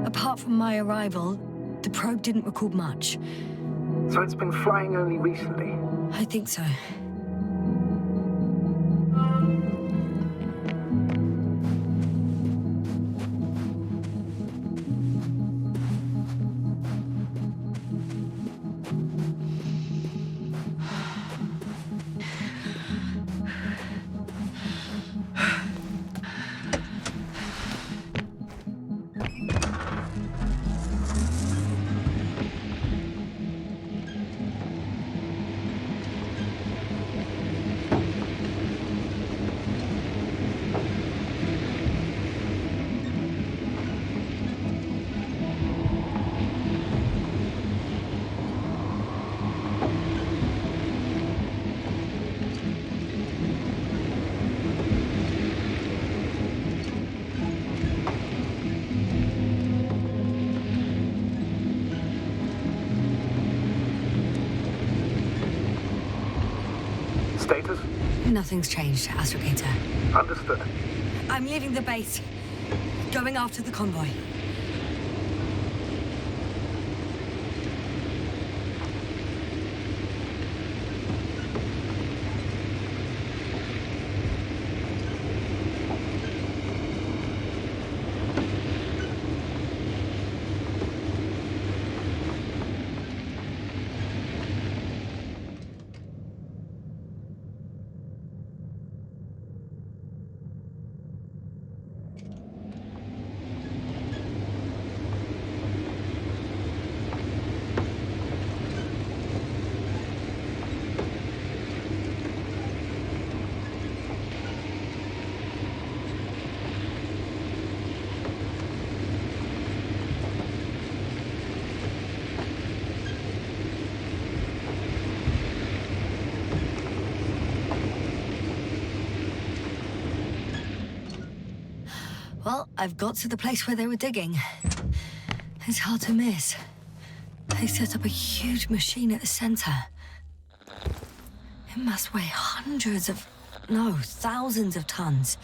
S1: apart from my arrival, the probe didn't record much.
S9: So it's been flying only recently?
S1: I think so.
S9: Status?
S1: Nothing's changed, Astrogator.
S9: Understood.
S1: I'm leaving the base. Going after the convoy. I've got to the place where they were digging. It's hard to miss. They set up a huge machine at the center. It must weigh thousands of tons.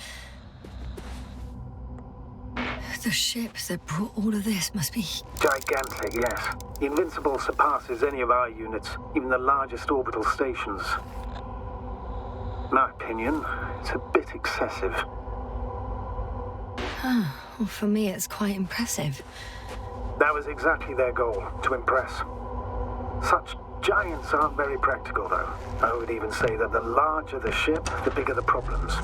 S1: The ship that brought all of this must be...
S9: Gigantic, yes. The Invincible surpasses any of our units, even the largest orbital stations. In my opinion, it's a bit excessive.
S1: Well, for me, it's quite impressive.
S9: That was exactly their goal, to impress. Such giants aren't very practical, though. I would even say that the larger the ship, the bigger the problems.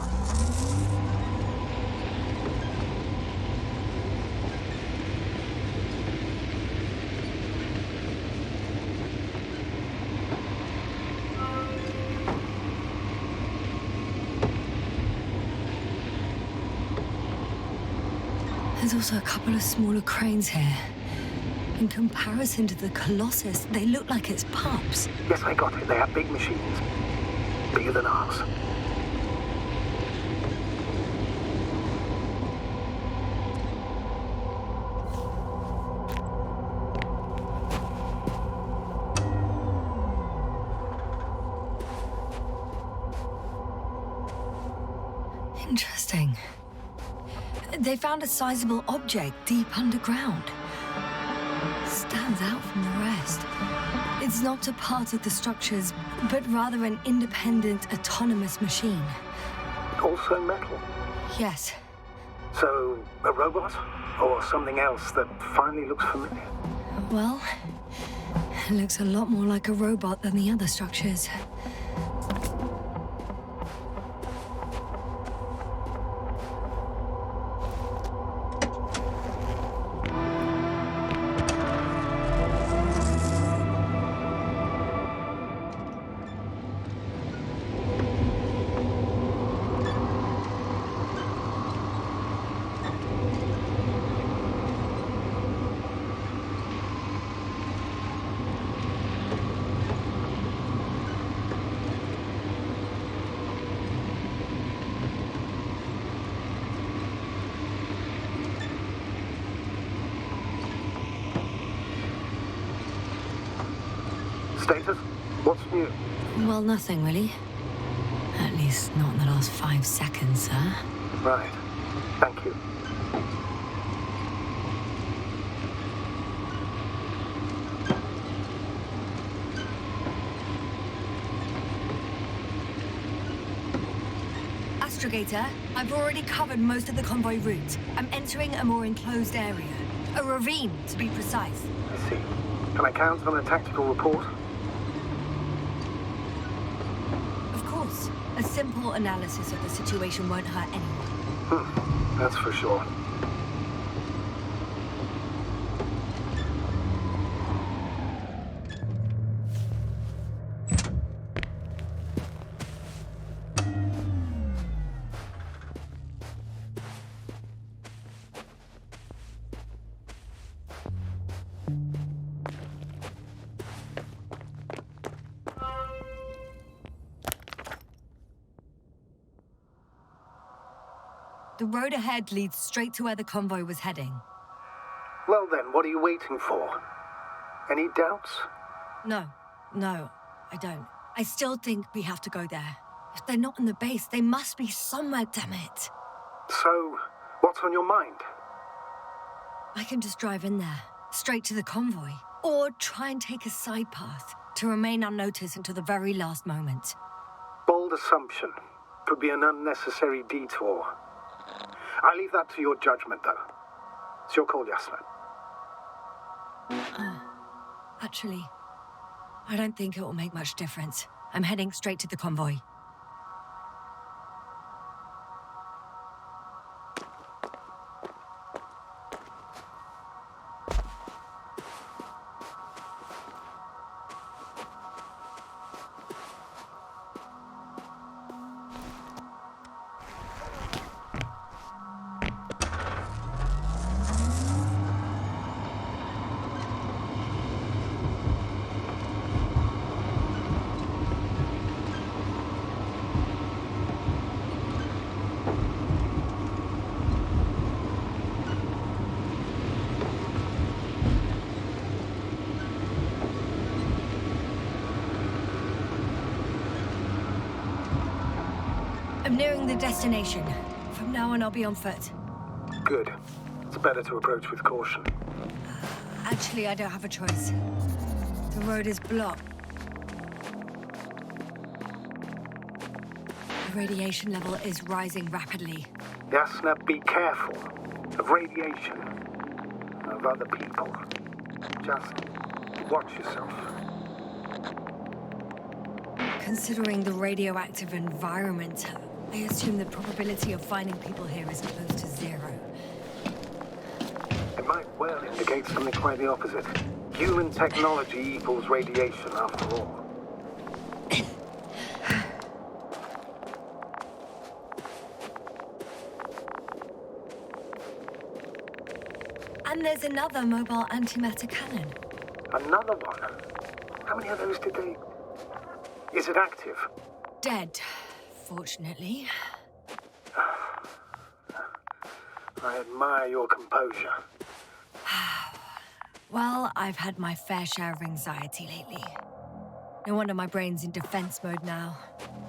S1: There's also a couple of smaller cranes here. In comparison to the Colossus, they look like it's pups.
S9: Yes, I got it. They have big machines. Bigger than ours.
S1: Interesting. They found a sizable object deep underground. Stands out from the rest. It's not a part of the structures, but rather an independent, autonomous machine.
S9: Also metal?
S1: Yes.
S9: So, a robot? Or something else that finally looks familiar?
S1: Well, it looks a lot more like a robot than the other structures.
S9: Status? What's new?
S1: Well, nothing really. At least not in the last 5 seconds, sir.
S9: Right. Thank you.
S1: Astrogator, I've already covered most of the convoy route. I'm entering a more enclosed area. A ravine, to be precise.
S9: I see. Can I count on a tactical report?
S1: Of course. A simple analysis of the situation won't hurt anyone.
S9: That's for sure.
S1: The road ahead leads straight to where the convoy was heading.
S9: Well then, what are you waiting for? Any doubts?
S1: No, I don't. I still think we have to go there. If they're not in the base, they must be somewhere, damn it.
S9: So, what's on your mind?
S1: I can just drive in there, straight to the convoy. Or try and take a side path to remain unnoticed until the very last moment.
S9: Bold assumption. Could be an unnecessary detour. I leave that to your judgment, though. It's your call, Yasmin.
S1: Actually, I don't think it will make much difference. I'm heading straight to the convoy. nearing the destination. From now on, I'll be on foot.
S9: Good. It's better to approach with caution.
S1: Actually, I don't have a choice. The road is blocked. The radiation level is rising rapidly.
S9: Yasna, be careful of radiation, of other people. Just watch yourself.
S1: Considering the radioactive environment, I assume the probability of finding people here is close to 0.
S9: It might well indicate something quite the opposite. Human technology equals radiation, after all.
S1: And there's another mobile antimatter cannon.
S9: Another one? How many of those did they... Is it active?
S1: Dead, fortunately.
S9: I admire your composure.
S1: Well, I've had my fair share of anxiety lately. No wonder my brain's in defense mode now.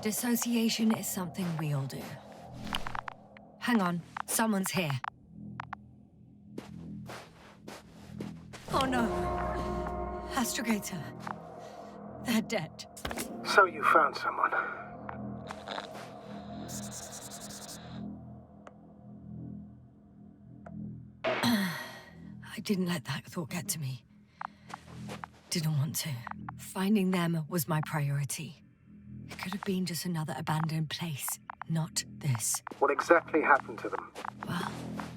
S1: Dissociation is something we all do. Hang on, someone's here. Oh no. Astrogator. They're dead.
S9: So you found someone.
S1: I didn't let that thought get to me. Didn't want to. Finding them was my priority. It could have been just another abandoned place, not this.
S9: What exactly happened to them?
S1: Well,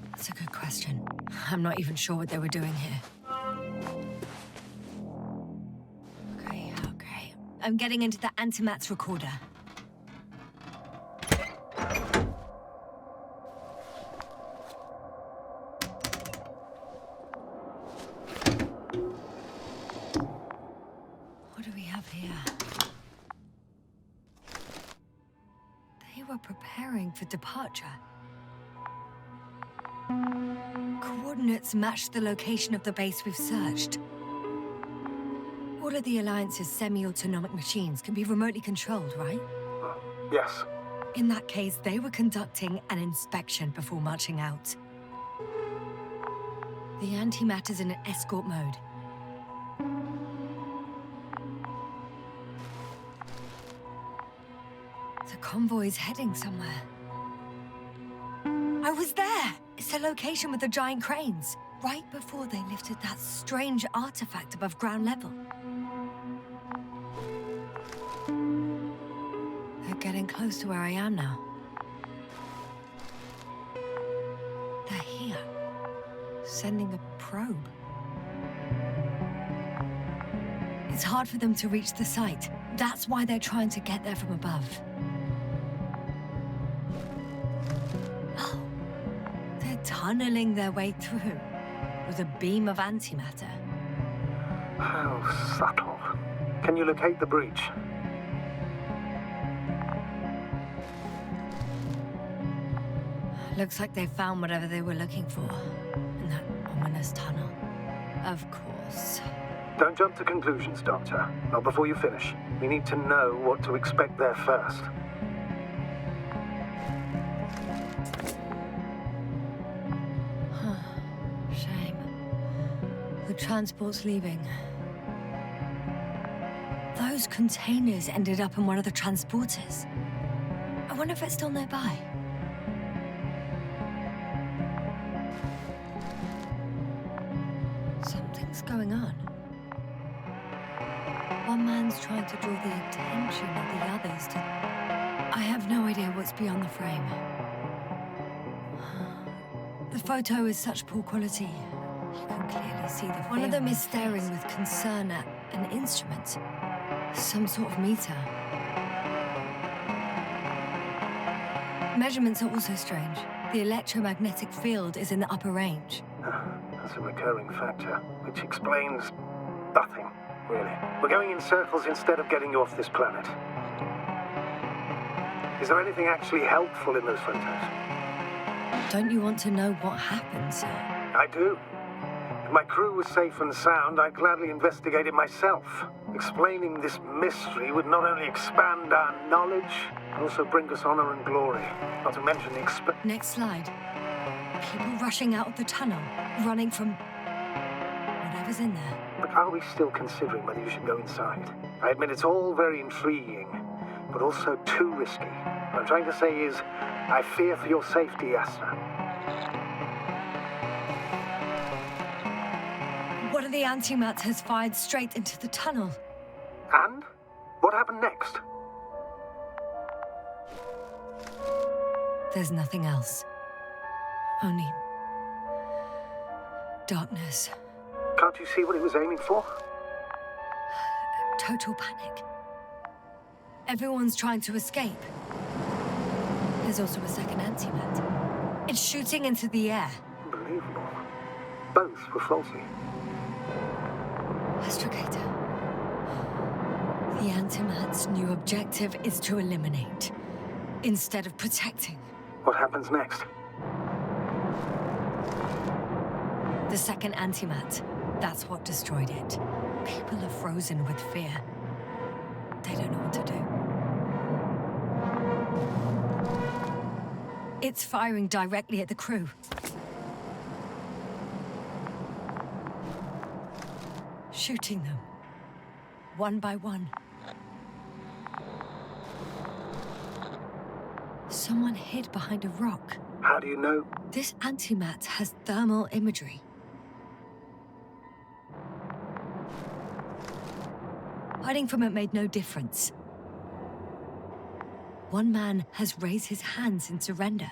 S1: that's a good question. I'm not even sure what they were doing here. Okay. I'm getting into the antimat's recorder. What do we have here? They were preparing for departure. Coordinates matched the location of the base we've searched. All of the Alliance's semi-autonomic machines can be remotely controlled, right?
S9: Yes.
S1: In that case, they were conducting an inspection before marching out. The antimatter's in an escort mode. The convoy's heading somewhere. I was there! It's the location with the giant cranes, right before they lifted that strange artifact above ground level. They're getting close to where I am now. They're here, sending a probe. It's hard for them to reach the site. That's why they're trying to get there from above. Oh, they're tunneling their way through with a beam of antimatter.
S9: How subtle. Can you locate the breach?
S1: Looks like they found whatever they were looking for in that ominous tunnel. Of course.
S9: Don't jump to conclusions, Doctor. Not before you finish. We need to know what to expect there first.
S1: Shame. The transport's leaving. Those containers ended up in one of the transporters. I wonder if it's still nearby. Something's going on. One man's trying to draw the attention of the others to... I have no idea what's beyond the frame. The photo is such poor quality. You can clearly see the... One of them is staring with concern at an instrument. Some sort of meter. Measurements are also strange. The electromagnetic field is in the upper range.
S9: That's a recurring factor, which explains nothing, really. We're going in circles instead of getting you off this planet. Is there anything actually helpful in those photos?
S1: Don't you want to know what happened, sir?
S9: I do. my crew was safe and sound, I'd gladly investigate it myself. Explaining this mystery would not only expand our knowledge, but also bring us honor and glory. Not to mention the
S1: Next slide. People rushing out of the tunnel, running from whatever's in there.
S9: But are we still considering whether you should go inside? I admit it's all very intriguing, but also too risky. What I'm trying to say is, I fear for your safety, Yasna.
S1: One of the antimats has fired straight into the tunnel.
S9: And? What happened next?
S1: There's nothing else. Only darkness.
S9: Can't you see what he was aiming for?
S1: Total panic. Everyone's trying to escape. There's also a second antimat. It's shooting into the air.
S9: Unbelievable. Both were faulty.
S1: Astrogator. The antimat's new objective is to eliminate, instead of protecting.
S9: What happens next?
S1: The second antimat. That's what destroyed it. People are frozen with fear. They don't know what to do. It's firing directly at the crew. Shooting them. One by one. Someone hid behind a rock.
S9: How do you know?
S1: This antimat has thermal imagery. Hiding from it made no difference. One man has raised his hands in surrender.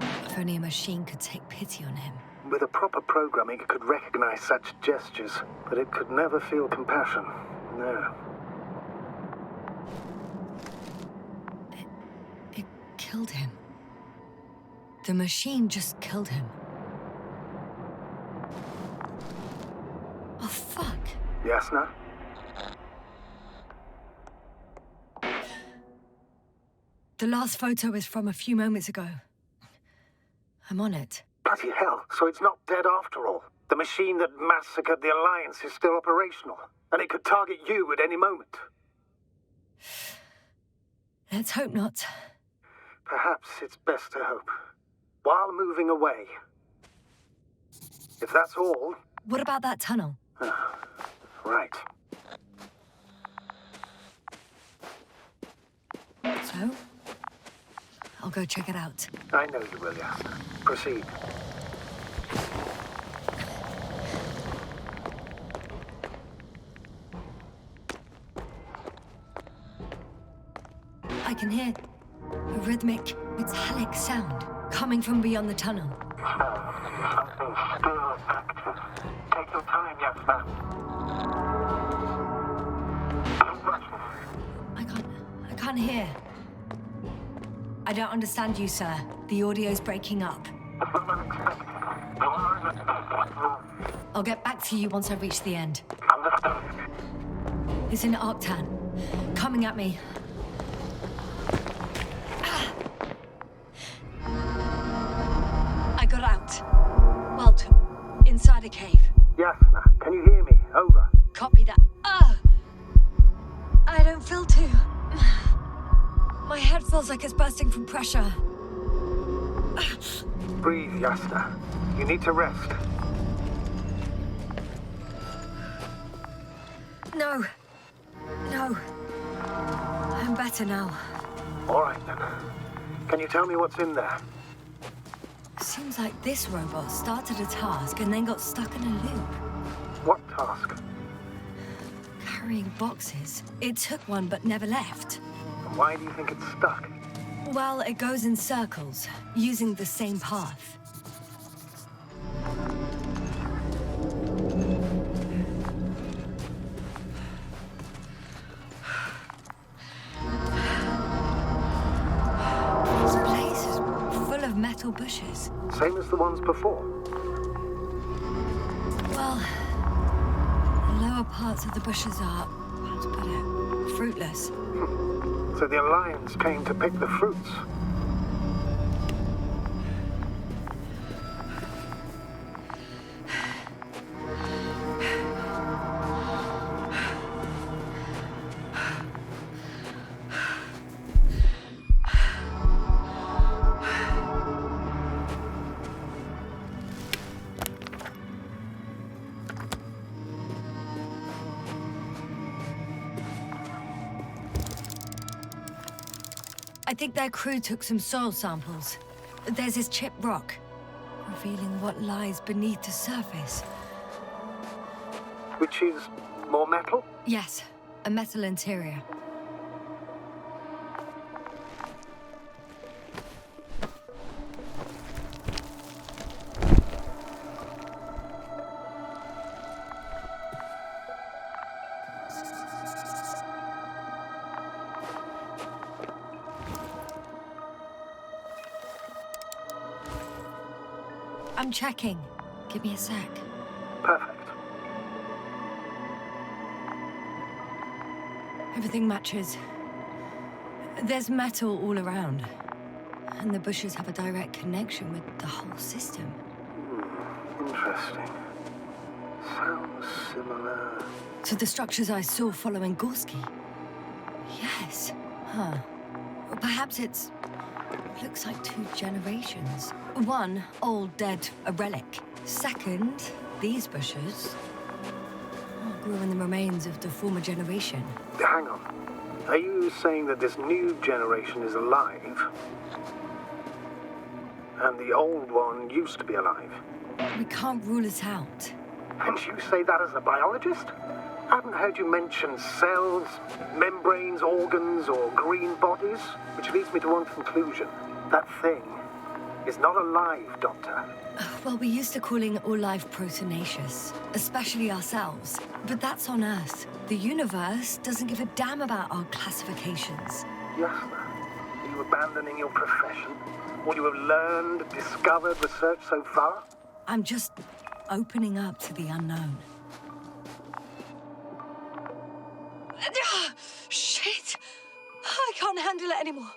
S1: If only a machine could take pity on him.
S9: With a proper programming, it could recognize such gestures, but it could never feel compassion. No.
S1: It killed him. The machine just killed him. Oh, fuck.
S9: Yasna?
S1: The last photo is from a few moments ago. I'm on it.
S9: Bloody hell, so it's not dead after all. The machine that massacred the Alliance is still operational, and it could target you at any moment.
S1: Let's hope not.
S9: Perhaps it's best to hope. While moving away. If that's all...
S1: What about that tunnel?
S9: Right.
S1: So? I'll go check it out.
S9: I know you will, Yasna. Proceed.
S1: I can hear a rhythmic, metallic sound coming from beyond the tunnel.
S9: Something still active. Take your time, Yasna.
S1: I can't hear. I don't understand you, sir. The audio's breaking up. I'll get back to you once I reach the end.
S9: Understood.
S1: It's in Arctan. Coming at me. I got out. Well, inside a cave.
S9: Yasna, can you hear me? Over.
S1: Copy that. I don't feel too... My head feels like it's bursting from pressure.
S9: Breathe, Yasna. You need to rest.
S1: No. I'm better now.
S9: All right, then. Can you tell me what's in there?
S1: Seems like this robot started a task and then got stuck in a loop.
S9: What task?
S1: Carrying boxes. It took one but never left.
S9: And why do you think it's stuck?
S1: Well, it goes in circles, using the same path. This place is full of metal bushes.
S9: Same as the ones before.
S1: Well, the lower parts of the bushes are, how to put it, fruitless.
S9: So the Alliance came to pick the fruits.
S1: I think their crew took some soil samples. There's this chipped rock, revealing what lies beneath the surface.
S9: Which is more metal?
S1: Yes, a metal interior. I'm checking. Give me a sec.
S9: Perfect.
S1: Everything matches. There's metal all around. And the bushes have a direct connection with the whole system.
S9: Interesting. Sounds similar.
S1: To the structures I saw following Gorski. Yes. Huh. Or perhaps it's... looks like 2 generations. One, old, dead, a relic. Second, these bushes grew in the remains of the former generation.
S9: Hang on. Are you saying that this new generation is alive? And the old one used to be alive?
S1: We can't rule it out.
S9: And you say that as a biologist? I haven't heard you mention cells, membranes, organs, or green bodies, which leads me to one conclusion. That thing is not alive, Doctor.
S1: Well, we used to calling all life proteinaceous, especially ourselves. But that's on Earth. The universe doesn't give a damn about our classifications.
S9: Yes, are you abandoning your profession? What you have learned, discovered, researched so far?
S1: I'm just opening up to the unknown. Shit! I can't handle it anymore.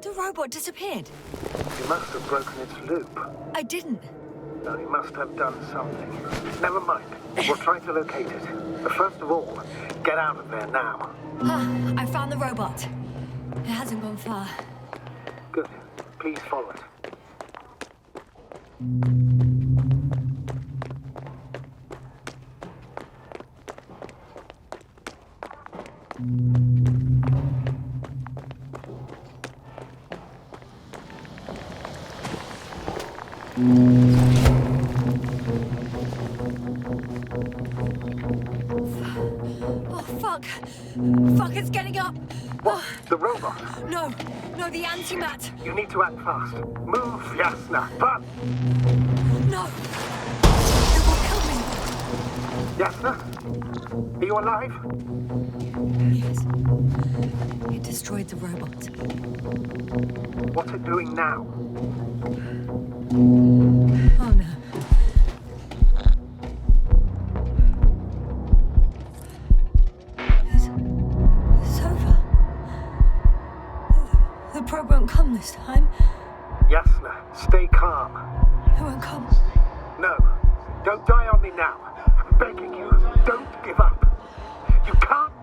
S1: The robot disappeared.
S9: You must have broken its loop.
S1: I didn't.
S9: No, you must have done something. Never mind. We'll try to locate it. But first of all, get out of there now.
S1: I found the robot. It hasn't gone far.
S9: Good. Please follow it.
S1: Oh, fuck. Fuck, it's getting up.
S9: What? The robot?
S1: No, the antimat.
S9: You need to act fast. Move, Yasna. But
S1: No. It will kill me.
S9: Yasna? Are you alive?
S1: Yes. It destroyed the robot.
S9: What's it doing now?
S1: Oh, no. It's over. The probe won't come this time.
S9: Yasna, stay calm.
S1: It won't come.
S9: No, don't die on me now. I'm begging you, don't give up. You can't.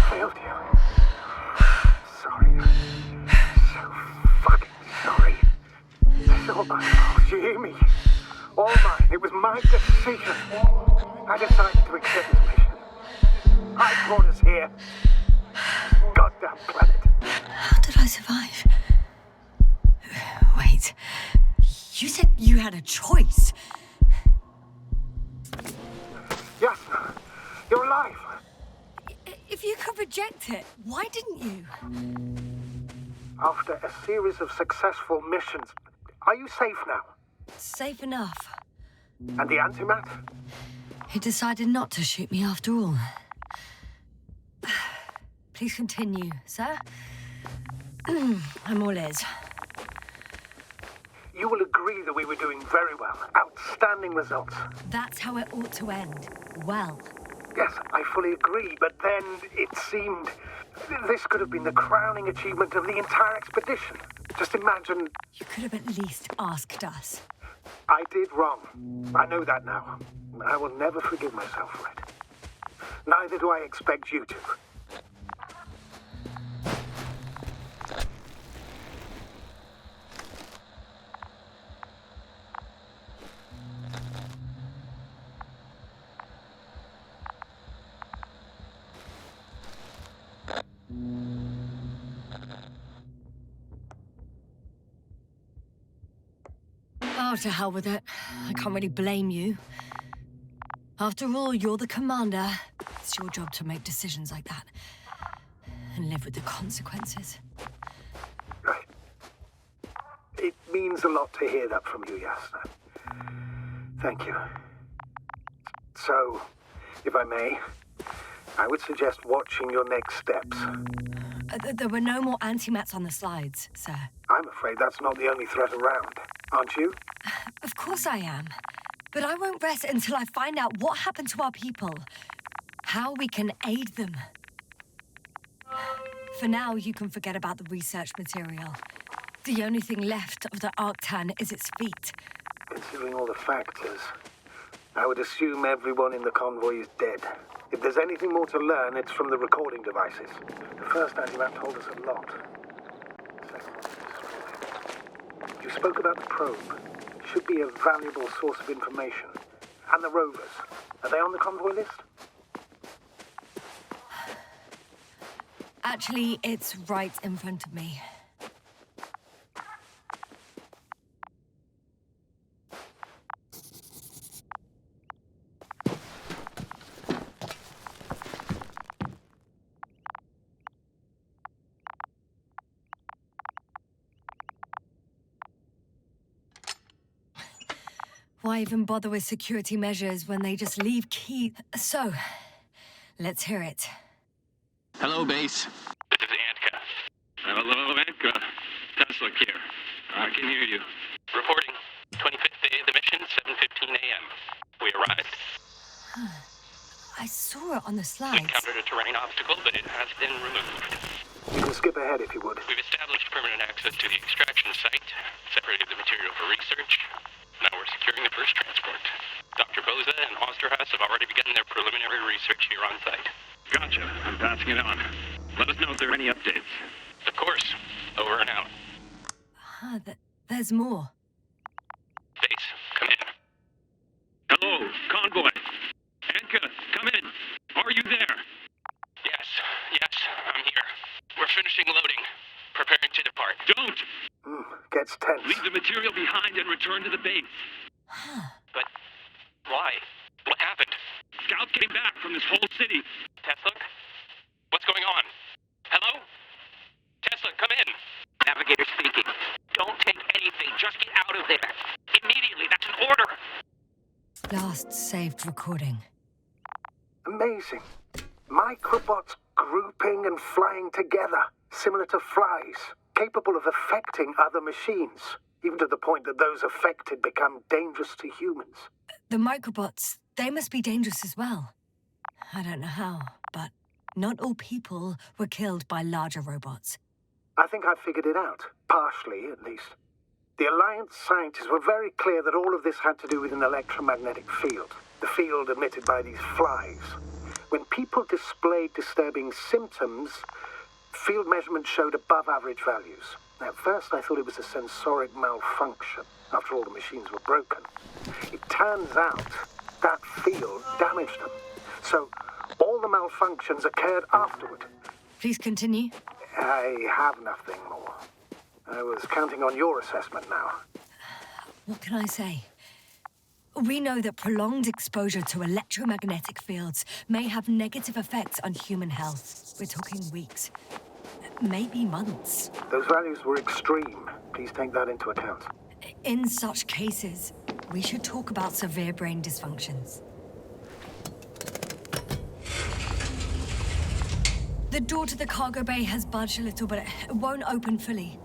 S9: Failed you. Sorry. So fucking sorry. It's all my fault, you hear me? All mine. It was my decision. I decided to accept this mission. I brought us here. Goddamn planet.
S1: How did I survive? Wait. You said you had a choice.
S9: Yes, you're alive.
S1: If you could reject it, why didn't you?
S9: After a series of successful missions, are you safe now?
S1: Safe enough.
S9: And the antimat?
S1: He decided not to shoot me after all. Please continue, sir. I'm all ears.
S9: You will agree that we were doing very well. Outstanding results.
S1: That's how it ought to end. Well.
S9: Yes, I fully agree, but then it seemed this could have been the crowning achievement of the entire expedition. Just imagine...
S1: You could have at least asked us.
S9: I did wrong. I know that now. I will never forgive myself for it. Neither do I expect you to.
S1: Oh, to hell with it. I can't really blame you. After all, you're the commander. It's your job to make decisions like that. And live with the consequences.
S9: Right. It means a lot to hear that from you, Yasna. Thank you. So, if I may, I would suggest watching your next steps.
S1: There were no more antimats on the slides, sir.
S9: I'm afraid that's not the only threat around, aren't you?
S1: Of course I am. But I won't rest until I find out what happened to our people. How we can aid them. For now, you can forget about the research material. The only thing left of the Arctan is its feet.
S9: Considering all the factors, I would assume everyone in the convoy is dead. If there's anything more to learn, it's from the recording devices. The first antimat told us a lot. The second one is destroyed. You spoke about the probe. Should be a valuable source of information. And the rovers. Are they on the convoy list?
S1: Actually, it's right in front of me. Why even bother with security measures when they just leave key... So, let's hear it.
S10: Hello, base. This is Antka. Hello, Antka. Tesla here. I can hear you. Reporting. 25th day of the mission, 7:15 a.m. We arrived.
S1: I saw it on the
S10: We
S1: slides.
S10: encountered a terrain obstacle, but it has been removed.
S9: You can skip ahead if you would.
S10: We've established permanent access to the extraction site, separated the material for research. Now we're securing the first transport. Dr. Boza and Osterhaus have already begun their preliminary research here on site. Gotcha. I'm passing it on. Let us know if there are any updates. Of course. Over and out.
S1: There's more.
S10: Base, come in. Hello, convoy. Anka, come in. Are you there? Yes, I'm here. We're finishing loading. Preparing to depart. Don't!
S9: Gets tense.
S10: Leave the material behind and return to the base. But why? What happened? Scouts came back from this whole city. Tesla? What's going on? Hello? Tesla, come in. Navigator speaking. Don't take anything. Just get out of there. Immediately. That's an order.
S1: Last saved recording.
S9: Amazing. Microbots grouping and flying together, similar to flies, capable of affecting other machines, even to the point that those affected become dangerous to humans.
S1: The microbots, they must be dangerous as well. I don't know how, but not all people were killed by larger robots.
S9: I think I figured it out, partially at least. The Alliance scientists were very clear that all of this had to do with an electromagnetic field, the field emitted by these flies. When people displayed disturbing symptoms, field measurements showed above average values. At first, I thought it was a sensoric malfunction. After all, the machines were broken. It turns out that field damaged them. So, all the malfunctions occurred afterward.
S1: Please continue.
S9: I have nothing more. I was counting on your assessment now.
S1: What can I say? We know that prolonged exposure to electromagnetic fields may have negative effects on human health. We're talking weeks, maybe months.
S9: Those values were extreme. Please take that into account.
S1: In such cases, we should talk about severe brain dysfunctions. The door to the cargo bay has budged a little, but it won't open fully.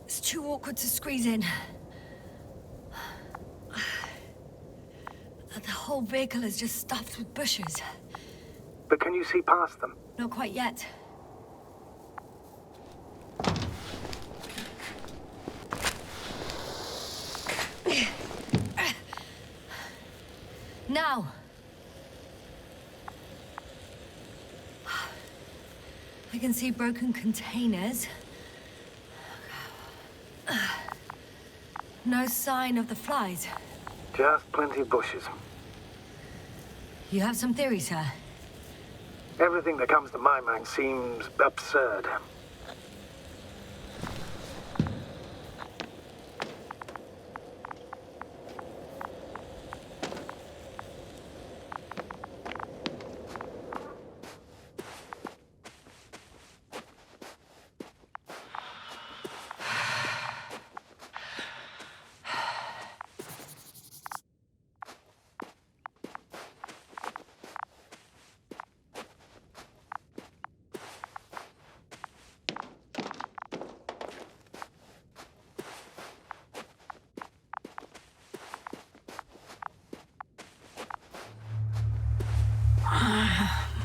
S1: It's too awkward to squeeze in. The whole vehicle is just stuffed with bushes.
S9: But can you see past them?
S1: Not quite yet. Now! I can see broken containers. No sign of the flies.
S9: Just plenty of bushes.
S1: You have some theories, sir?
S9: Everything that comes to my mind seems absurd.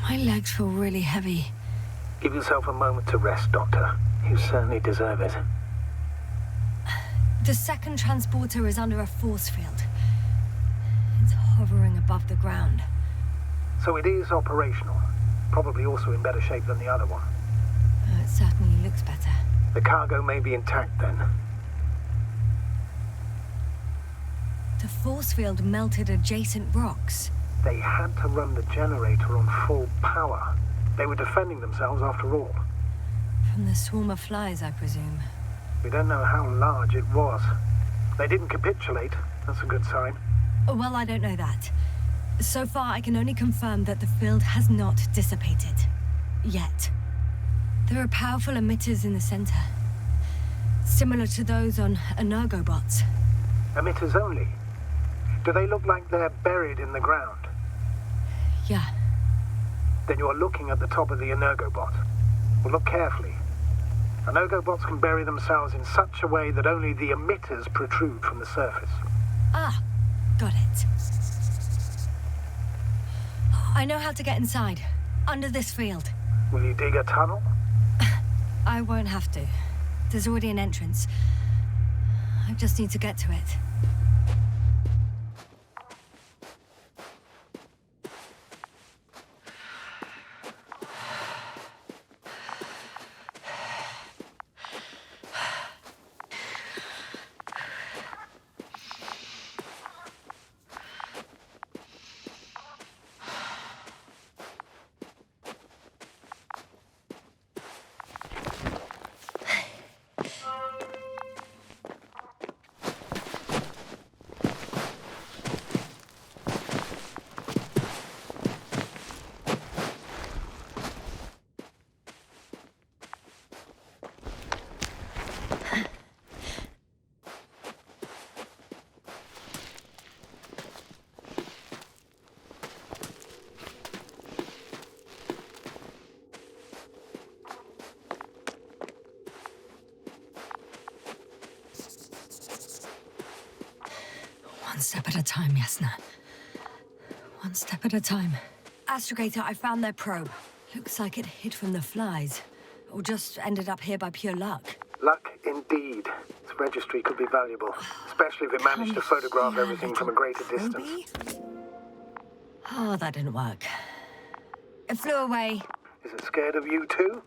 S1: My legs feel really heavy.
S9: Give yourself a moment to rest, Doctor. You certainly deserve it.
S1: The second transporter is under a force field. It's hovering above the ground.
S9: So it is operational. Probably also in better shape than the other one.
S1: It certainly looks better.
S9: The cargo may be intact then.
S1: The force field melted adjacent rocks.
S9: They had to run the generator on full power. They were defending themselves after all.
S1: From the swarm of flies, I presume.
S9: We don't know how large it was. They didn't capitulate. That's a good sign.
S1: Well, I don't know that. So far, I can only confirm that the field has not dissipated. Yet. There are powerful emitters in the center. Similar to those on Energobots.
S9: Emitters only? Do they look like they're buried in the ground?
S1: Yeah.
S9: Then you're looking at the top of the Energobot. Well, look carefully. Energobots can bury themselves in such a way that only the emitters protrude from the surface.
S1: Ah, got it. I know how to get inside. Under this field.
S9: Will you dig a tunnel?
S1: I won't have to. There's already an entrance. I just need to get to it. One step at a time, Yasna. One step at a time. Astrogator, I found their probe. Looks like it hid from the flies. Or just ended up here by pure luck.
S9: Luck indeed. Its registry could be valuable, especially if it managed to photograph everything from a greater distance.
S1: Oh, that didn't work. It flew away.
S9: Is it scared of you too?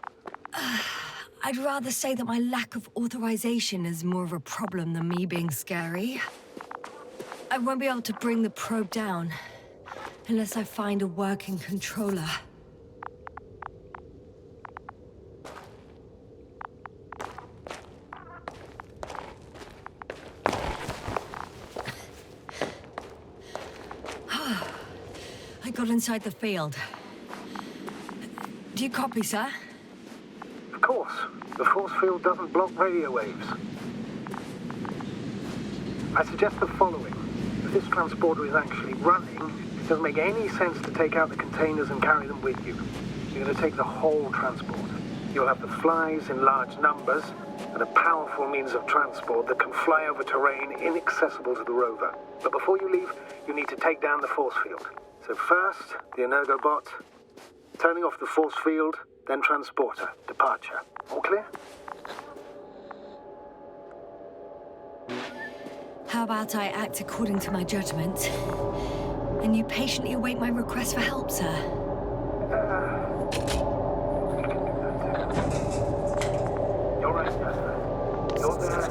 S1: I'd rather say that my lack of authorization is more of a problem than me being scary. I won't be able to bring the probe down unless I find a working controller. got inside the field. Do you copy, sir?
S9: Of course. The force field doesn't block radio waves. I suggest the following. If this transporter is actually running, it doesn't make any sense to take out the containers and carry them with you. You're going to take the whole transport. You'll have the flies in large numbers, and a powerful means of transport that can fly over terrain inaccessible to the rover. But before you leave, you need to take down the force field. So first, the Energobot, turning off the force field, then transporter, departure. All clear?
S1: How about I act according to my judgment, and you patiently await my request for help, sir?
S9: You're right, Nessa. You're there.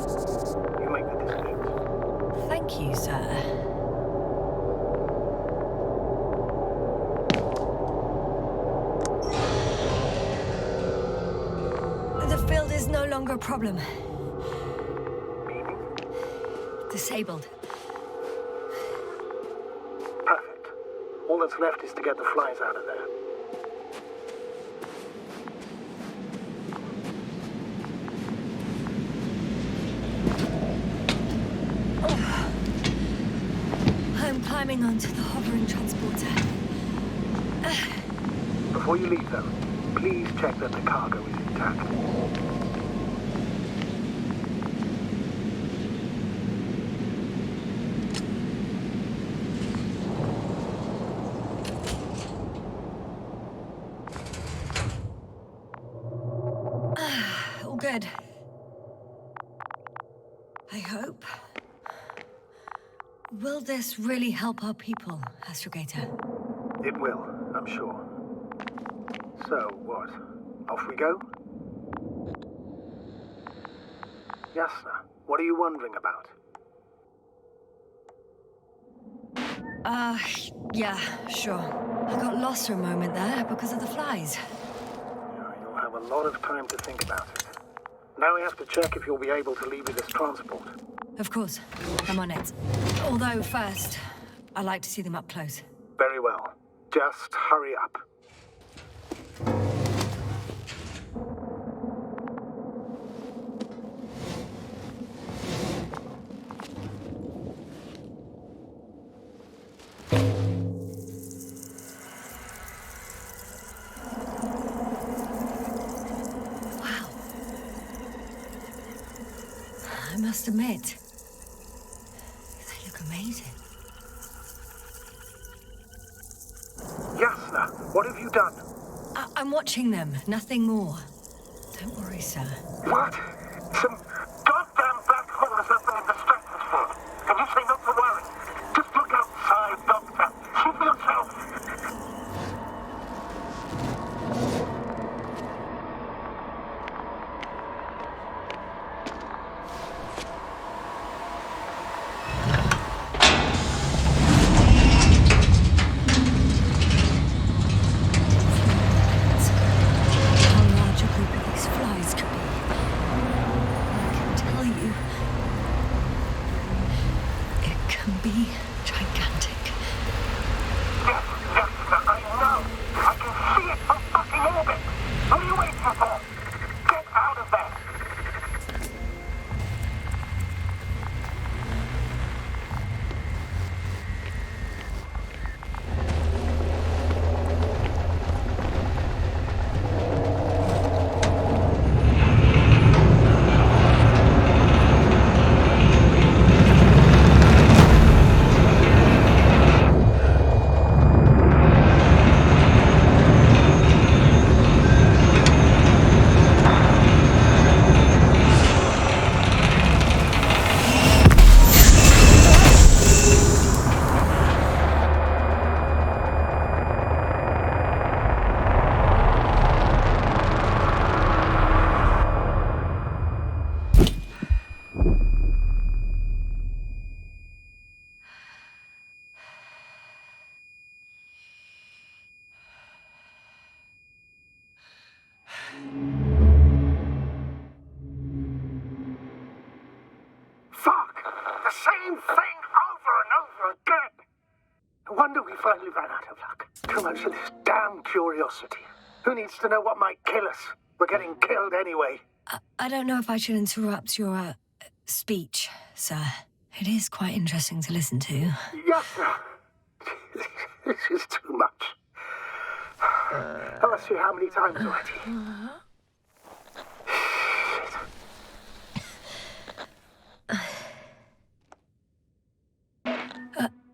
S9: You make the decisions.
S1: Thank you, sir. The field is no longer a problem.
S9: Meaning?
S1: Disabled.
S9: Perfect. All that's left is to get the flies out of there.
S1: I'm climbing onto the hovering transporter.
S9: Before you leave, though, please check that the cargo is intact.
S1: All good. I hope. Will this really help our people, Astrogator?
S9: It will, I'm sure. So, what? Off we go? Yasna, what are you wondering about?
S1: Yeah, sure. I got lost for a moment there because of the flies.
S9: You'll have a lot of time to think about it. Now we have to check if you'll be able to leave with this transport.
S1: Of course. I'm on it. Although, first, I'd like to see them up close.
S9: Very well. Just hurry up.
S1: Wow. I must admit, they look amazing.
S9: Yasna, what have you done?
S1: I'm watching them, nothing more. Don't worry, sir.
S9: What? Some goddamn black hole has opened in the stratosphere. And you say not to worry. Just look outside, Doctor. See for yourself.
S1: How large a group of these flies could be. I can tell you, it can be gigantic.
S9: Yes, Yasna, I know. I can see it from fucking orbit. What are you waiting for? Get out of there. Fuck! The same thing over and over again! No wonder we finally ran out of luck. too much of this damn curiosity. Who needs to know what might kill us? We're getting killed anyway.
S1: I don't know if I should interrupt your speech, sir. It is quite interesting to listen to.
S9: Yes, sir. This is too much. I'll ask you how many times already.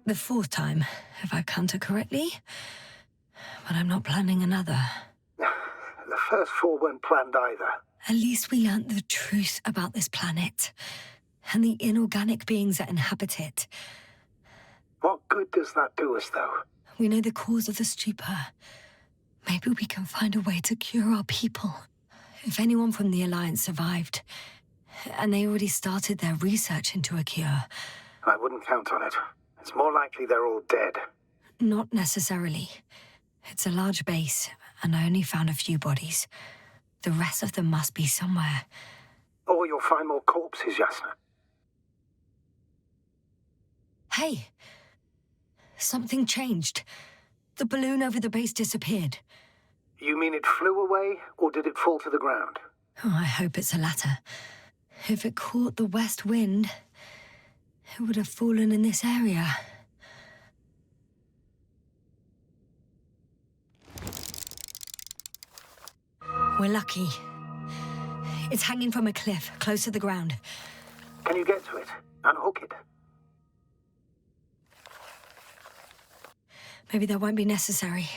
S1: The fourth time, if I counter correctly. But I'm not planning another.
S9: The first 4 weren't planned either.
S1: At least we learnt the truth about this planet and the inorganic beings that inhabit it.
S9: What good does that do us, though?
S1: We know the cause of the stupor. Maybe we can find a way to cure our people. If anyone from the Alliance survived, and they already started their research into a cure.
S9: I wouldn't count on it. It's more likely they're all dead.
S1: Not necessarily. It's a large base, and I only found a few bodies. The rest of them must be somewhere.
S9: Or you'll find more corpses, Yasna.
S1: Hey! Something changed. The balloon over the base disappeared.
S9: You mean it flew away, or did it fall to the ground?
S1: Oh, I hope it's the latter. If it caught the west wind, it would have fallen in this area. We're lucky. It's hanging from a cliff, close to the ground.
S9: Can you get to it? Unhook it?
S1: Maybe that won't be necessary.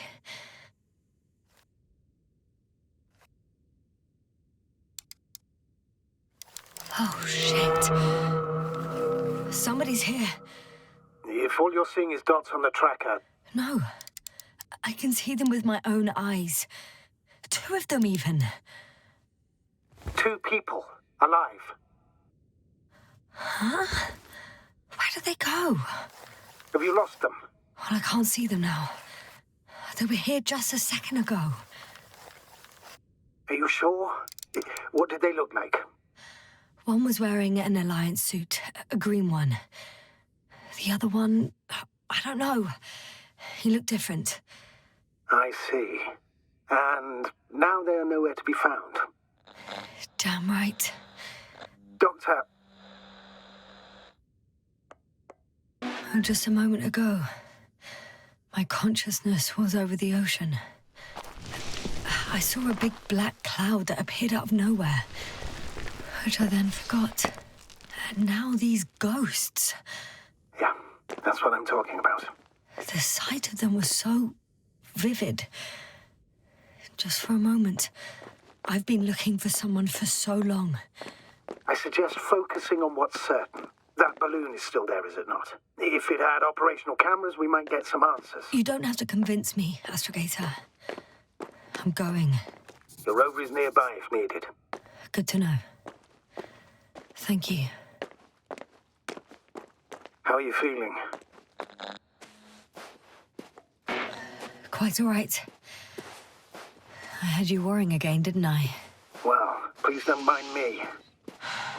S1: Oh, shit. Somebody's here.
S9: If all you're seeing is dots on the tracker...
S1: No. I can see them with my own eyes. 2 of them, even.
S9: 2 people. Alive.
S1: Huh? Where did they go?
S9: Have you lost them?
S1: Well, I can't see them now. They were here just a second ago.
S9: Are you sure? What did they look like?
S1: One was wearing an Alliance suit, a green one. The other one, I don't know. He looked different.
S9: I see. And now they are nowhere to be found.
S1: Damn right.
S9: Doctor...
S1: Just a moment ago, my consciousness was over the ocean. I saw a big black cloud that appeared out of nowhere, which I then forgot. And now these ghosts.
S9: Yeah, that's what I'm talking about.
S1: The sight of them was so vivid. Just for a moment. I've been looking for someone for so long.
S9: I suggest focusing on what's certain. That balloon is still there, is it not? If it had operational cameras, we might get some answers.
S1: You don't have to convince me, Astrogator. I'm going.
S9: The rover is nearby if needed.
S1: Good to know. Thank you.
S9: How are you feeling?
S1: Quite all right. I had you worrying again, didn't I?
S9: Well, please don't mind me.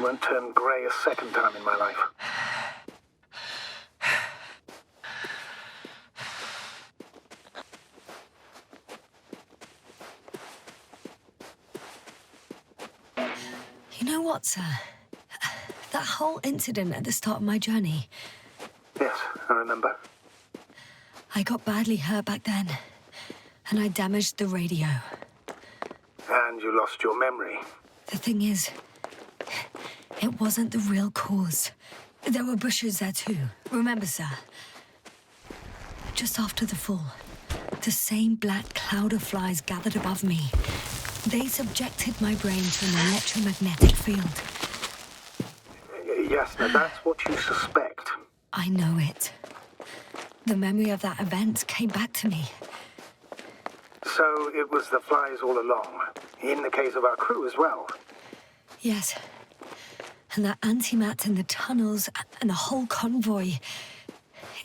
S9: Won't turn grey a second time in my life.
S1: You know what, sir? That whole incident at the start of my journey.
S9: Yes, I remember.
S1: I got badly hurt back then, and I damaged the radio.
S9: And you lost your memory.
S1: The thing is, it wasn't the real cause. There were bushes there too. Remember, sir? Just after the fall, the same black cloud of flies gathered above me. They subjected my brain to an electromagnetic field.
S9: Yes, now that's what you suspect.
S1: I know it. The memory of that event came back to me.
S9: So it was the flies all along, in the case of our crew as well.
S1: Yes. And that antimat in the tunnels and the whole convoy.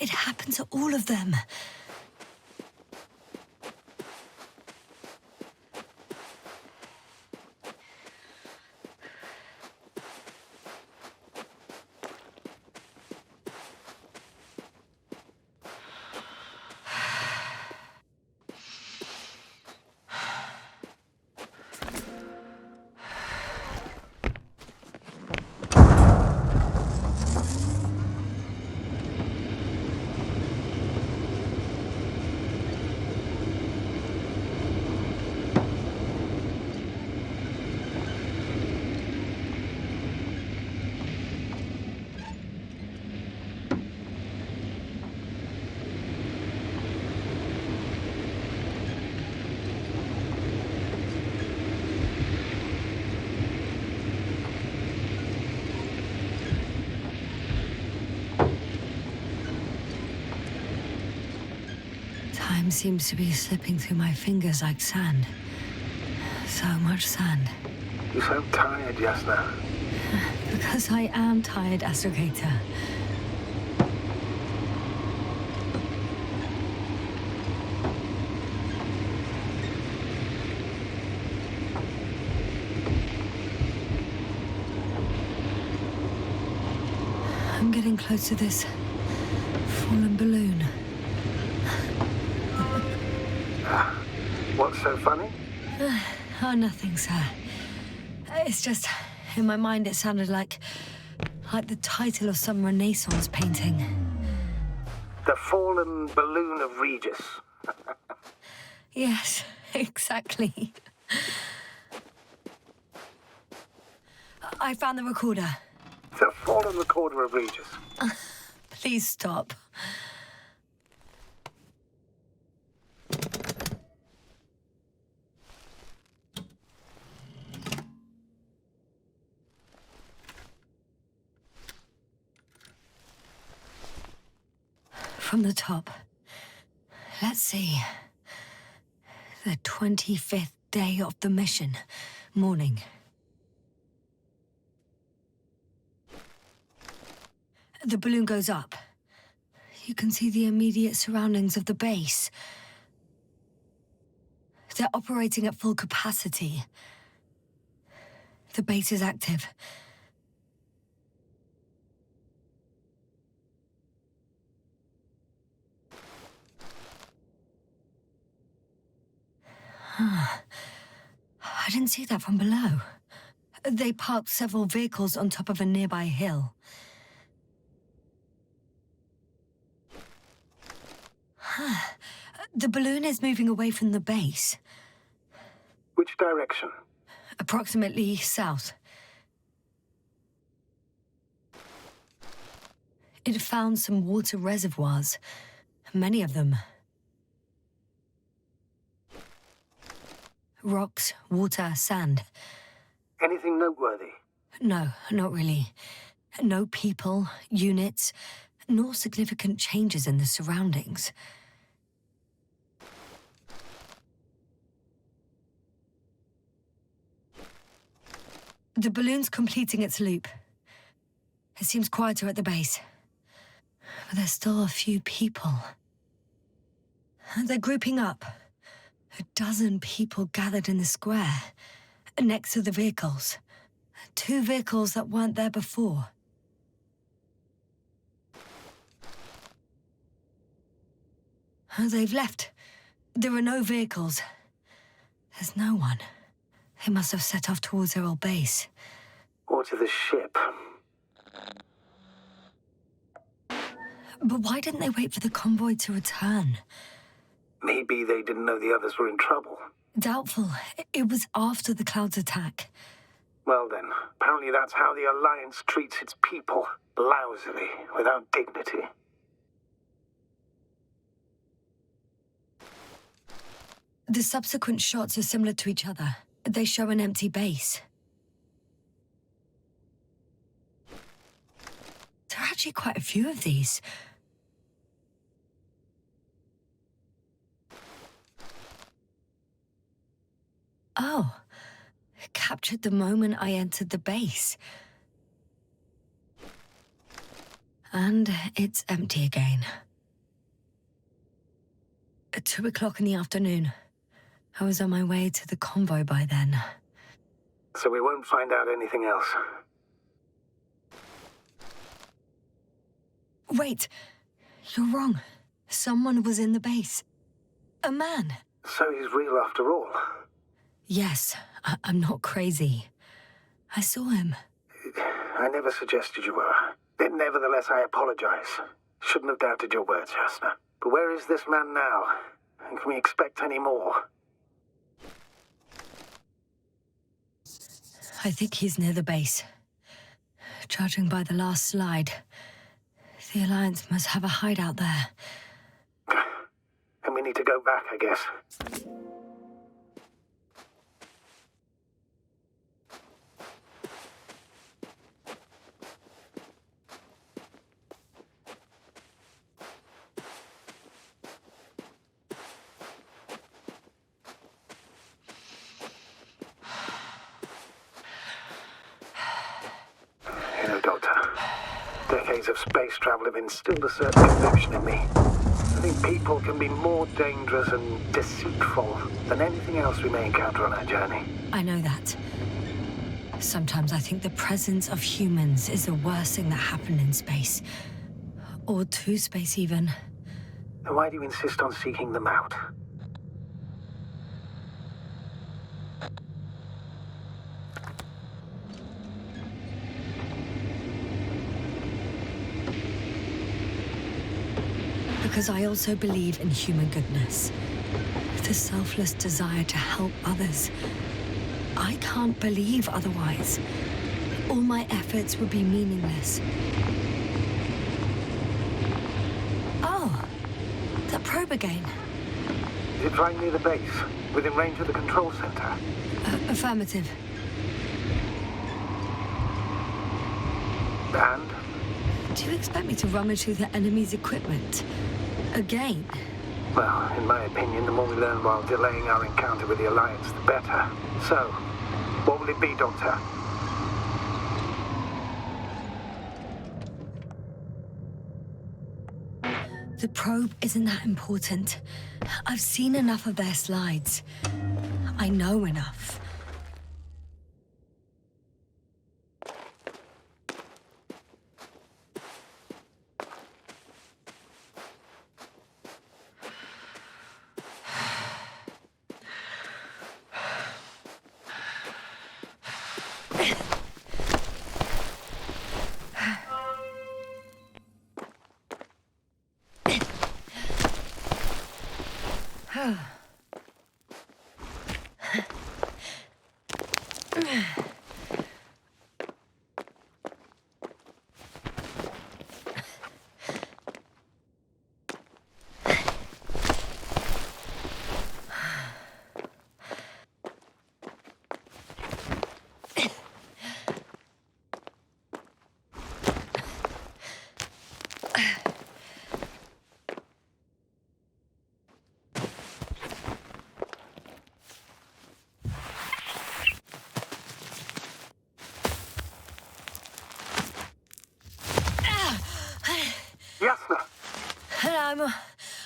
S1: It happened to all of them. Time seems to be slipping through my fingers like sand. So much sand.
S9: You sound tired, Jasna.
S1: Because I am tired, Astrogator. I'm getting close to this fallen balloon.
S9: What's so funny?
S1: Oh, nothing, sir. It's just, in my mind it sounded like the title of some Renaissance painting.
S9: The Fallen Balloon of Regis.
S1: Yes, exactly. I found the recorder.
S9: The Fallen Recorder of Regis.
S1: Please stop. From the top. Let's see. The 25th day of the mission. Morning. The balloon goes up. You can see the immediate surroundings of the base. They're operating at full capacity. The base is active. I didn't see that from below. They parked several vehicles on top of a nearby hill. The balloon is moving away from the base.
S9: Which direction?
S1: Approximately south. It found some water reservoirs. Many of them. Rocks, water, sand.
S9: Anything noteworthy?
S1: No, not really. No people, units, nor significant changes in the surroundings. The balloon's completing its loop. It seems quieter at the base. But there's still a few people. They're grouping up. 12 people gathered in the square, next to the vehicles. 2 vehicles that weren't there before. They've left. There are no vehicles. There's no one. They must have set off towards their old base.
S9: Or to the ship.
S1: But why didn't they wait for the convoy to return?
S9: Maybe they didn't know the others were in trouble.
S1: Doubtful. It was after the Cloud's attack.
S9: Well then, apparently that's how the Alliance treats its people. Lousily, without dignity.
S1: The subsequent shots are similar to each other. They show an empty base. There are actually quite a few of these. Oh, captured the moment I entered the base. And it's empty again. At 2 o'clock in the afternoon. I was on my way to the convoy by then.
S9: So we won't find out anything else.
S1: Wait, you're wrong. Someone was in the base. A man.
S9: So he's real after all.
S1: Yes, I'm not crazy. I saw him.
S9: I never suggested you were. But nevertheless, I apologize. Shouldn't have doubted your words, Jasna. But where is this man now? And can we expect any more?
S1: I think he's near the base. Judging by the last slide, the Alliance must have a hideout there.
S9: And we need to go back, I guess. Decades of space travel have instilled a certain conviction in me. I think people can be more dangerous and deceitful than anything else we may encounter on our journey.
S1: I know that. Sometimes I think the presence of humans is the worst thing that happened in space. Or to space, even.
S9: Then why do you insist on seeking them out?
S1: Because I also believe in human goodness. The selfless desire to help others. I can't believe otherwise. All my efforts would be meaningless. Oh, that probe again.
S9: Is it right near the base, within range of the control center?
S1: Affirmative.
S9: And?
S1: Do you expect me to rummage through the enemy's equipment? Again?
S9: Well, in my opinion, the more we learn while delaying our encounter with the Alliance, the better. So, what will it be, Doctor?
S1: The probe isn't that important. I've seen enough of their slides. I know enough.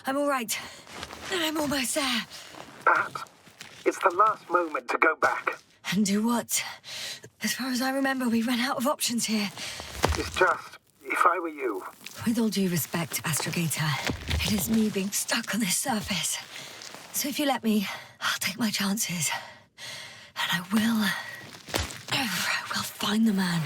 S1: I'm all right. I'm almost there.
S9: Perhaps it's the last moment to go back.
S1: And do what? As far as I remember, we ran out of options here.
S9: It's just, if I were you...
S1: With all due respect, Astrogator, it is me being stuck on this surface. So if you let me, I'll take my chances. And I will find the man.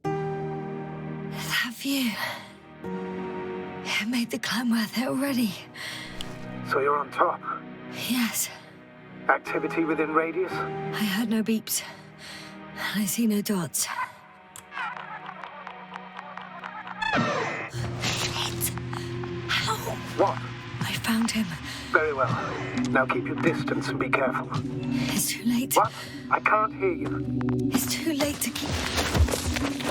S1: That view. It made the climb worth it already.
S9: So you're on top?
S1: Yes.
S9: Activity within radius?
S1: I heard no beeps. And I see no dots. Shit! How?
S9: What?
S1: I found him.
S9: Very well. Now keep your distance and be careful.
S1: It's too late.
S9: What? I can't hear you.
S1: It's too late to keep...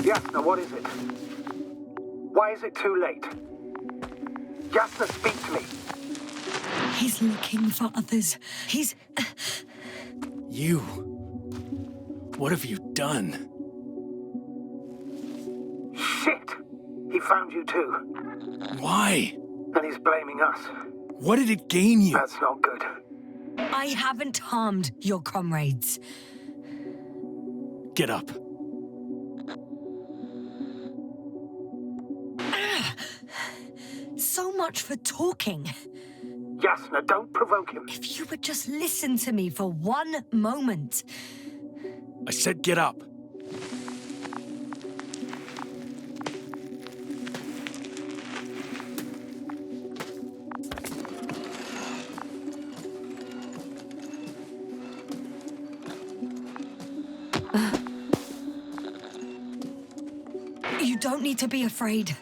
S9: Yasna, what is it? Why is it too late? Yasna, speak to me.
S1: He's looking for others. He's...
S11: You? What have you done?
S9: Shit! He found you too.
S11: Why?
S9: And he's blaming us.
S11: What did it gain you?
S9: That's not good.
S1: I haven't harmed your comrades.
S11: Get up.
S1: So much for talking.
S9: Yasna, don't provoke him.
S1: If you would just listen to me for one moment.
S11: I said get up.
S1: You don't need to be afraid.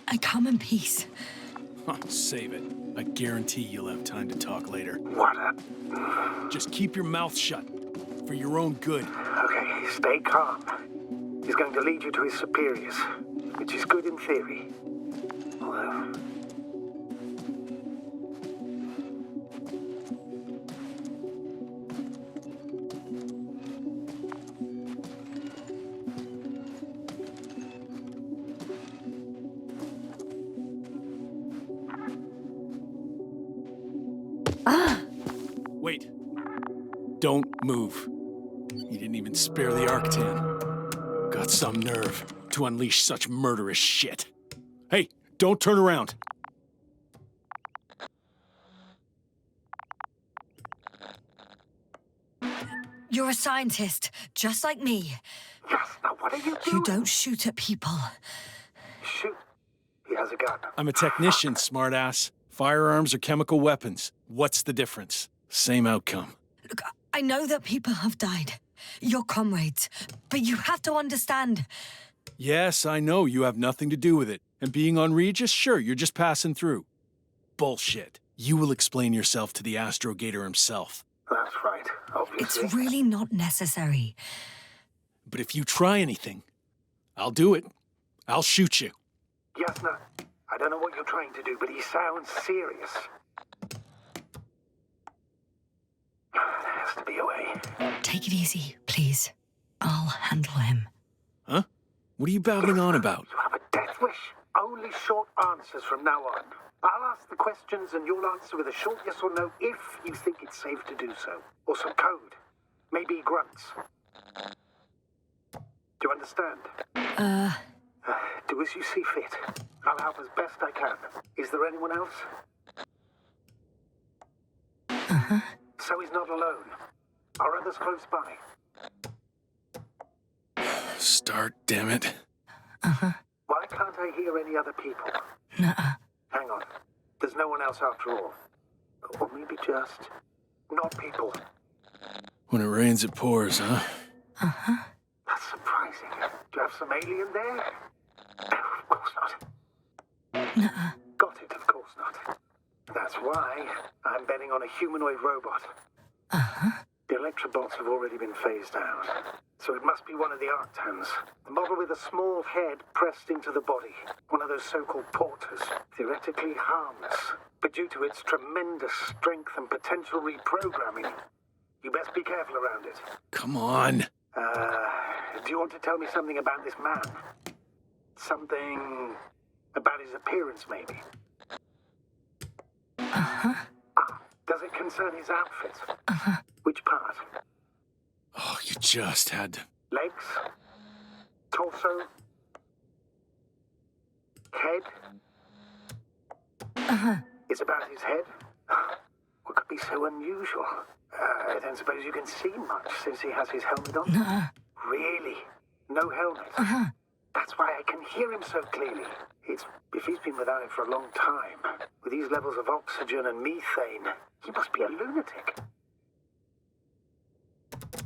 S1: I come in peace.
S11: Oh, save it. I guarantee you'll have time to talk later.
S9: What a...
S11: Just keep your mouth shut. For your own good.
S9: Okay, stay calm. He's going to lead you to his superiors, which is good in theory. Although...
S11: Wait. Don't move. He didn't even spare the Arctan. Got some nerve to unleash such murderous shit. Hey, don't turn around.
S1: You're a scientist, just like me.
S9: Yes, now what are you doing?
S1: You don't shoot at people.
S9: Shoot. He has a gun.
S11: I'm a technician, smartass. Firearms are chemical weapons. What's the difference? Same outcome.
S1: Look, I know that people have died. Your comrades. But you have to understand.
S11: Yes, I know you have nothing to do with it. And being on Regis, sure, you're just passing through. Bullshit. You will explain yourself to the Astrogator himself.
S9: That's right, obviously.
S1: It's really not necessary.
S11: But if you try anything, I'll do it. I'll shoot you.
S9: Yasna, I don't know what you're trying to do, but he sounds serious. There has to be a way.
S1: Take it easy, please. I'll handle him.
S11: Huh? What are you babbling on about?
S9: You have a death wish. Only short answers from now on. I'll ask the questions and you'll answer with a short yes or no if you think it's safe to do so. Or some code. Maybe grunts. Do you understand? Do as you see fit. I'll help as best I can. Is there anyone else?
S1: Uh-huh.
S9: So he's not alone. Are others close by?
S11: Start, damn it.
S1: Uh-huh.
S9: Why can't I hear any other people?
S1: Nuh-uh.
S9: Hang on. There's no one else after all. Or maybe just... not people.
S11: When it rains, it pours, huh?
S1: Uh-huh.
S9: That's surprising. Do you have some alien there? No, of course not.
S1: Nuh-uh.
S9: Got it, of course not. That's why I'm betting on a humanoid robot.
S1: Uh-huh.
S9: The Electrobots have already been phased out. So it must be one of the Arctans. The model with a small head pressed into the body. One of those so-called porters. Theoretically harmless. But due to its tremendous strength and potential reprogramming, you best be careful around it.
S11: Come on.
S9: Do you want to tell me something about this man? Something about his appearance, maybe?
S1: Uh-huh.
S9: Does it concern his outfit?
S1: Uh-huh.
S9: Which part?
S11: Oh, you just had to...
S9: Legs? Torso? Head?
S1: Uh-huh.
S9: It's about his head? What could be so unusual? I don't suppose you can see much since he has his helmet on?
S1: Nuh-uh.
S9: Really? No helmet?
S1: Uh-huh.
S9: That's why I can hear him so clearly. If he's been without it for a long time, with these levels of oxygen and methane, he must be a lunatic.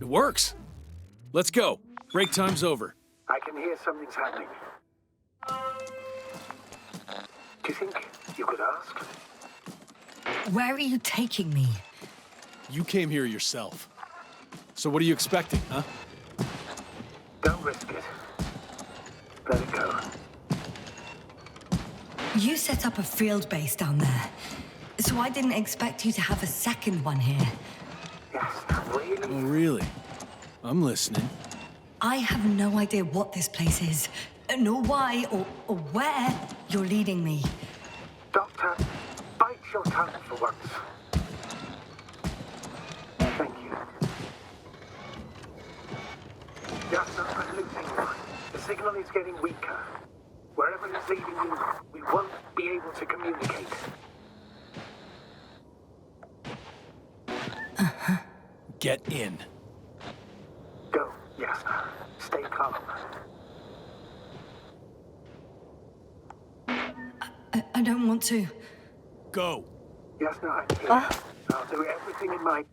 S11: It works. Let's go. Break time's over.
S9: I can hear something's happening. Do you think you could ask?
S1: Where are you taking me?
S11: You came here yourself. So what are you expecting, huh?
S9: Don't risk it. Let it go.
S1: You set up a field base down there, so I didn't expect you to have a second one here.
S9: Yes, really?
S11: Oh, really? I'm listening.
S1: I have no idea what this place is, nor why or where you're leading me.
S9: Doctor, bite your tongue for once. Thank you. Just I'm losing you. The signal is getting weaker. Wherever it's leading you, we won't be able to communicate.
S1: Uh-huh.
S11: Get in.
S9: Go, Yasna. Stay calm.
S1: I don't want to.
S11: Go.
S9: Yasna, I'm here. I'll do everything in my...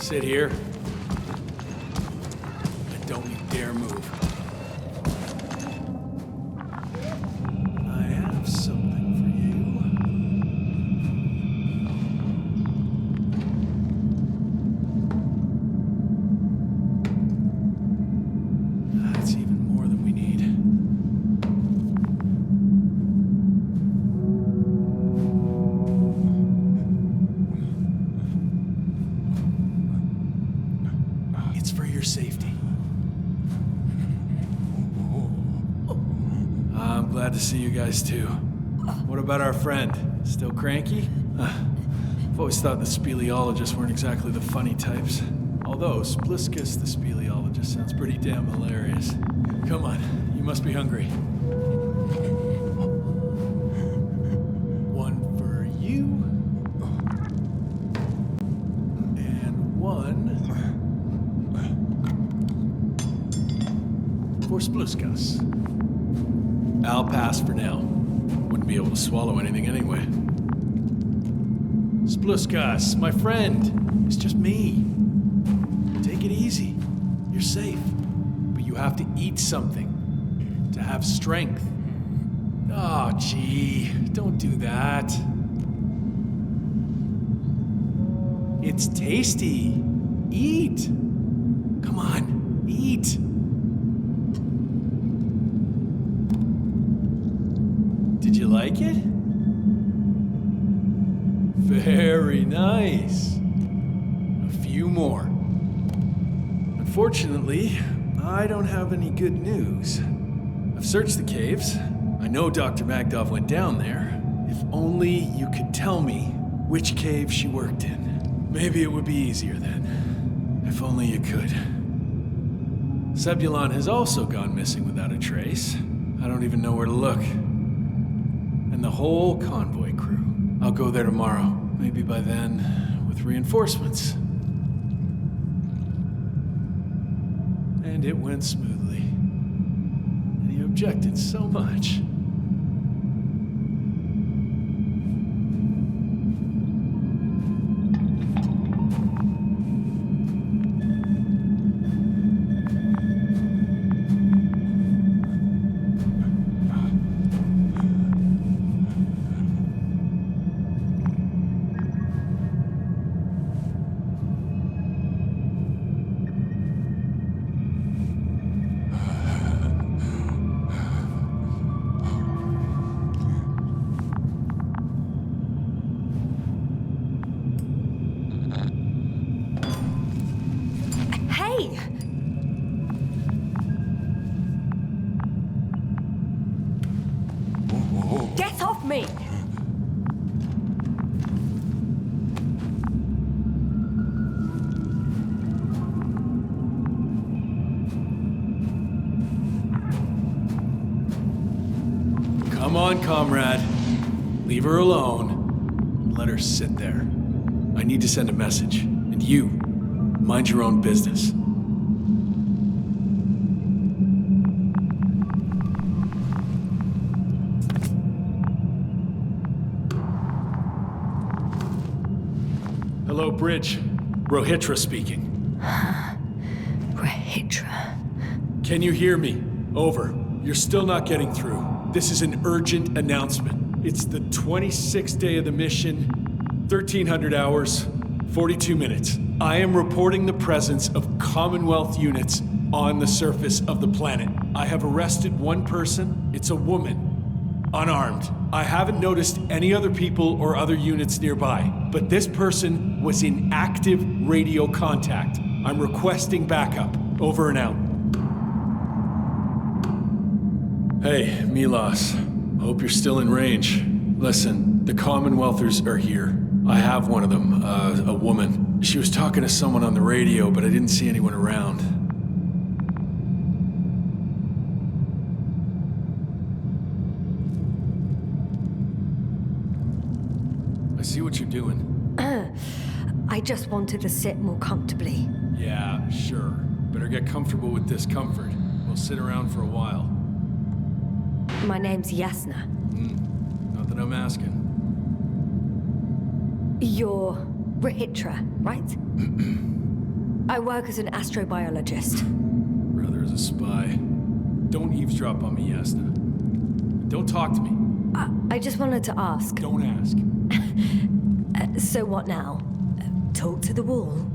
S11: Sit here. And don't you dare move. I have something for you. That's even more than we need. It's for your safety. I'm glad to see you guys too. What about our friend? Still cranky? I've always thought the speleologists weren't exactly the funny types. Although Spliskus the speleologist sounds pretty damn hilarious. Come on, you must be hungry. One for you. And one for Spliskus. I'll pass for now. Wouldn't be able to swallow anything anyway. Spliskus, my friend. It's just me. Take it easy. You're safe. But you have to eat something to have strength. Oh, gee. Don't do that. It's tasty. Eat. Come on, eat. Did you like it? Very nice. A few more. Unfortunately, I don't have any good news. I've searched the caves. I know Dr. Magdov went down there. If only you could tell me which cave she worked in. Maybe it would be easier then. If only you could. Zebulon has also gone missing without a trace. I don't even know where to look. And the whole convoy crew. I'll go there tomorrow. Maybe by then, with reinforcements. And it went smoothly. And he objected so much.
S1: Get off me!
S11: Come on, comrade. Leave her alone. Let her sit there. I need to send a message. And you, mind your own business. Hello, Bridge. Rohitra speaking.
S1: Rohitra.
S11: Can you hear me? Over. You're still not getting through. This is an urgent announcement. It's the 26th day of the mission, 1300 hours, 42 minutes. I am reporting the presence of Commonwealth units on the surface of the planet. I have arrested one person. It's a woman, unarmed. I haven't noticed any other people or other units nearby, but this person was in active radio contact. I'm requesting backup. Over and out. Hey, Milos. Hope you're still in range. Listen, the Commonwealthers are here. I have one of them, a woman. She was talking to someone on the radio, but I didn't see anyone around. I see what you're doing.
S1: I just wanted to sit more comfortably.
S11: Yeah, sure. Better get comfortable with discomfort. We'll sit around for a while.
S1: My name's Yasna.
S11: Not that I'm asking.
S1: You're Rohitra, right? I work as an astrobiologist.
S11: Brother is a spy. Don't eavesdrop on me, Yasna. Don't talk to me.
S1: I just wanted to ask.
S11: Don't ask.
S1: So what now? Talk to the wall?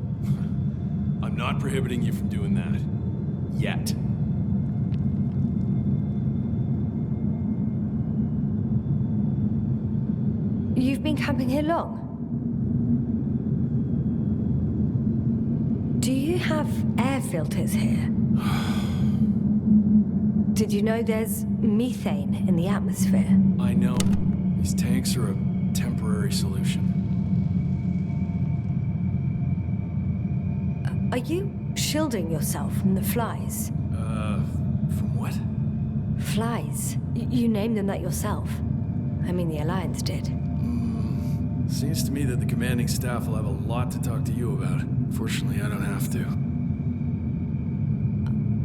S11: I'm not prohibiting you from doing that. Yet.
S1: You've been camping here long? Do you have air filters here? Did you know there's methane in the atmosphere?
S11: I know. These tanks are a temporary solution.
S1: Are you shielding yourself from the flies?
S11: From what?
S1: Flies. You named them that yourself. I mean, the Alliance did.
S11: Seems to me that the commanding staff will have a lot to talk to you about. Fortunately, I don't have to.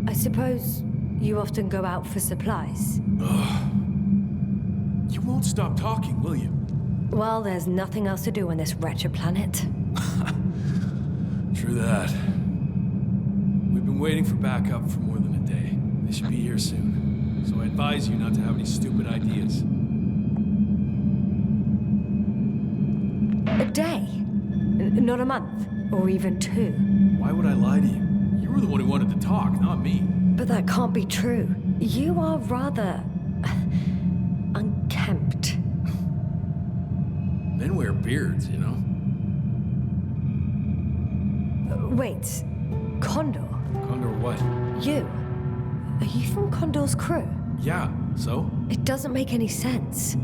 S1: I suppose you often go out for supplies.
S11: Ugh. You won't stop talking, will you?
S1: Well, there's nothing else to do on this wretched planet.
S11: True that. We've been waiting for backup for more than a day. They should be here soon. So I advise you not to have any stupid ideas.
S1: A day? Not a month? Or even 2?
S11: Why would I lie to you? You were the one who wanted to talk, not me.
S1: But that can't be true. You are rather... unkempt.
S11: Men wear beards, you know?
S1: Wait. Condor?
S11: Condor what?
S1: You? Are you from Condor's crew?
S11: Yeah, so?
S1: It doesn't make any sense.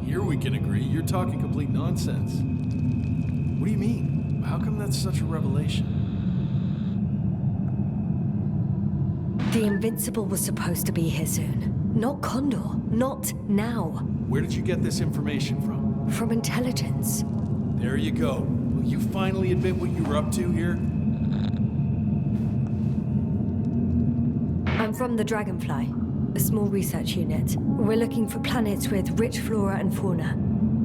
S11: Here we can agree. You're talking complete nonsense. What do you mean? How come that's such a revelation?
S1: The Invincible was supposed to be here soon. Not Condor. Not now.
S11: Where did you get this information from?
S1: From intelligence.
S11: There you go. Will you finally admit what you were up to here?
S1: I'm from the Dragonfly, a small research unit. We're looking for planets with rich flora and fauna.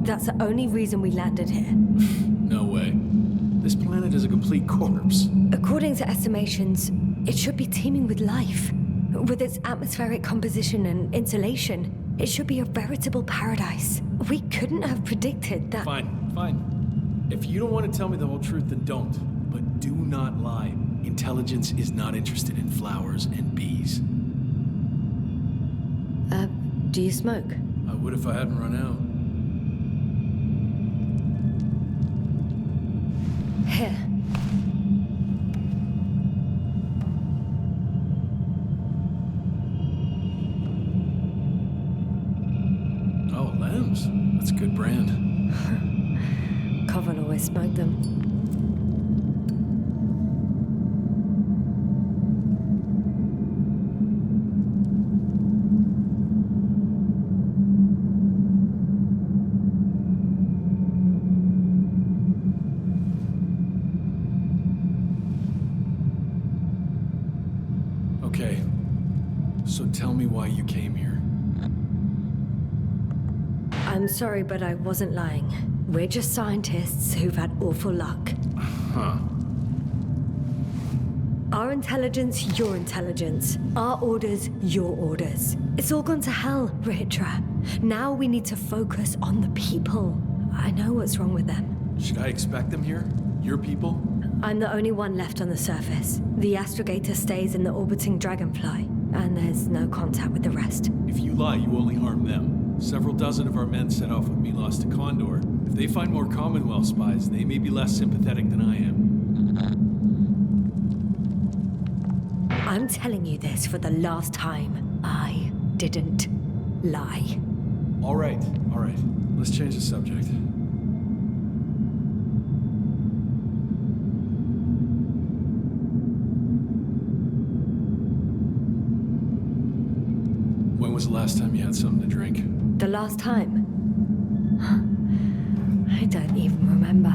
S1: That's the only reason we landed here.
S11: No way. This planet is a complete corpse.
S1: According to estimations, it should be teeming with life. With its atmospheric composition and insulation, it should be a veritable paradise. We couldn't have predicted that.
S11: Fine, fine. If you don't want to tell me the whole truth, then don't. But do not lie. Intelligence is not interested in flowers and bees.
S1: Do you smoke?
S11: I would if I hadn't run out.
S1: Here.
S11: Oh, Lambs. That's a good brand.
S1: Coven always smoked them.
S11: Okay. So tell me why you came here.
S1: I'm sorry, but I wasn't lying. We're just scientists who've had awful luck.
S11: Huh.
S1: Our intelligence, your intelligence. Our orders, your orders. It's all gone to hell, Rahitra. Now we need to focus on the people. I know what's wrong with them.
S11: Should I expect them here? Your people?
S1: I'm the only one left on the surface. The astrogator stays in the orbiting Dragonfly, and there's no contact with the rest.
S11: If you lie, you only harm them. Several dozen of our men set off with me lost to Condor. If they find more Commonwealth spies, they may be less sympathetic than I am.
S1: I'm telling you this for the last time. I didn't lie.
S11: All right. Let's change the subject. When was the last time you had something to drink?
S1: The last time? I don't even remember.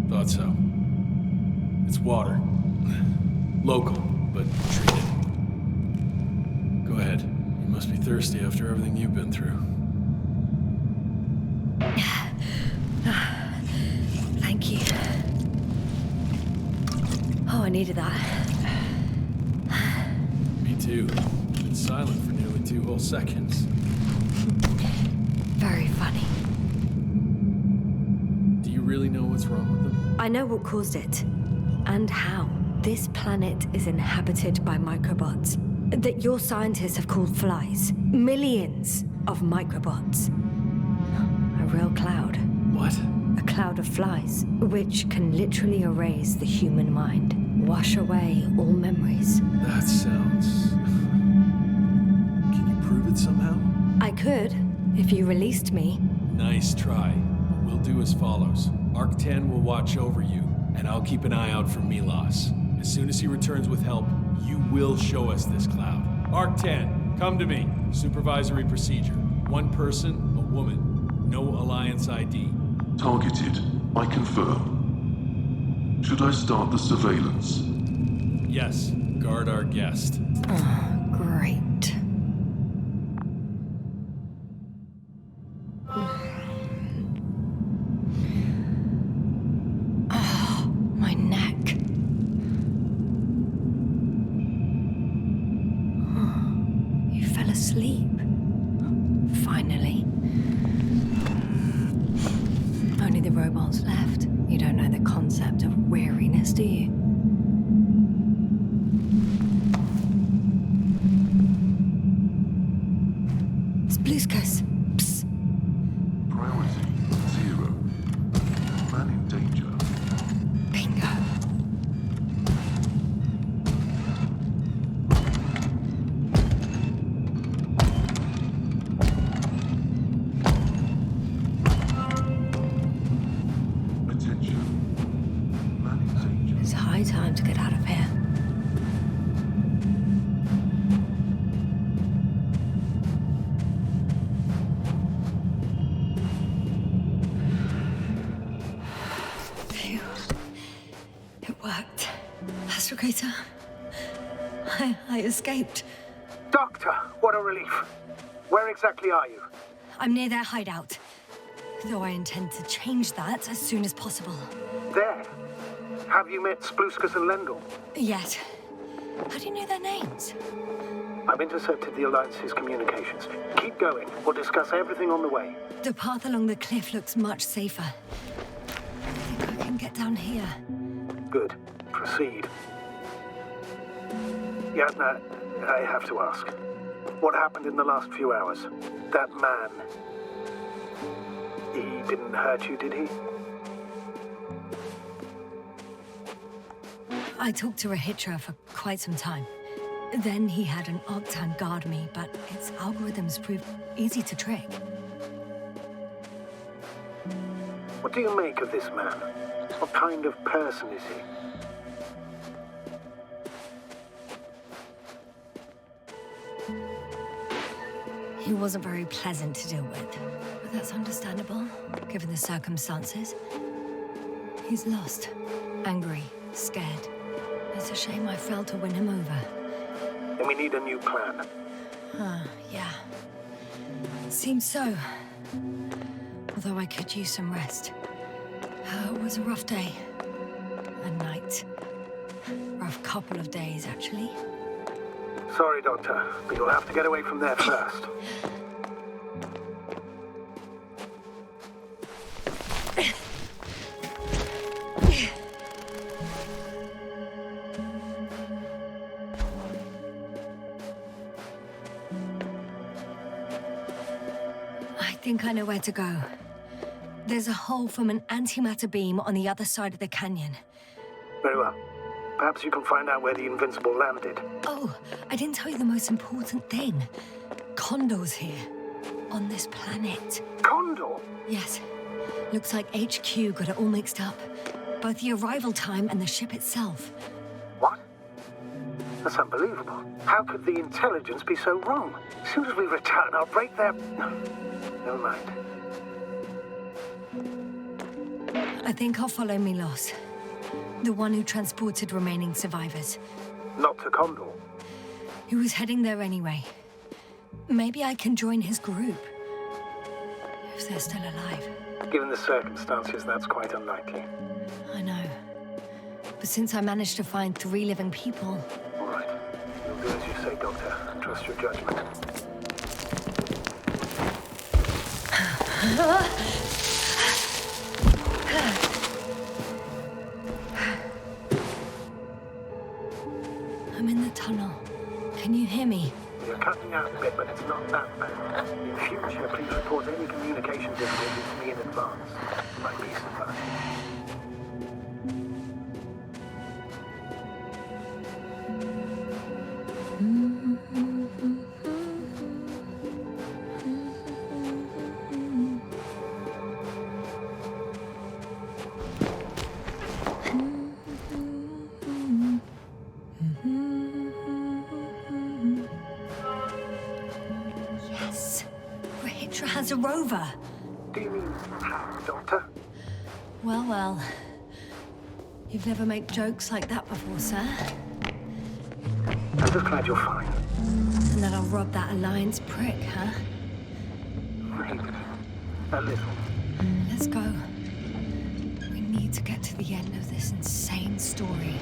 S11: Thought so. It's water. Local, but treated. Go ahead. You must be thirsty after everything you've been through.
S1: Thank you. Oh, I needed that.
S11: Me too. Been silent for nearly 2 whole seconds.
S1: Very funny.
S11: Do you really know what's wrong with them?
S1: I know what caused it. And how. This planet is inhabited by microbots that your scientists have called flies. Millions of microbots. A real cloud.
S11: What?
S1: A cloud of flies, which can literally erase the human mind. Wash away all memories.
S11: That sounds... Can you prove it somehow?
S1: I could, if you released me.
S11: Nice try. We'll do as follows. Arc-10 will watch over you, and I'll keep an eye out for Milos. As soon as he returns with help, you will show us this cloud. Arc-10, come to me. Supervisory procedure. 1 person, a woman. No Alliance ID.
S12: Targeted. I confirm. Should I start the surveillance?
S11: Yes. Guard our guest.
S1: Oh, great. Oh, my neck. Oh, you fell asleep. Finally. Only the robots left. You don't know the concept of weariness, do you? Spluskas. Psst.
S12: Priority 0. Man in danger.
S1: Bingo.
S12: Attention. Man in danger.
S1: It's high time to get out of here. Phew. It worked. Astrogator. I escaped.
S9: Doctor, what a relief. Where exactly are you?
S1: I'm near their hideout. Though I intend to change that as soon as possible.
S9: There. Have you met Spluskas and Lendl?
S1: Yet. How do you know their names?
S9: I've intercepted the Alliance's communications. Keep going. We'll discuss everything on the way.
S1: The path along the cliff looks much safer. I think I can get down here.
S9: Good. Proceed. Yasna, I have to ask. What happened in the last few hours? That man... He didn't hurt you, did he?
S1: I talked to Rahitra for quite some time. Then he had an Octan guard me, but its algorithms proved easy to trick.
S9: What do you make of this man? What kind of person is he?
S1: He wasn't very pleasant to deal with, but that's understandable, given the circumstances. He's lost, angry, scared. It's a shame I failed to win him over.
S9: And we need a new plan.
S1: Yeah. Seems so. Although I could use some rest. It was a rough day. A night. Rough couple of days, actually.
S9: Sorry, Doctor, but you'll have to get away from there first.
S1: I think I know where to go. There's a hole from an antimatter beam on the other side of the canyon.
S9: Very well. Perhaps you can find out where the Invincible landed.
S1: Oh, I didn't tell you the most important thing. Condor's here. On this planet.
S9: Condor?
S1: Yes. Looks like HQ got it all mixed up. Both the arrival time and the ship itself.
S9: What? That's unbelievable. How could the intelligence be so wrong? As soon as we return, I'll break their... Never mind.
S1: I think I'll follow Milos. The one who transported remaining survivors.
S9: Not to Condor.
S1: He was heading there anyway. Maybe I can join his group. If they're still alive.
S9: Given the circumstances, that's quite unlikely.
S1: I know. But since I managed to find 3 living people...
S9: All right. You'll do as you say, Doctor. Trust your judgment.
S1: I'm in the tunnel. Can you hear me?
S9: You're cutting out a bit, but it's not that bad. In future, please report any communication difficulties to me in advance. My peace of mind.
S1: Has a rover.
S9: Do you mean hack, Doctor?
S1: Well, well. You've never made jokes like that before, sir.
S9: I'm just glad you're fine.
S1: And that I'll rob that Alliance prick, huh?
S9: Maybe. A little.
S1: Let's go. We need to get to the end of this insane story.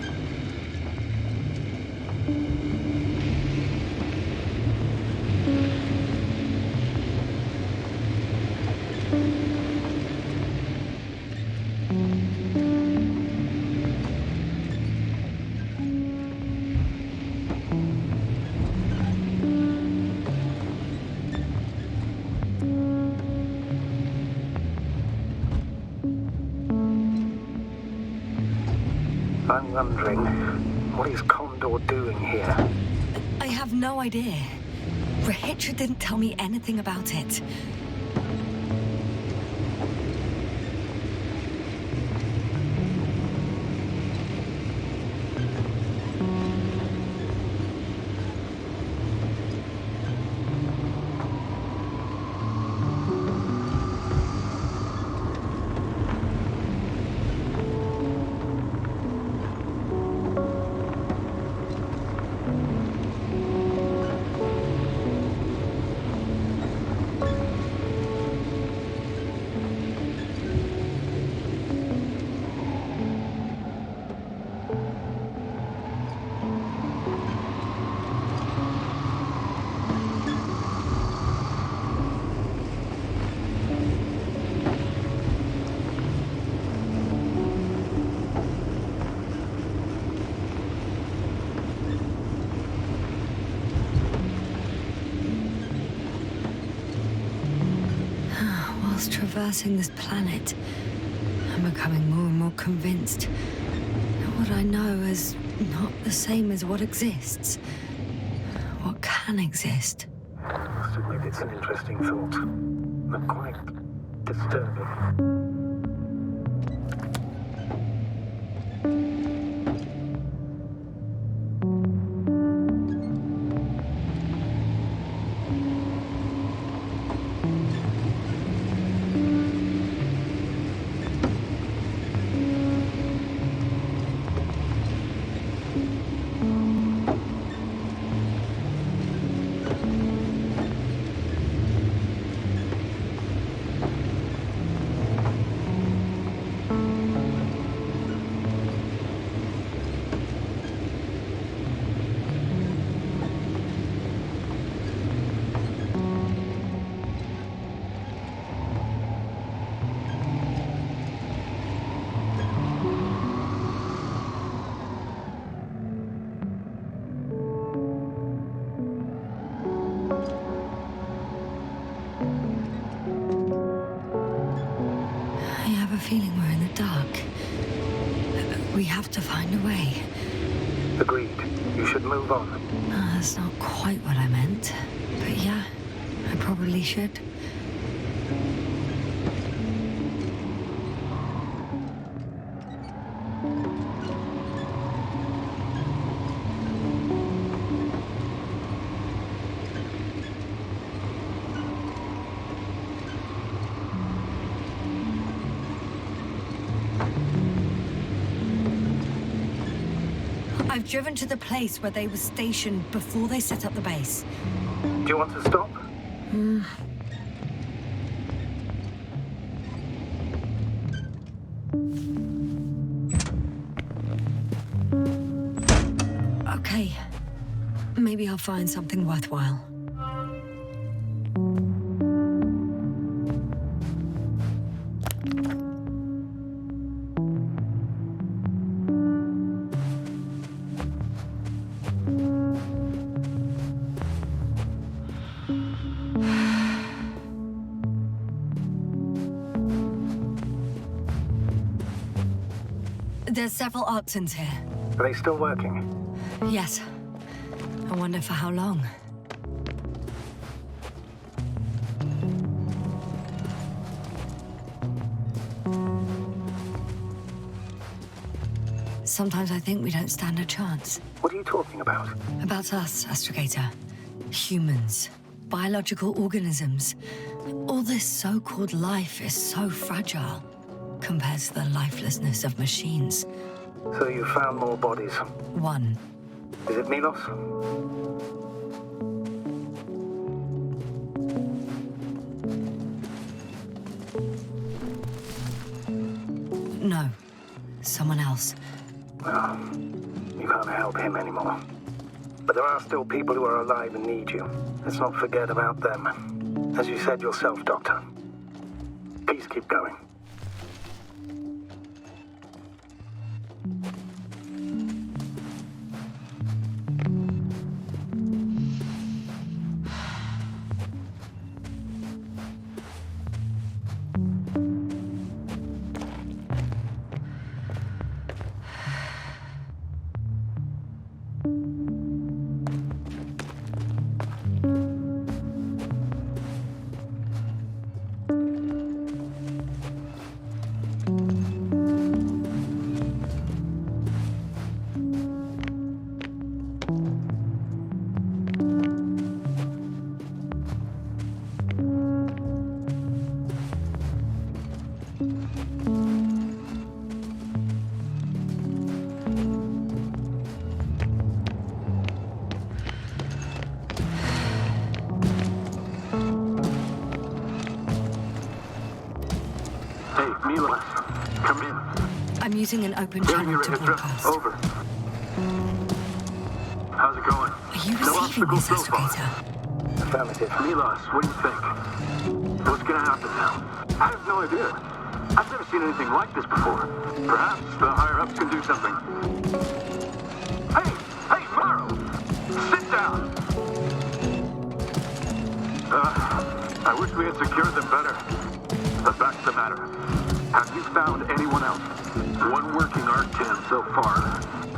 S9: I'm wondering, what is Condor doing here?
S1: I have no idea. Rahitra didn't tell me anything about it. Traversing this planet, I'm becoming more and more convinced that what I know is not the same as what exists. What can exist.
S9: I must admit it's an interesting thought, but quite disturbing.
S1: Feeling we're in the dark. We have to find a way.
S9: Agreed. You should move on.
S1: That's not quite what I meant. But yeah, I probably should. I've driven to the place where they were stationed before they set up the base.
S9: Do you want to stop?
S1: Okay. Maybe I'll find something worthwhile. There's several Arctons here.
S9: Are they still working?
S1: Yes. I wonder for how long. Sometimes I think we don't stand a chance.
S9: What are you talking about?
S1: About us, Astrogator. Humans. Biological organisms. All this so-called life is so fragile compared to the lifelessness of machines.
S9: So you found more bodies.
S1: One.
S9: Is it Milos?
S1: No. Someone else.
S9: Well, you can't help him anymore. But there are still people who are alive and need you. Let's not forget about them. As you said yourself, Doctor. Please keep going.
S13: Milos, come in.
S1: I'm using an open channel to broadcast.
S13: Over. How's it going?
S1: Are you receiving this, Astrogator?
S9: Affirmative.
S13: Milos, what do you think? What's gonna happen now? I have no idea. I've never seen anything like this before. Perhaps the higher-ups can do something. Hey, Morrow! Sit down! I wish we had secured them better. But back to the matter. Have you found anyone else? One working Arc-10 so far.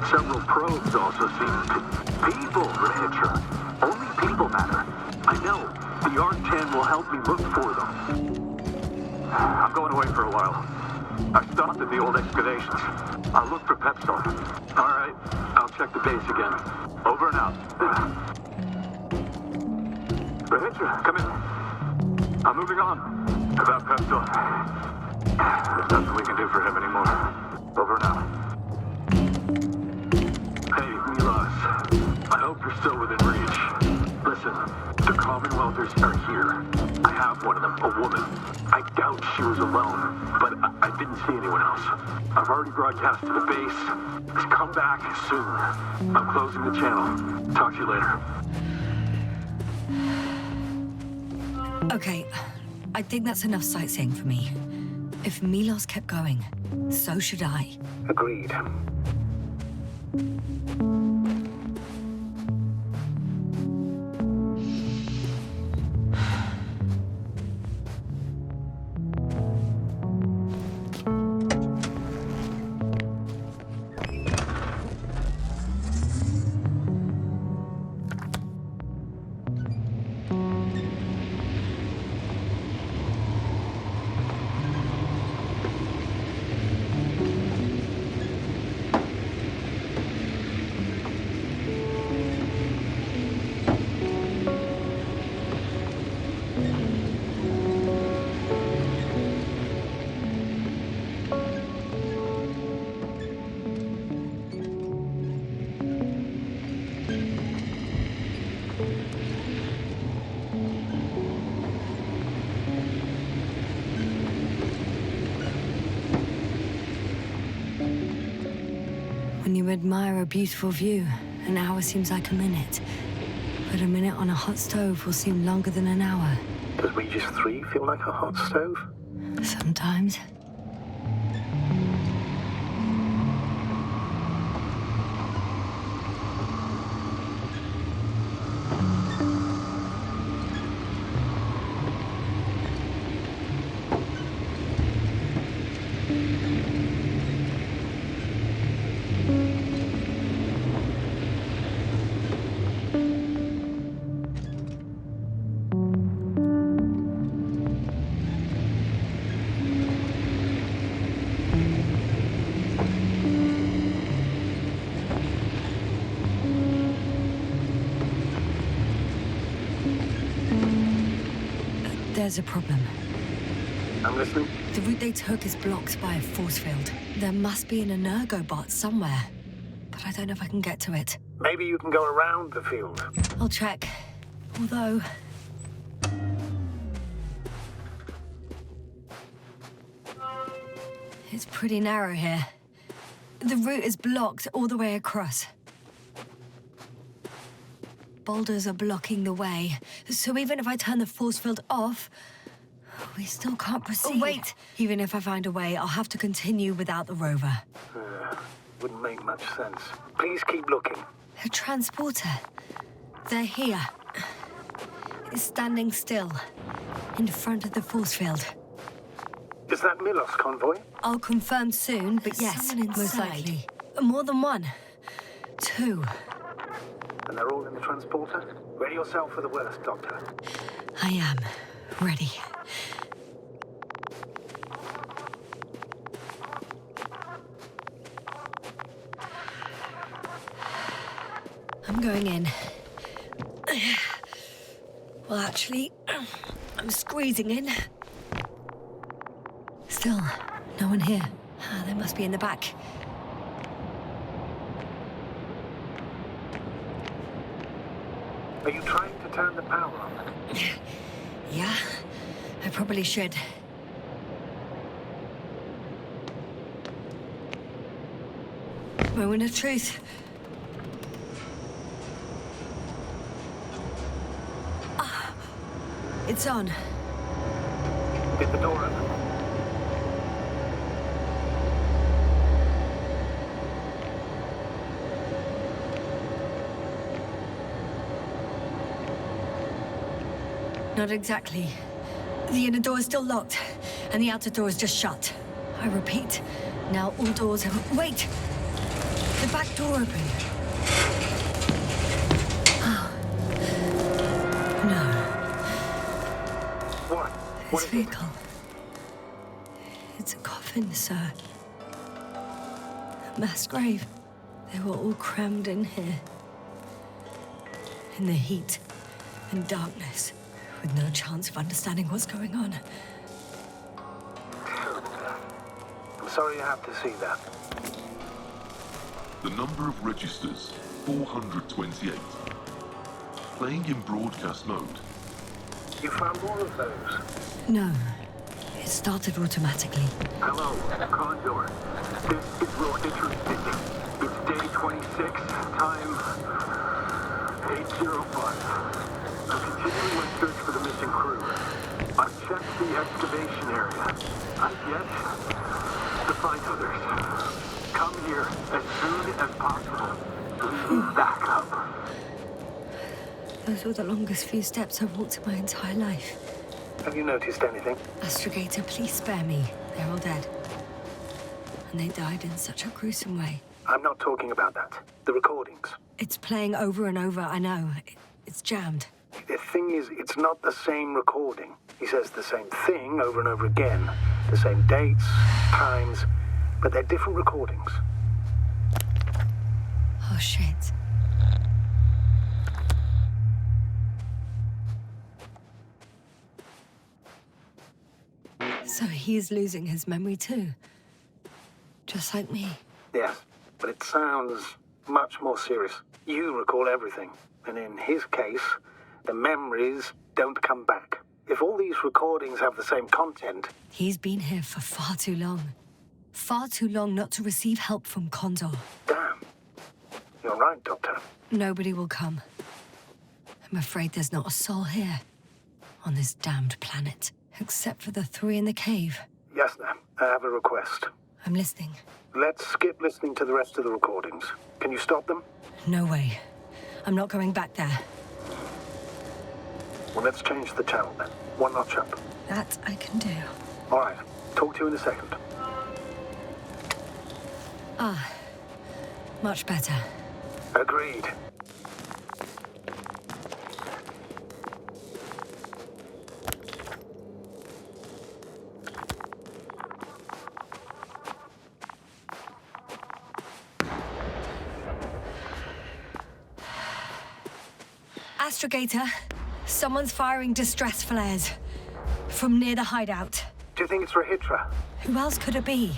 S13: Several probes also seem to... People, Hedgehog. Only people matter. I know. The Arc-10 will help me look for them. I'm going away for a while. I stopped at the old excavations. I'll look for Pepstone. All right. I'll check the base again. Over and out. Hedgehog, come in. I'm moving on. About Pepstone. There's nothing we can do for him anymore. Over and out. Hey, Milos. I hope you're still within reach. Listen, the Commonwealthers are here. I have one of them, a woman. I doubt she was alone, but I didn't see anyone else. I've already broadcast to the base. Just come back soon. I'm closing the channel. Talk to you later.
S1: Okay. I think that's enough sightseeing for me. If Milos kept going, so should I.
S9: Agreed.
S1: When you admire a beautiful view, An hour seems like a minute, but a minute on a hot stove will seem longer than an hour.
S9: Does Regis 3 feel like a hot stove?
S1: Sometimes. There's a problem.
S9: I'm listening.
S1: The route they took is blocked by a force field. There must be an energobot somewhere, but I don't know if I can get to it.
S9: Maybe you can go around the field.
S1: I'll check. Although... it's pretty narrow here. The route is blocked all the way across. Boulders are blocking the way, so even if I turn the force field off, we still can't proceed. Oh, wait! Even if I find a way, I'll have to continue without the rover.
S9: Wouldn't make much sense. Please keep looking.
S1: A transporter. They're here. It's standing still, in front of the force field.
S9: Is that Milos convoy?
S1: I'll confirm soon, but yes, most likely. More than one. Two.
S9: And they're all in the transporter? Ready yourself for the worst, Doctor.
S1: I am. Ready. I'm going in. Well, actually, I'm squeezing in. Still, no one here. They must be in the back.
S9: Are you trying to turn the power on?
S1: Yeah, I probably should. Moment of truth. Ah, it's on.
S9: Did the door open?
S1: Not exactly. The inner door is still locked, and the outer door is just shut. I repeat, now all doors have... Wait! The back door open. Oh. No.
S9: What?
S1: This vehicle. It's a coffin, sir. A mass grave. They were all crammed in here. In the heat and darkness, with no chance of understanding what's going on.
S9: I'm sorry you have to see that.
S12: The number of registers, 428. Playing in broadcast mode.
S9: You found more of those?
S1: No. It started automatically.
S13: Hello, Condor. This is Will Hitcher speaking. It's day 26, time 8:05. I'm continuing my search for the missing crew. I've checked the excavation area. I've yet to find others. Come here as soon as possible. Please back up.
S1: Those were the longest few steps I've walked in my entire life.
S9: Have you noticed anything?
S1: Astrogator, please spare me. They're all dead. And they died in such a gruesome way.
S9: I'm not talking about that. The recordings.
S1: It's playing over and over, I know. It's jammed.
S9: The thing is, it's not the same recording. He says the same thing over and over again. The same dates, times, but they're different recordings.
S1: Oh, shit. So he's losing his memory too. Just like me.
S9: Yes, but it sounds much more serious. You recall everything, and in his case, the memories don't come back. If all these recordings have the same content...
S1: He's been here for far too long. Far too long not to receive help from Condor.
S9: Damn. You're right, Doctor.
S1: Nobody will come. I'm afraid there's not a soul here. On this damned planet. Except for the 3 in the cave.
S9: Yes, ma'am. I have a request.
S1: I'm listening.
S9: Let's skip listening to the rest of the recordings. Can you stop them?
S1: No way. I'm not going back there.
S9: Well, let's change the channel then. 1 notch up.
S1: That I can do.
S9: All right. Talk to you in a second.
S1: Ah. Much better.
S9: Agreed.
S1: Astrogator, someone's firing distress flares from near the hideout.
S9: Do you think it's Rahitra?
S1: Who else could it be?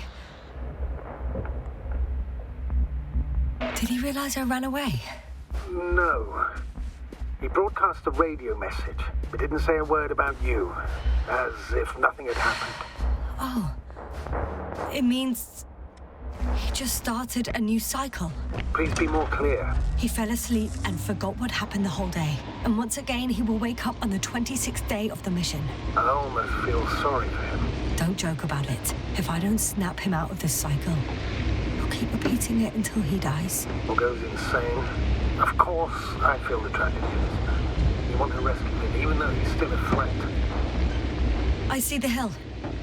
S1: Did he realize I ran away?
S9: No. He broadcast a radio message, but didn't say a word about you, as if nothing had happened.
S1: Oh. It means he just started a new cycle.
S9: Please be more clear.
S1: He fell asleep and forgot what happened the whole day. And once again, he will wake up on the 26th day of the mission.
S9: I almost feel sorry for him.
S1: Don't joke about it. If I don't snap him out of this cycle, he'll keep repeating it until he dies.
S9: Or goes insane. Of course, I feel the tragedy of this man. You want to rescue him, even though he's still a threat.
S1: I see the hill.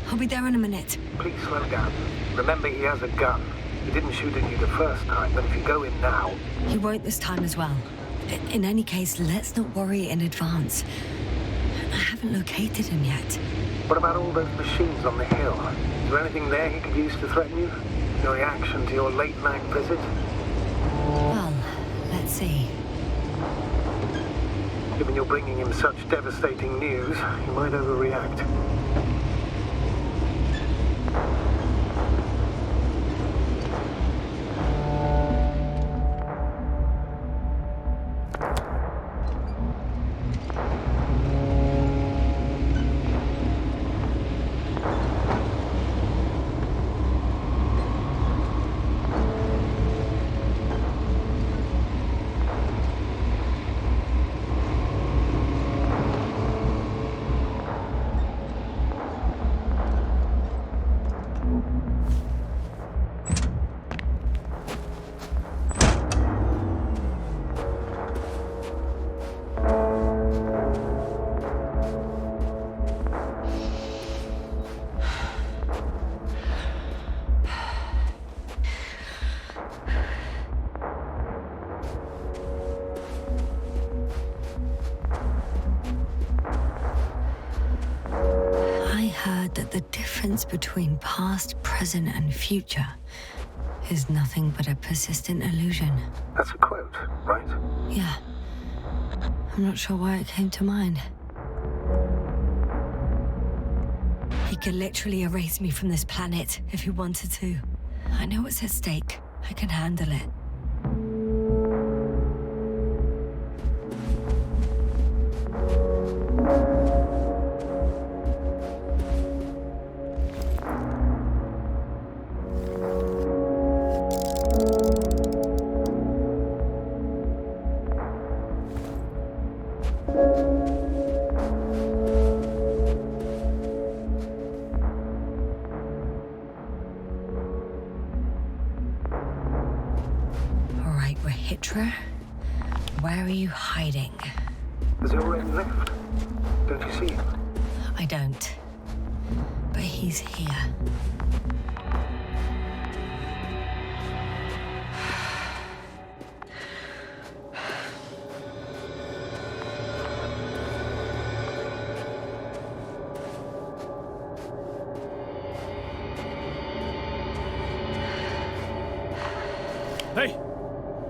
S1: I'll be there in a minute.
S9: Please slow down. Remember, he has a gun. He didn't shoot at you the first time, but if you go in now...
S1: He won't this time as well. In any case, let's not worry in advance. I haven't located him yet.
S9: What about all those machines on the hill? Is there anything there he could use to threaten you? Your reaction to your late-night visit?
S1: Well, let's see.
S9: Given you're bringing him such devastating news, he might overreact.
S1: That the difference between past, present, and future is nothing but a persistent illusion.
S9: That's a quote, right?
S1: Yeah. I'm not sure why it came to mind. He could literally erase me from this planet if he wanted to. I know what's at stake. I can handle it. Where are you hiding?
S9: Has he already left? Don't you see him?
S1: I don't. But he's here.
S11: Hey!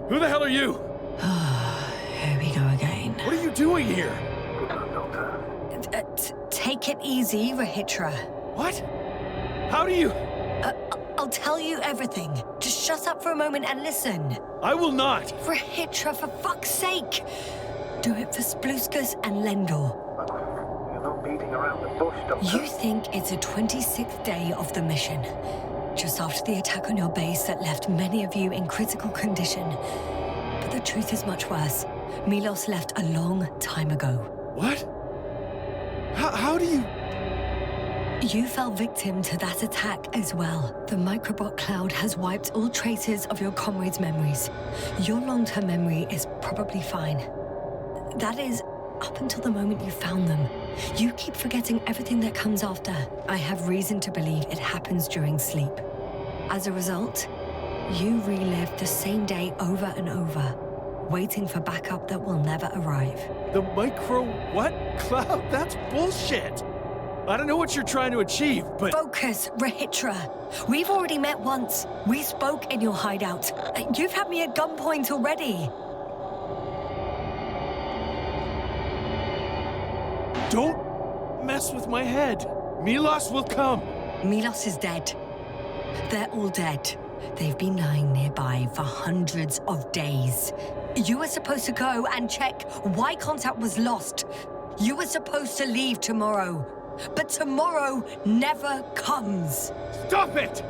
S11: Who the hell are you?
S1: Here we go again.
S11: What are you doing here?
S9: Good luck, Doctor.
S1: Take it easy, Rahitra.
S11: What? How do you...
S1: I'll tell you everything. Just shut up for a moment and listen.
S11: I will not.
S1: Rahitra, for fuck's sake. Do it for Spluskus and Lendor.
S9: You're not beating around the bush, Doctor.
S1: You think it's the 26th day of the mission. Just after the attack on your base that left many of you in critical condition. The truth is much worse. Milos left a long time ago.
S11: What? How do you...
S1: You fell victim to that attack as well. The microbot cloud has wiped all traces of your comrades' memories. Your long-term memory is probably fine. That is, up until the moment you found them. You keep forgetting everything that comes after. I have reason to believe it happens during sleep. As a result, you relive the same day over and over, waiting for backup that will never arrive.
S11: The micro what? Cloud? That's bullshit! I don't know what you're trying to achieve, but...
S1: Focus, Rahitra. We've already met once. We spoke in your hideout. You've had me at gunpoint already.
S11: Don't mess with my head. Milos will come.
S1: Milos is dead. They're all dead. They've been lying nearby for hundreds of days. You were supposed to go and check why contact was lost. You were supposed to leave tomorrow. But tomorrow never comes.
S11: Stop it!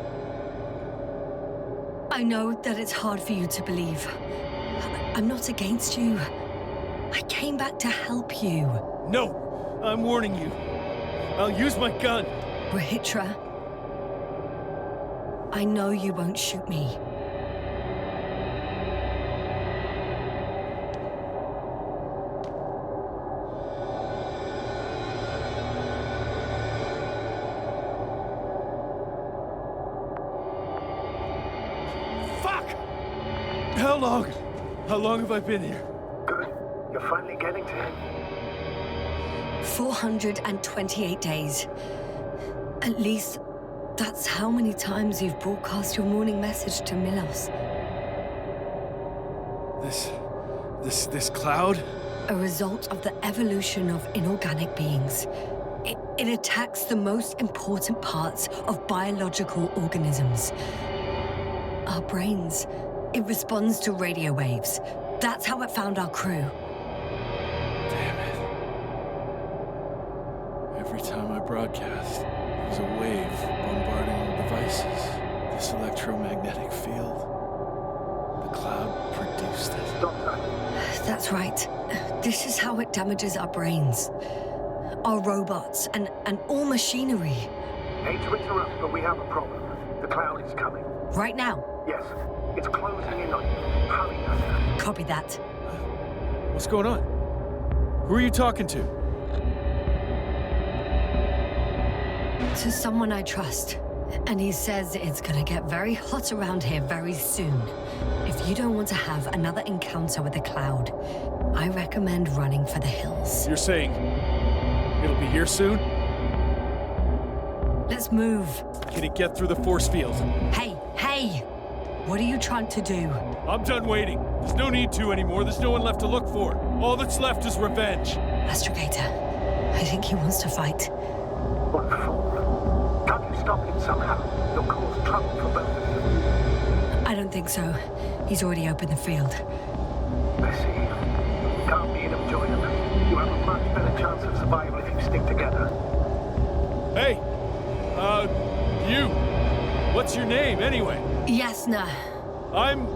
S1: I know that it's hard for you to believe. I'm not against you. I came back to help you.
S11: No, I'm warning you. I'll use my gun.
S1: Rahitra, I know you won't shoot me.
S11: How long have I been here?
S9: Good. You're finally getting to him.
S1: 428 days. At least, that's how many times you've broadcast your morning message to Milos.
S11: This cloud?
S1: A result of the evolution of inorganic beings. It attacks the most important parts of biological organisms. Our brains. It responds to radio waves. That's how it found our crew.
S11: Damn it. Every time I broadcast, there's a wave bombarding all devices. This electromagnetic field. The cloud produced it.
S9: Doctor.
S1: That's right. This is how it damages our brains. Our robots and all machinery.
S9: Hate to interrupt, but we have a problem. The cloud is coming.
S1: Right now?
S9: Yes. It's closing in on you. Hurry, Doctor.
S1: Copy that.
S11: What's going on? Who are you talking to?
S1: To someone I trust. And he says it's gonna get very hot around here very soon. If you don't want to have another encounter with the cloud, I recommend running for the hills.
S11: You're saying it'll be here soon?
S1: Let's move.
S11: Can it get through the force field?
S1: Hey! What are you trying to do?
S11: I'm done waiting. There's no need to anymore. There's no one left to look for. All that's left is revenge.
S1: Astrogator, I think he wants to fight.
S9: What for? Can't you stop him somehow? You'll cause trouble for both of you.
S1: I don't think so. He's already opened the field.
S9: I see. You can't beat him, join him. You have a much better chance of survival if you stick together.
S11: Hey! You! What's your name, anyway?
S1: Yasna.
S11: I'm...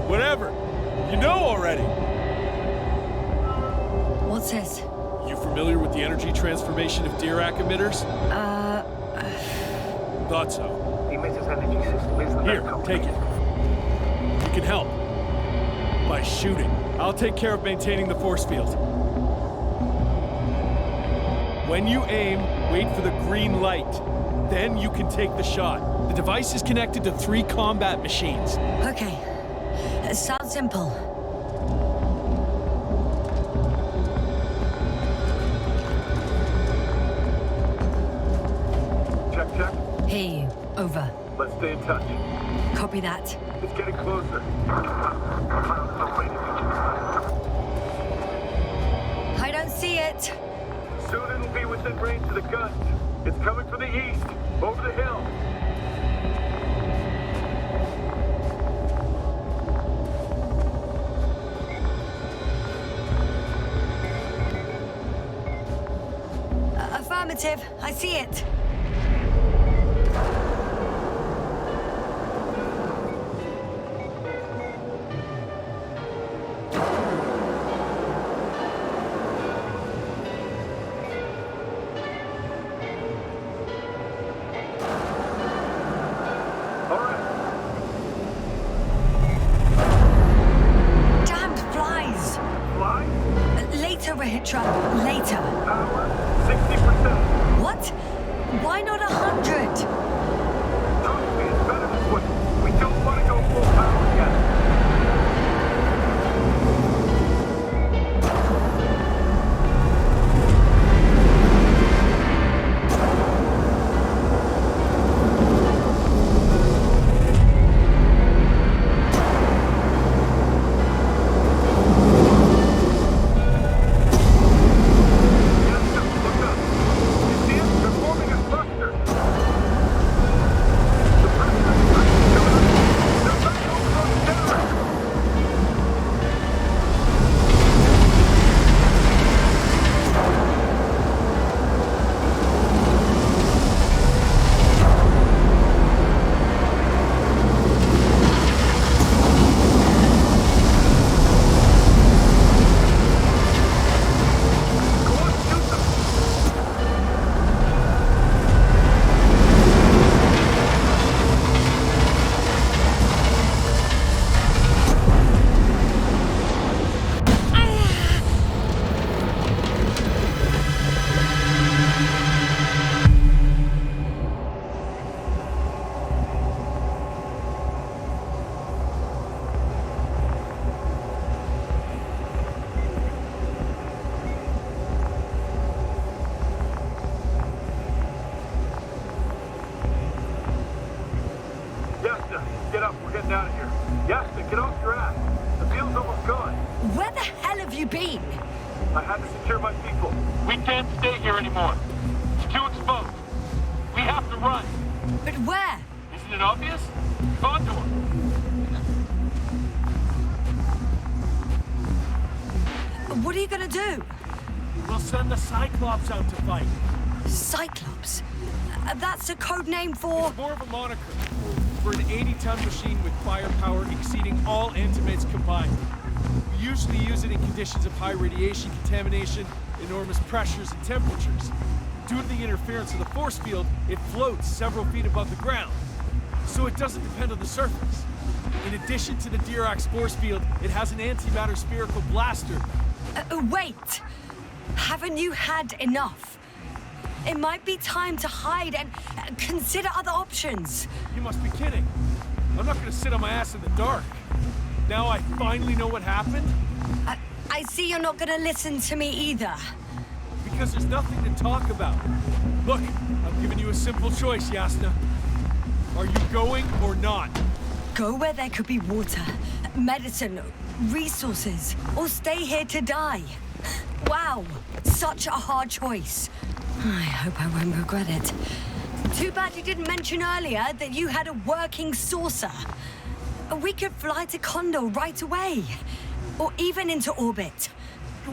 S11: whatever. You know already.
S1: What's this?
S11: You familiar with the energy transformation of Dirac emitters? Thought so.
S9: The emitter's energy system isn't
S11: Here,
S9: that
S11: take it. You can help. By shooting. I'll take care of maintaining the force field. When you aim, wait for the green light. Then you can take the shot. The device is connected to 3 combat machines.
S1: Okay. It sounds simple.
S9: Check.
S1: Hear you. Over.
S9: Let's stay in touch.
S1: Copy that.
S9: It's getting closer. Cloud's not waiting.
S1: I don't see it.
S9: Soon it'll be within range of the gun. It's coming from the east, over the hill.
S1: Affirmative. I see it. over, Hitra. Later.
S13: Power, 60%.
S1: What? Why not 100?
S13: Trust me, it's better this way. We don't want to go full power yet. Get up, we're getting out of here. Yasta, get off your ass. The field's almost gone.
S1: Where the hell have you been?
S13: I had to secure my people. We can't stay here anymore. It's too exposed. We have to run.
S1: But where?
S13: Isn't it obvious? Condor.
S1: What are you gonna do?
S11: We'll send the Cyclops out to fight.
S1: Cyclops? That's a code name for...
S11: It's more of a moniker for an 80-ton machine with firepower exceeding all antimates combined. We usually use it in conditions of high radiation contamination, enormous pressures and temperatures. Due to the interference of the force field, it floats several feet above the ground, so it doesn't depend on the surface. In addition to the Dirac's force field, it has an antimatter spherical blaster.
S1: Wait! Haven't you had enough? It might be time to hide and consider other options.
S11: You must be kidding. I'm not gonna sit on my ass in the dark. Now I finally know what happened?
S1: I see you're not gonna listen to me either.
S11: Because there's nothing to talk about. Look, I'm giving you a simple choice, Yasna. Are you going or not?
S1: Go where there could be water, medicine, resources, or stay here to die. Wow, such a hard choice. I hope I won't regret it. Too bad you didn't mention earlier that you had a working saucer. We could fly to Condor right away, or even into orbit.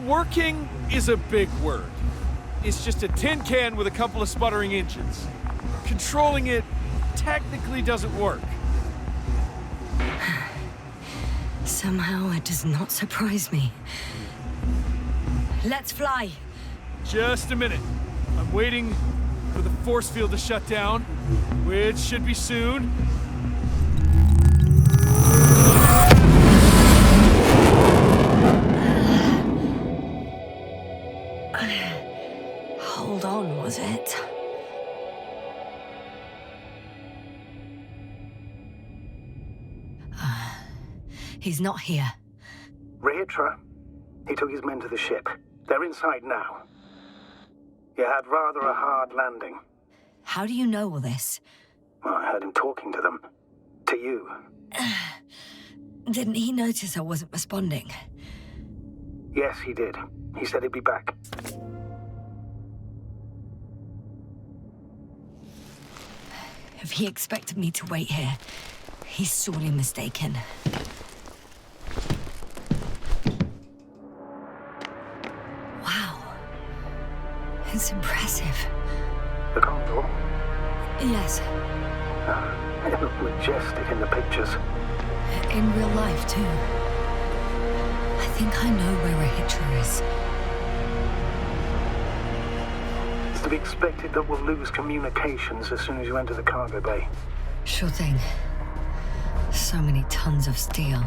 S11: Working is a big word. It's just a tin can with a couple of sputtering engines. Controlling it technically doesn't work.
S1: Somehow it does not surprise me. Let's fly.
S11: Just a minute. I'm waiting for the force field to shut down, which should be soon.
S1: Hold on, was it? He's not here.
S9: Rehitra? He took his men to the ship. They're inside now. You had rather a hard landing.
S1: How do you know all this?
S9: Well, I heard him talking to them. To you.
S1: Didn't he notice I wasn't responding?
S9: Yes, he did. He said he'd be back.
S1: If he expected me to wait here, he's sorely mistaken. Wow. It's impressive.
S9: The Condor?
S1: Yes.
S9: It looked majestic in the pictures.
S1: In real life, too. I think I know where a Hitcher is.
S9: It's to be expected that we'll lose communications as soon as you enter the cargo bay.
S1: Sure thing. So many tons of steel.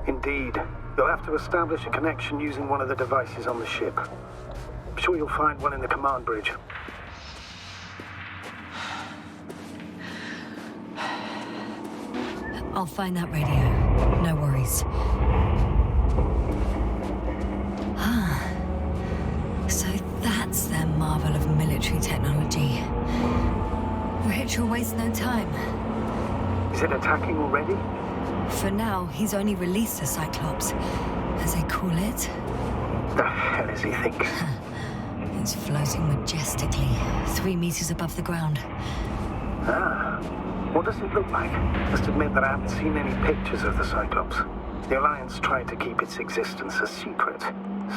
S9: Indeed. You'll have to establish a connection using one of the devices on the ship. I'm sure you'll find one in the command bridge.
S1: I'll find that radio. No worries. So that's their marvel of military technology. Rich wastes no time.
S9: Is it attacking already?
S1: For now, he's only released the Cyclops, as they call it.
S9: The hell is he thinking?
S1: It's floating majestically, 3 meters above the ground.
S9: Ah. What does it look like? Must admit that I haven't seen any pictures of the Cyclops. The Alliance tried to keep its existence a secret,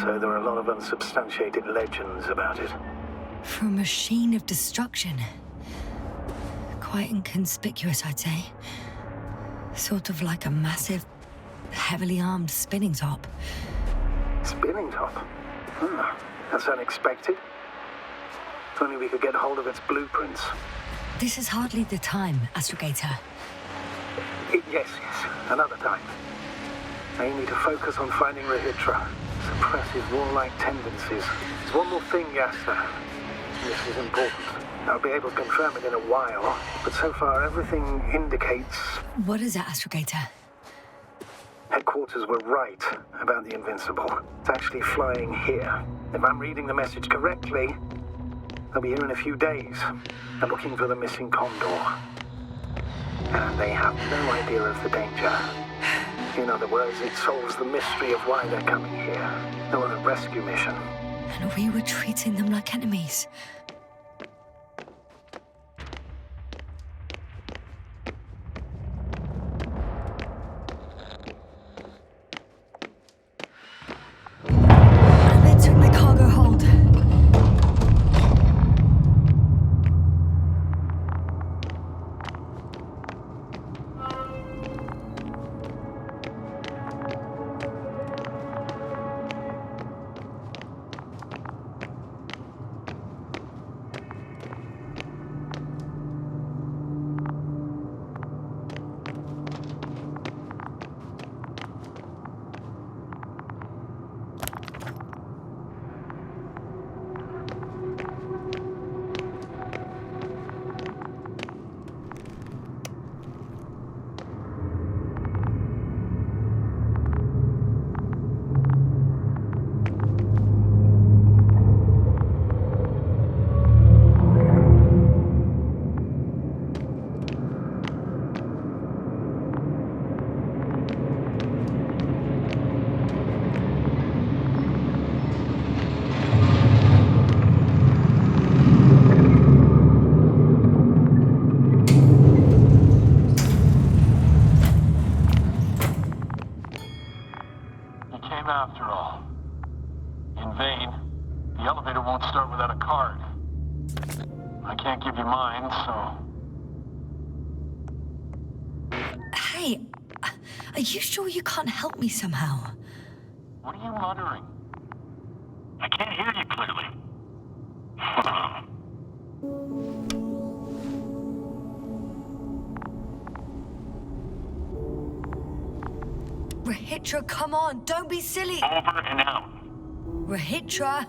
S9: so there are a lot of unsubstantiated legends about it.
S1: For a machine of destruction. Quite inconspicuous, I'd say. Sort of like a massive, heavily armed spinning top.
S9: Spinning top? That's unexpected. If only we could get hold of its blueprints.
S1: This is hardly the time, Astrogator.
S9: Yes, another time. I need to focus on finding Rehitra. Suppressive warlike tendencies. There's one more thing, Yasta. This is important. I'll be able to confirm it in a while, but so far everything indicates...
S1: What is it, Astrogator?
S9: Headquarters were right about the Invincible. It's actually flying here. If I'm reading the message correctly, they'll be here in a few days. They're looking for the missing Condor. And they have no idea of the danger. In other words, it solves the mystery of why they're coming here. No other rescue mission.
S1: And we were treating them like enemies. I'm entering the cargo hold.
S13: After all. In vain. The elevator won't start without a card. I can't give you mine, so...
S1: Hey, are you sure you can't help me somehow?
S13: What are you muttering? I can't hear you clearly.
S1: Rehitra, come on, don't be silly.
S13: Over and out.
S1: Rehitra.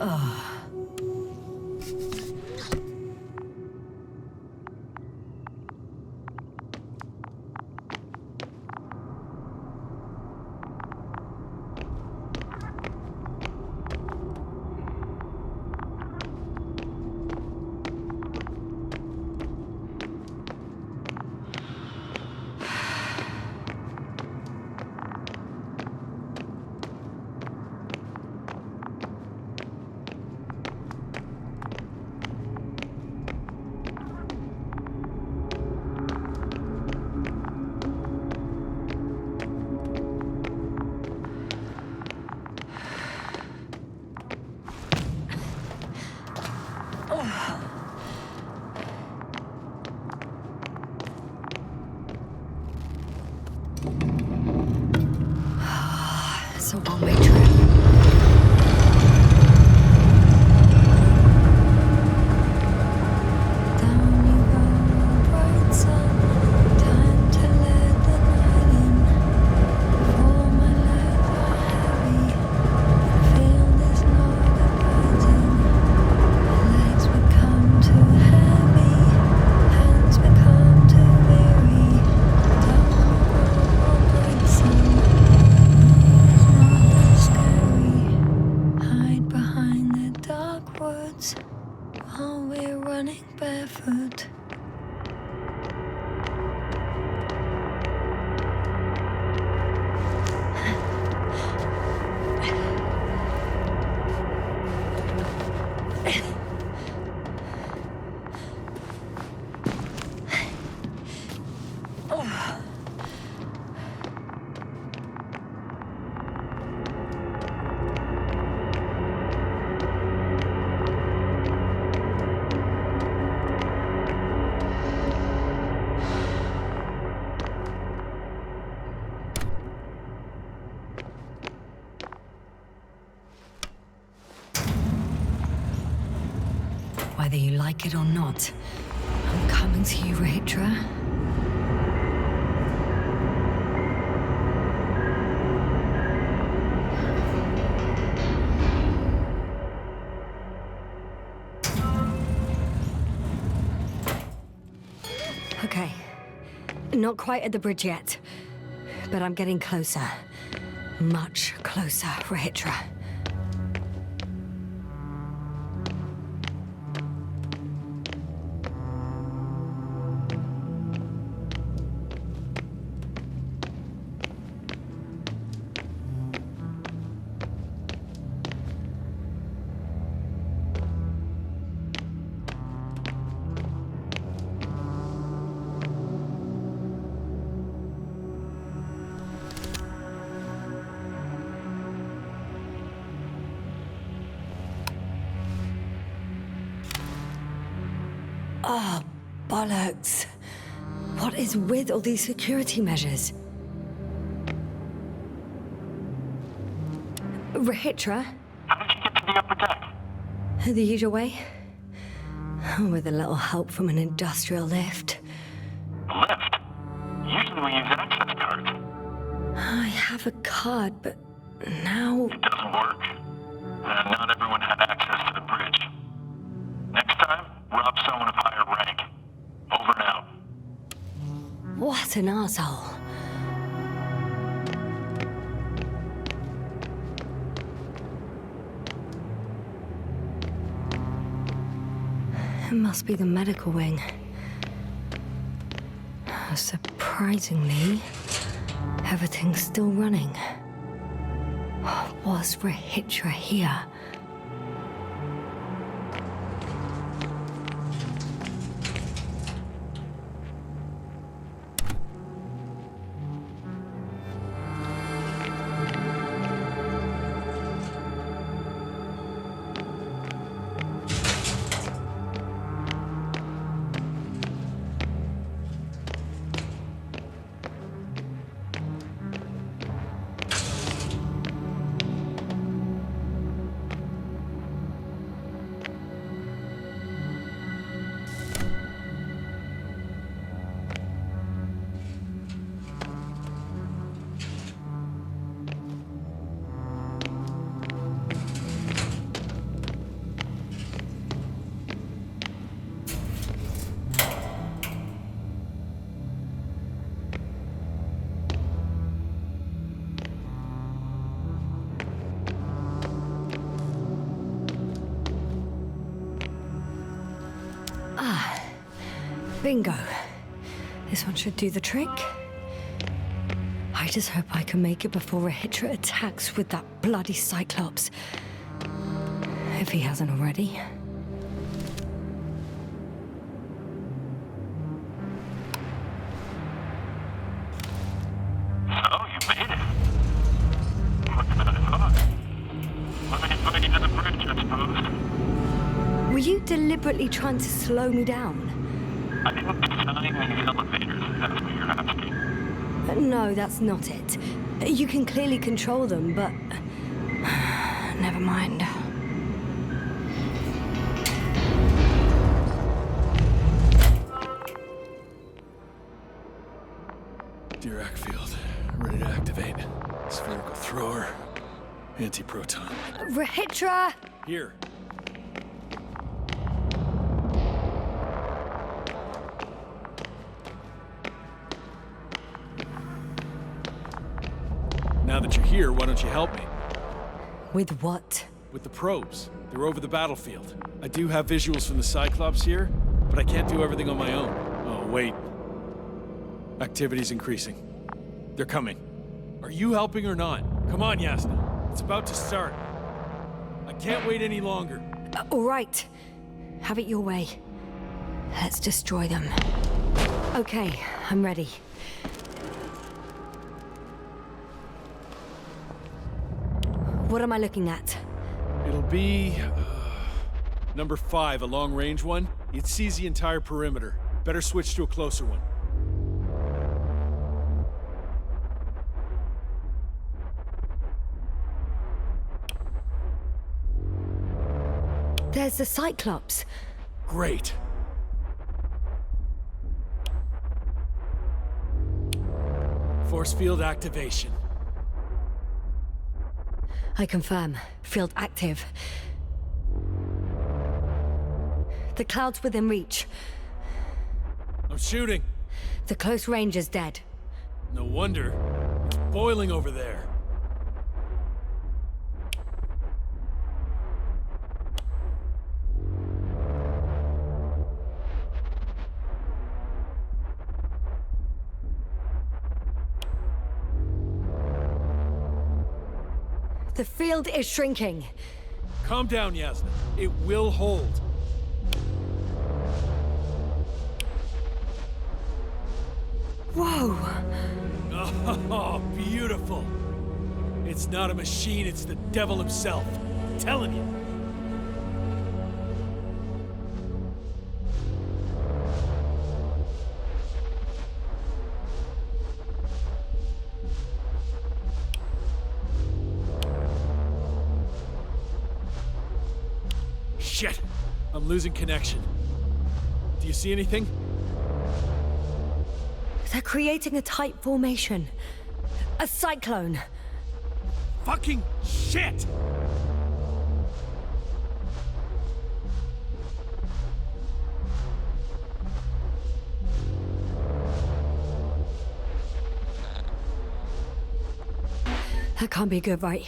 S1: Ugh. It's a one-way trip. Down you go, bright sun. Time to let the night in. whether you like it or not. I'm coming to you, Rahitra. Okay. Not quite at the bridge yet, but I'm getting closer. Much closer, Rahitra. Oh, bollocks. What is with all these security measures? Rahitra?
S13: How did you get to the upper deck?
S1: The usual way? With a little help from an industrial lift.
S13: Lift? Usually we use access cards.
S1: I have a card, but now...
S13: It doesn't work. Not everyone had access to the bridge. Next time, rob someone of higher rank. Over and out.
S1: What an asshole. It must be the medical wing. Surprisingly, everything's still running. Was Rahitra here? Bingo. This one should do the trick. I just hope I can make it before Rahitra attacks with that bloody Cyclops. If he hasn't already.
S13: So, you made it. Quicker than I thought. Let me invite you to the bridge, I suppose.
S1: Were you deliberately trying to slow me down?
S13: I didn't design these elevators, if that's what you're asking.
S1: No, that's not it. You can clearly control them, but... never mind.
S11: Dirac field, ready to activate. Spherical thrower, anti-proton.
S1: Rahitra!
S11: Here. Now that you're here, why don't you help me?
S1: With what?
S11: With the probes. They're over the battlefield. I do have visuals from the Cyclops here, but I can't do everything on my own. Oh, wait. Activity's increasing. They're coming. Are you helping or not? Come on, Yasna. It's about to start. I can't wait any longer.
S1: All right. Have it your way. Let's destroy them. Okay, I'm ready. What am I looking at?
S11: It'll be... number 5, a long-range one. It sees the entire perimeter. Better switch to a closer one.
S1: There's the Cyclops.
S11: Great. Force field activation.
S1: I confirm. Field active. The cloud's within reach.
S11: I'm shooting.
S1: The close range is dead.
S11: No wonder. It's boiling over there.
S1: The field is shrinking.
S11: Calm down, Yasna. It will hold.
S1: Whoa!
S11: Oh, beautiful. It's not a machine, it's the devil himself. I'm telling you. Shit! I'm losing connection. Do you see anything?
S1: They're creating a tight formation. A cyclone.
S11: Fucking shit!
S1: That can't be good, right?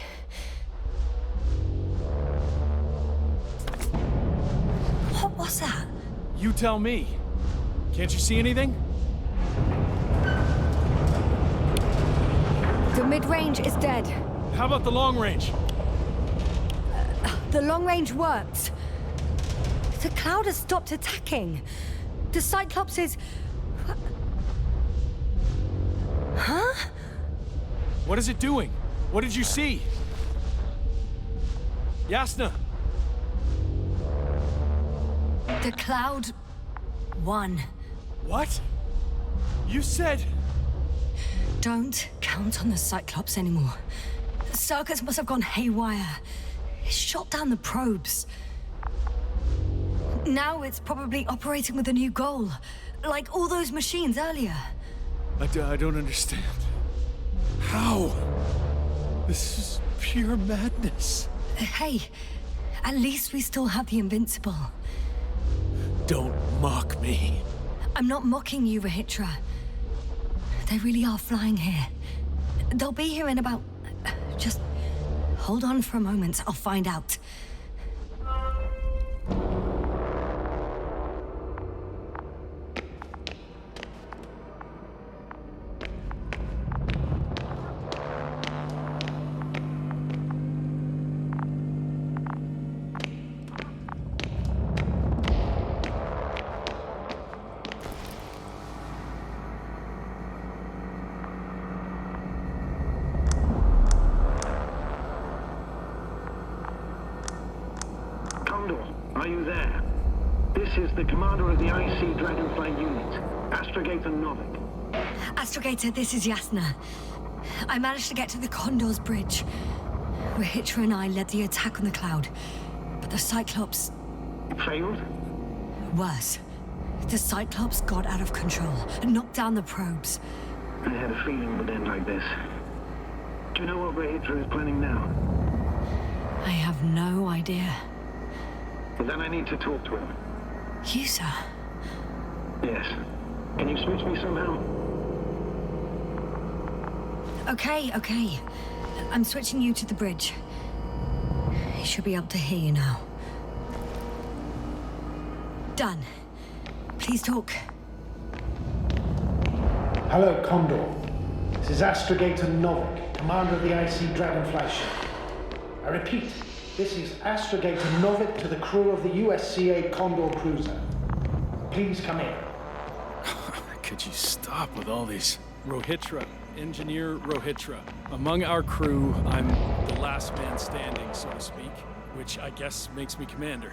S1: What was that?
S11: You tell me. Can't you see anything?
S1: The mid-range is dead.
S11: How about the long range?
S1: The long range works. The cloud has stopped attacking. The Cyclops is... Huh?
S11: What is it doing? What did you see? Yasna!
S1: The cloud won.
S11: What? You said...
S1: Don't count on the Cyclops anymore. The circuits must have gone haywire. It shot down the probes. Now it's probably operating with a new goal. Like all those machines earlier.
S11: I don't understand. How? This is pure madness.
S1: Hey, at least we still have the Invincible.
S11: Don't mock me.
S1: I'm not mocking you, Rahitra. They really are flying here. They'll be here in about... Just hold on for a moment. I'll find out.
S9: Are you there? This is the commander of the IC Dragonfly unit, Astrogator Novik.
S1: Astrogator, this is Yasna. I managed to get to the Condor's bridge. Rahitra and I led the attack on the cloud, but the Cyclops...
S9: Failed?
S1: Worse. The Cyclops got out of control and knocked down the probes.
S9: I had a feeling it would end like this. Do you know what Rahitra is planning now?
S1: I have no idea.
S9: Then I need to talk to him.
S1: You, sir?
S9: Yes. Can you switch me somehow?
S1: Okay. I'm switching you to the bridge. He should be able to hear you now. Done. Please talk.
S2: Hello, Condor. This is Astrogator Novik, commander of the IC Dragonfly ship. I repeat, this is Astrogator Novik to the crew of the USCA Condor cruiser. Please come in.
S11: Could you stop with all these? Rohitra, Engineer Rohitra. Among our crew, I'm the last man standing, so to speak, which I guess makes me commander.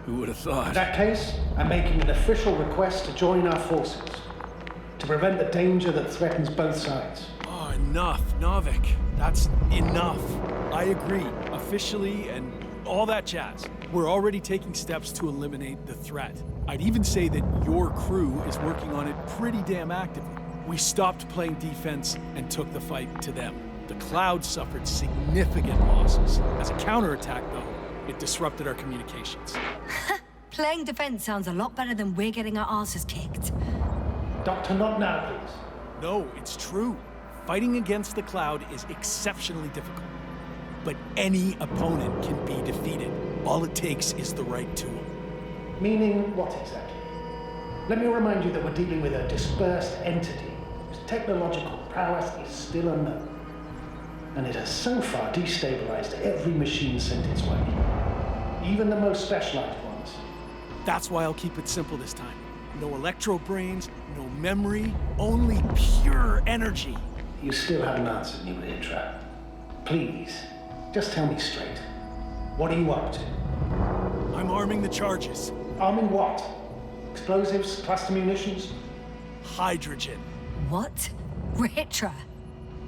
S11: Who would have thought?
S2: In that case, I'm making an official request to join our forces, to prevent the danger that threatens both sides.
S11: Oh, enough, Novik. That's enough. I agree, officially and all that jazz. We're already taking steps to eliminate the threat. I'd even say that your crew is working on it pretty damn actively. We stopped playing defense and took the fight to them. The Cloud suffered significant losses. As a counterattack, though, it disrupted our communications.
S1: Playing defense sounds a lot better than we're getting our asses kicked.
S2: Doctor, not now, please.
S11: No, it's true. Fighting against the Cloud is exceptionally difficult. But any opponent can be defeated. All it takes is the right tool.
S2: Meaning what exactly? Let me remind you that we're dealing with a dispersed entity whose technological prowess is still unknown. And it has so far destabilized every machine sent its way. Even the most specialized ones.
S11: That's why I'll keep it simple this time. No electro brains, no memory, only pure energy.
S2: You still haven't answered me, Hydra. Please, just tell me straight. What are you up to?
S11: I'm arming the charges.
S2: Arming what? Explosives, cluster munitions?
S11: Hydrogen.
S1: What? Rihitra?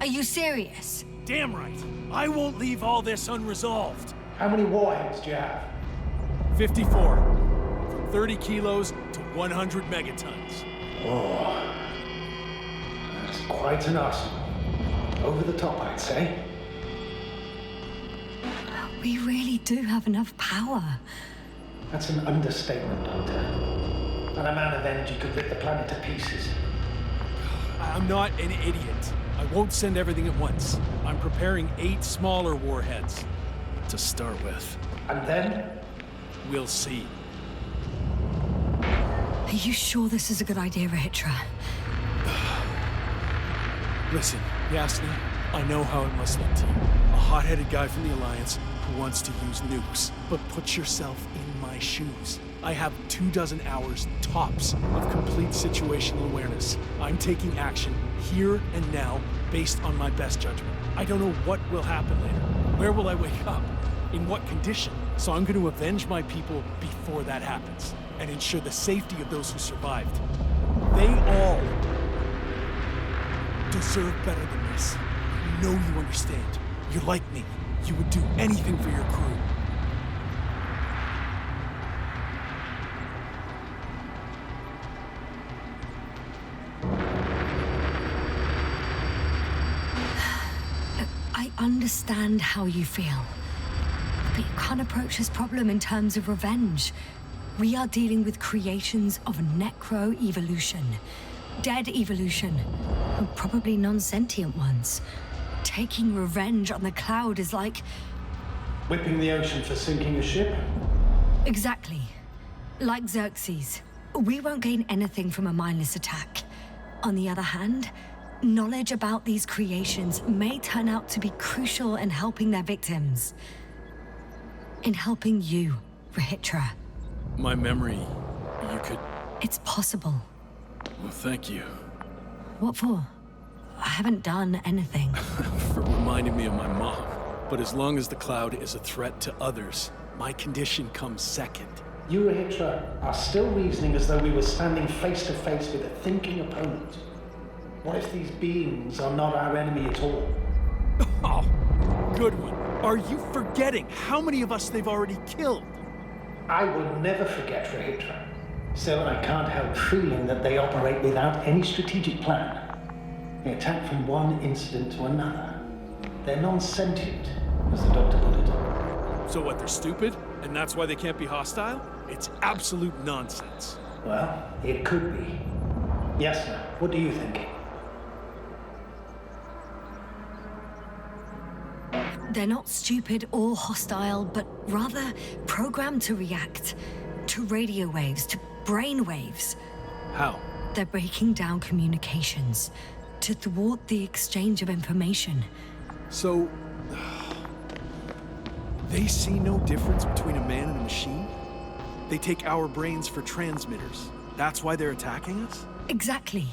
S1: Are you serious?
S11: Damn right. I won't leave all this unresolved.
S2: How many warheads do you have?
S11: 54. From 30 kilos to 100 megatons.
S2: Oh. That's quite an arsenal. Over the top, I'd say.
S1: We really do have enough power.
S2: That's an understatement, Doctor. An amount of energy could rip the planet to pieces.
S11: I'm not an idiot. I won't send everything at once. I'm preparing 8 smaller warheads to start with.
S2: And then?
S11: We'll see.
S1: Are you sure this is a good idea, Rihitra?
S11: Listen, Yasna, I know how it must look to you. A hot-headed guy from the Alliance who wants to use nukes. But put yourself in my shoes. I have 24 hours tops of complete situational awareness. I'm taking action here and now based on my best judgment. I don't know what will happen later. Where will I wake up? In what condition? So I'm going to avenge my people before that happens and ensure the safety of those who survived. They all deserve better than this. I know you understand. You're like me. You would do anything for your crew.
S1: I understand how you feel. But you can't approach this problem in terms of revenge. We are dealing with creations of necro-evolution. Dead evolution. And probably non-sentient ones. Taking revenge on the Cloud is like...
S2: Whipping the ocean for sinking a ship?
S1: Exactly. Like Xerxes. We won't gain anything from a mindless attack. On the other hand, knowledge about these creations may turn out to be crucial in helping their victims. In helping you, Rihitra.
S11: My memory, you could...
S1: It's possible.
S11: Well, thank you.
S1: What for? I haven't done anything.
S11: For reminding me of my mom. But as long as the Cloud is a threat to others, my condition comes second.
S2: You, Hydra, are still reasoning as though we were standing face to face with a thinking opponent. What if these beings are not our enemy at all?
S11: Oh, good one. Are you forgetting how many of us they've already killed?
S2: I will never forget, Hydra. Still, I can't help feeling that they operate without any strategic plan. They attack from one incident to another. They're non-sentient, as the doctor put it.
S11: So what, they're stupid? And that's why they can't be hostile? It's absolute nonsense.
S2: Well, it could be. Yes, sir. What do you think?
S1: They're not stupid or hostile, but rather programmed to react. To radio waves, to brain waves.
S11: How?
S1: They're breaking down communications to thwart the exchange of information.
S11: So... they see no difference between a man and a machine? They take our brains for transmitters. That's why they're attacking us?
S1: Exactly.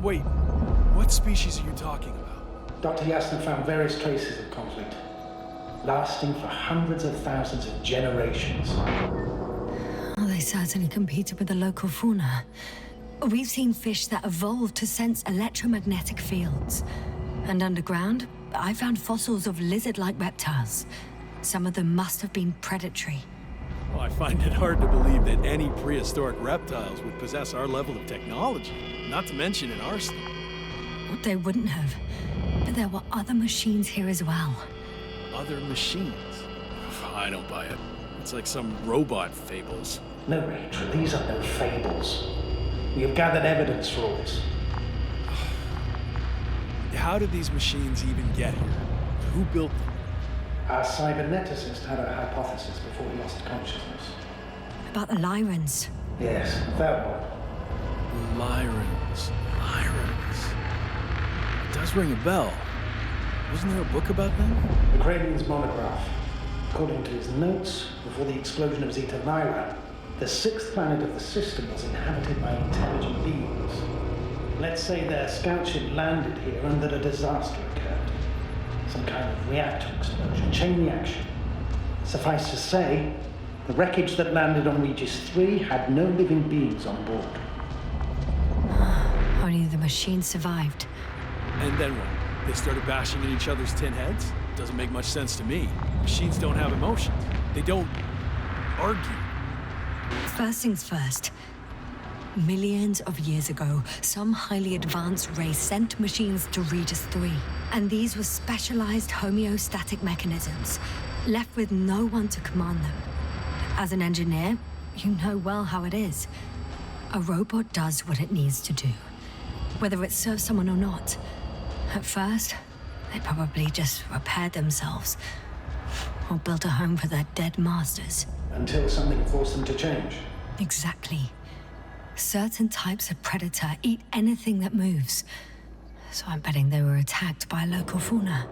S11: Wait, what species are you talking about?
S2: Dr. Yasna found various traces of conflict, lasting for hundreds of thousands of generations.
S1: Oh, they certainly competed with the local fauna. We've seen fish that evolved to sense electromagnetic fields. And underground, I found fossils of lizard-like reptiles. Some of them must have been predatory.
S11: Well, I find it hard to believe that any prehistoric reptiles would possess our level of technology, not to mention an arsenal.
S1: Well, they wouldn't have. But there were other machines here as well.
S11: Other machines? I don't buy it. It's like some robot fables.
S2: No, Rachel, these are no fables. We have gathered evidence for all this.
S11: How did these machines even get here? Who built them?
S2: Our cyberneticist had a hypothesis before he lost consciousness.
S1: About the Lyrans.
S2: Yes, that one.
S11: Lyrans. It does ring a bell. Wasn't there a book about them?
S2: The Cranian's monograph. According to his notes, before the explosion of Zeta Lyra, the sixth planet of the system was inhabited by intelligent beings. Let's say their scout ship landed here and that a disaster occurred. Some kind of reactor explosion, chain reaction. Suffice to say, the wreckage that landed on Regis 3 had no living beings on board.
S1: Only the machine survived.
S11: And then what? They started bashing in each other's tin heads? Doesn't make much sense to me. Machines don't have emotions. They don't argue.
S1: First things first. Millions of years ago, some highly advanced race sent machines to Regis 3. And these were specialized homeostatic mechanisms, left with no one to command them. As an engineer, you know well how it is. A robot does what it needs to do, whether it serves someone or not. At first, they probably just repaired themselves, or built a home for their dead masters.
S2: Until something forced them to change.
S1: Exactly. Certain types of predator eat anything that moves. So I'm betting they were attacked by local fauna.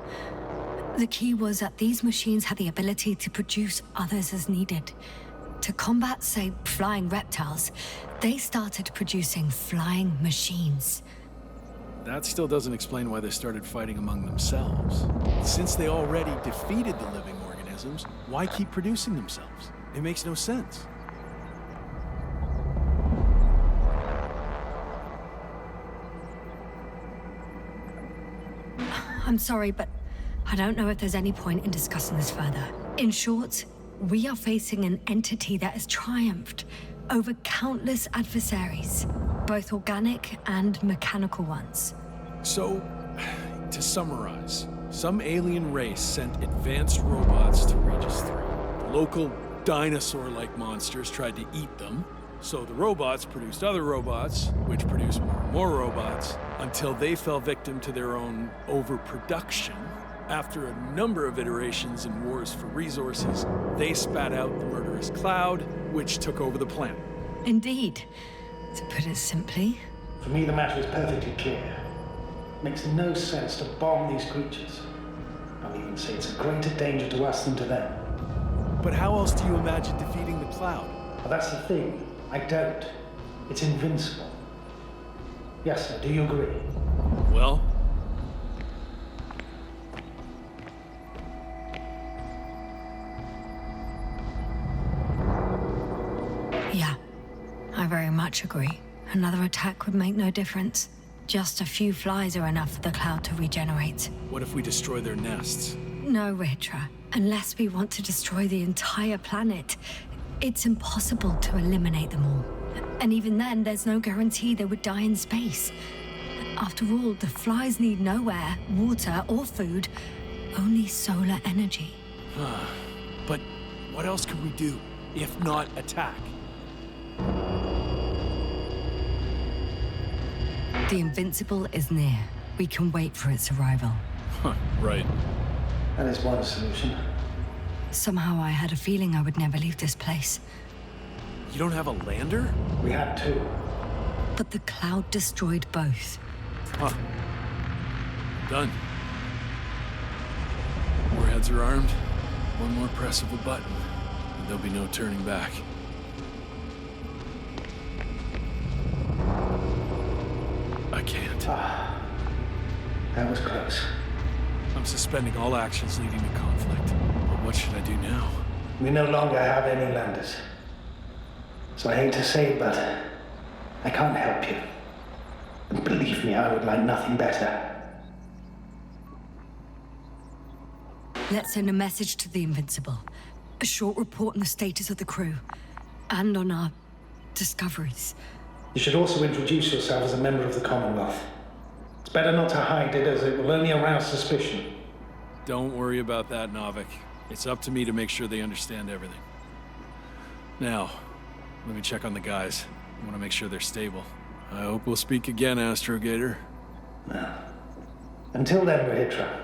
S1: The key was that these machines had the ability to produce others as needed. To combat, say, flying reptiles, they started producing flying machines.
S11: That still doesn't explain why they started fighting among themselves. Since they already defeated the living organisms, why keep producing themselves? It makes no sense.
S1: I'm sorry, but I don't know if there's any point in discussing this further. In short, we are facing an entity that has triumphed over countless adversaries, both organic and mechanical ones.
S11: So, to summarize, some alien race sent advanced robots to Regis 3. The local dinosaur-like monsters tried to eat them, so the robots produced other robots, which produced more and more robots, until they fell victim to their own overproduction. After a number of iterations and wars for resources, they spat out the murderous cloud, which took over the planet.
S1: Indeed. To put it simply.
S2: For me, the matter is perfectly clear. It makes no sense to bomb these creatures. I'll even say it's a greater danger to us than to them.
S11: But how else do you imagine defeating the cloud?
S2: Well, that's the thing. I don't. It's invincible. Yes, sir, do you agree?
S11: Well?
S1: Yeah, I very much agree. Another attack would make no difference. Just a few flies are enough for the cloud to regenerate.
S11: What if we destroy their nests?
S1: No, Ritra. Unless we want to destroy the entire planet, it's impossible to eliminate them all. And even then, there's no guarantee they would die in space. After all, the flies need no air, water, or food, only solar energy.
S11: But what else could we do, if not attack?
S1: The Invincible is near. We can wait for its arrival.
S11: Right.
S2: That is one solution.
S1: Somehow I had a feeling I would never leave this place.
S11: You don't have a lander?
S2: We had two.
S1: But the cloud destroyed both.
S11: Huh. Done. Warheads are armed. One more press of a button, and there'll be no turning back. I can't.
S2: That was close.
S11: I'm suspending all actions leading to conflict. But what should I do now?
S2: We no longer have any landers. So I hate to say it, but I can't help you. And believe me, I would like nothing better.
S1: Let's send a message to the Invincible. A short report on the status of the crew. And on our discoveries.
S2: You should also introduce yourself as a member of the Commonwealth. It's better not to hide it, as it will only arouse suspicion.
S11: Don't worry about that, Novik. It's up to me to make sure they understand everything. Now, let me check on the guys. I want to make sure they're stable. I hope we'll speak again, Astrogator.
S2: Until then, Rahitra.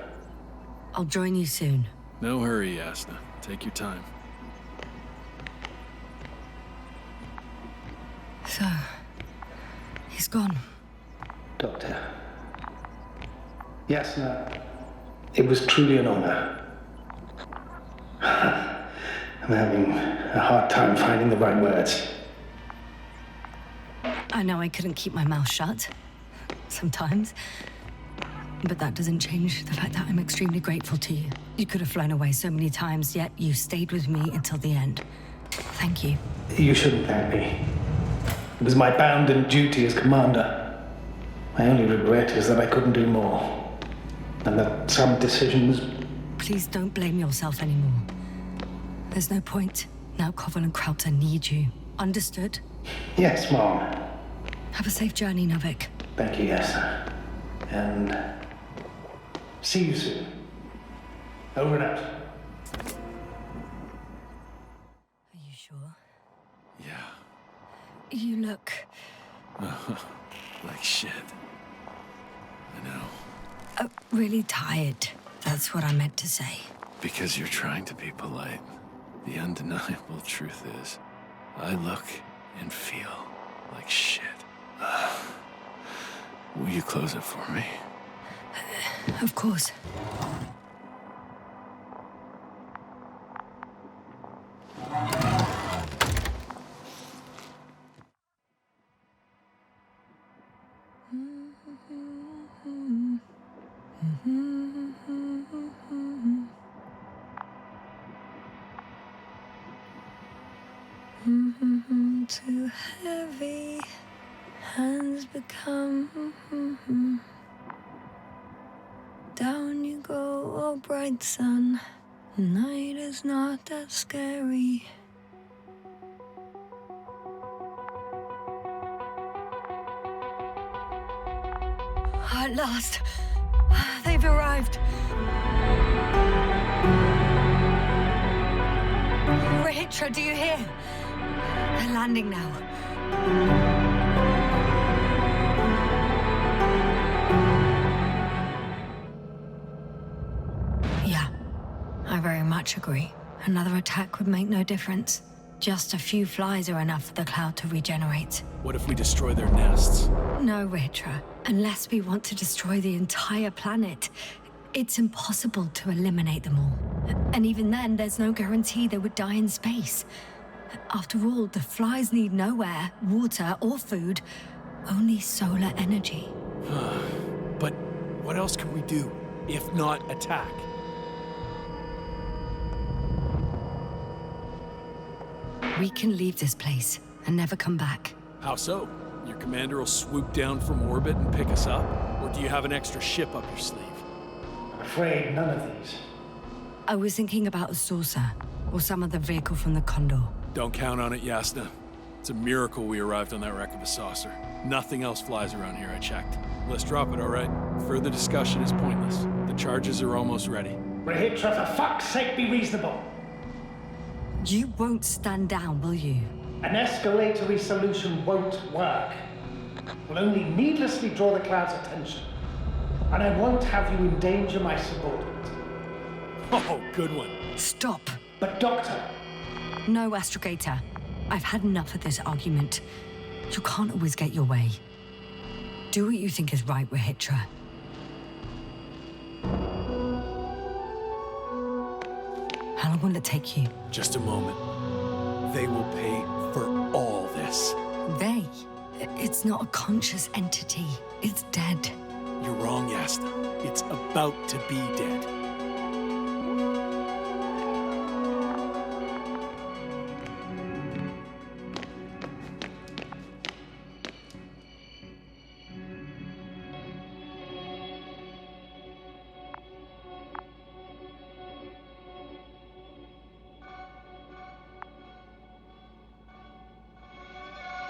S1: I'll join you soon.
S11: No hurry, Yasna. Take your time.
S1: So, he's gone.
S2: Doctor. Yasna, it was truly an honor. I'm having a hard time finding the right words.
S1: I know I couldn't keep my mouth shut. Sometimes. But that doesn't change the fact that I'm extremely grateful to you. You could have flown away so many times, yet you stayed with me until the end. Thank you.
S2: You shouldn't thank me. It was my bounden duty as commander. My only regret is that I couldn't do more. And that some decisions...
S1: Please don't blame yourself anymore. There's no point. Now Koval and Krauter need you. Understood?
S2: Yes, Mom.
S1: Have a safe journey, Novik.
S2: Thank you, yes. And... see you soon. Over and out.
S1: Are you sure?
S11: Yeah.
S1: You look...
S11: like shit. I know.
S1: Really tired. That's what I meant to say.
S11: Because you're trying to be polite. The undeniable truth is, I look and feel like shit. Will you close it for me?
S1: Of course. Too heavy, hands become. Down you go, oh bright sun. Night is not that scary. At last, they've arrived. Rahitra, do you hear? They're landing now. Yeah, I very much agree. Another attack would make no difference. Just a few flies are enough for the cloud to regenerate.
S11: What if we destroy their nests?
S1: No, Rahitra. Unless we want to destroy the entire planet, it's impossible to eliminate them all. And even then, there's no guarantee they would die in space. After all, the flies need no air, water, or food. Only solar energy.
S11: But what else can we do, if not attack?
S1: We can leave this place and never come back.
S11: How so? Your commander will swoop down from orbit and pick us up? Or do you have an extra ship up your sleeve?
S2: I'm afraid none of these.
S1: I was thinking about a saucer, or some other vehicle from the Condor.
S11: Don't count on it, Yasna. It's a miracle we arrived on that wreck of a saucer. Nothing else flies around here, I checked. Let's drop it, all right? Further discussion is pointless. The charges are almost ready.
S2: Rahitra, for fuck's sake, be reasonable.
S1: You won't stand down, will you?
S2: An escalatory solution won't work. Will only needlessly draw the cloud's attention. And I won't have you endanger my subordinate.
S11: Oh, good one.
S1: Stop.
S2: But Doctor...
S1: No, Astrogator. I've had enough of this argument. You can't always get your way. Do what you think is right, Rahitra. How long will it take you?
S11: Just a moment. They will pay for all this.
S1: They? It's not a conscious entity. It's dead.
S11: You're wrong, Yasna. It's about to be dead.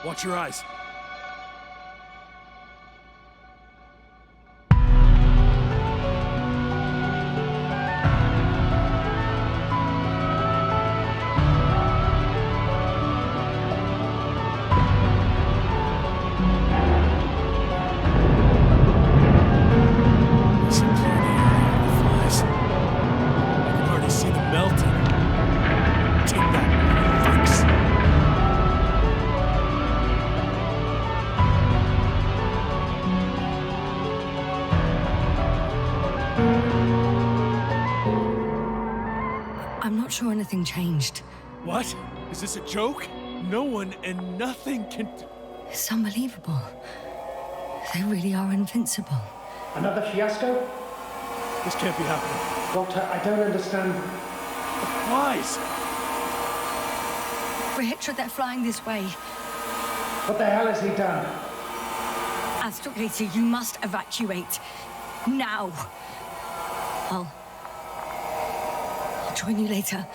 S11: Watch your eyes.
S1: I'm not sure anything changed.
S11: What? Is this a joke? No one and nothing can...
S1: It's unbelievable. They really are invincible.
S9: Another fiasco?
S11: This can't be happening.
S9: Doctor, I don't understand.
S11: The flies!
S1: Rehitra, they're flying this way.
S9: What the hell has he done?
S1: Astrogator, you must evacuate. Now. I'll join you later.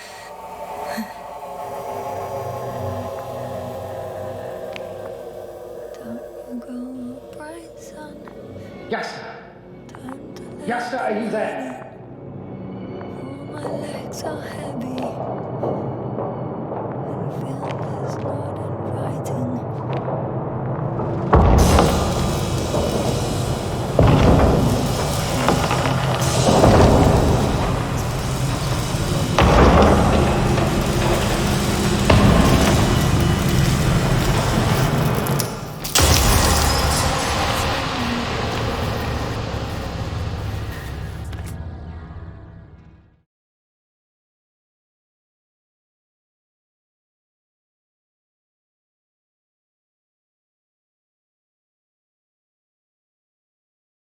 S1: Don't you go, bright sun.
S9: Yasta! Yasta, are you there?
S1: My legs are heavy.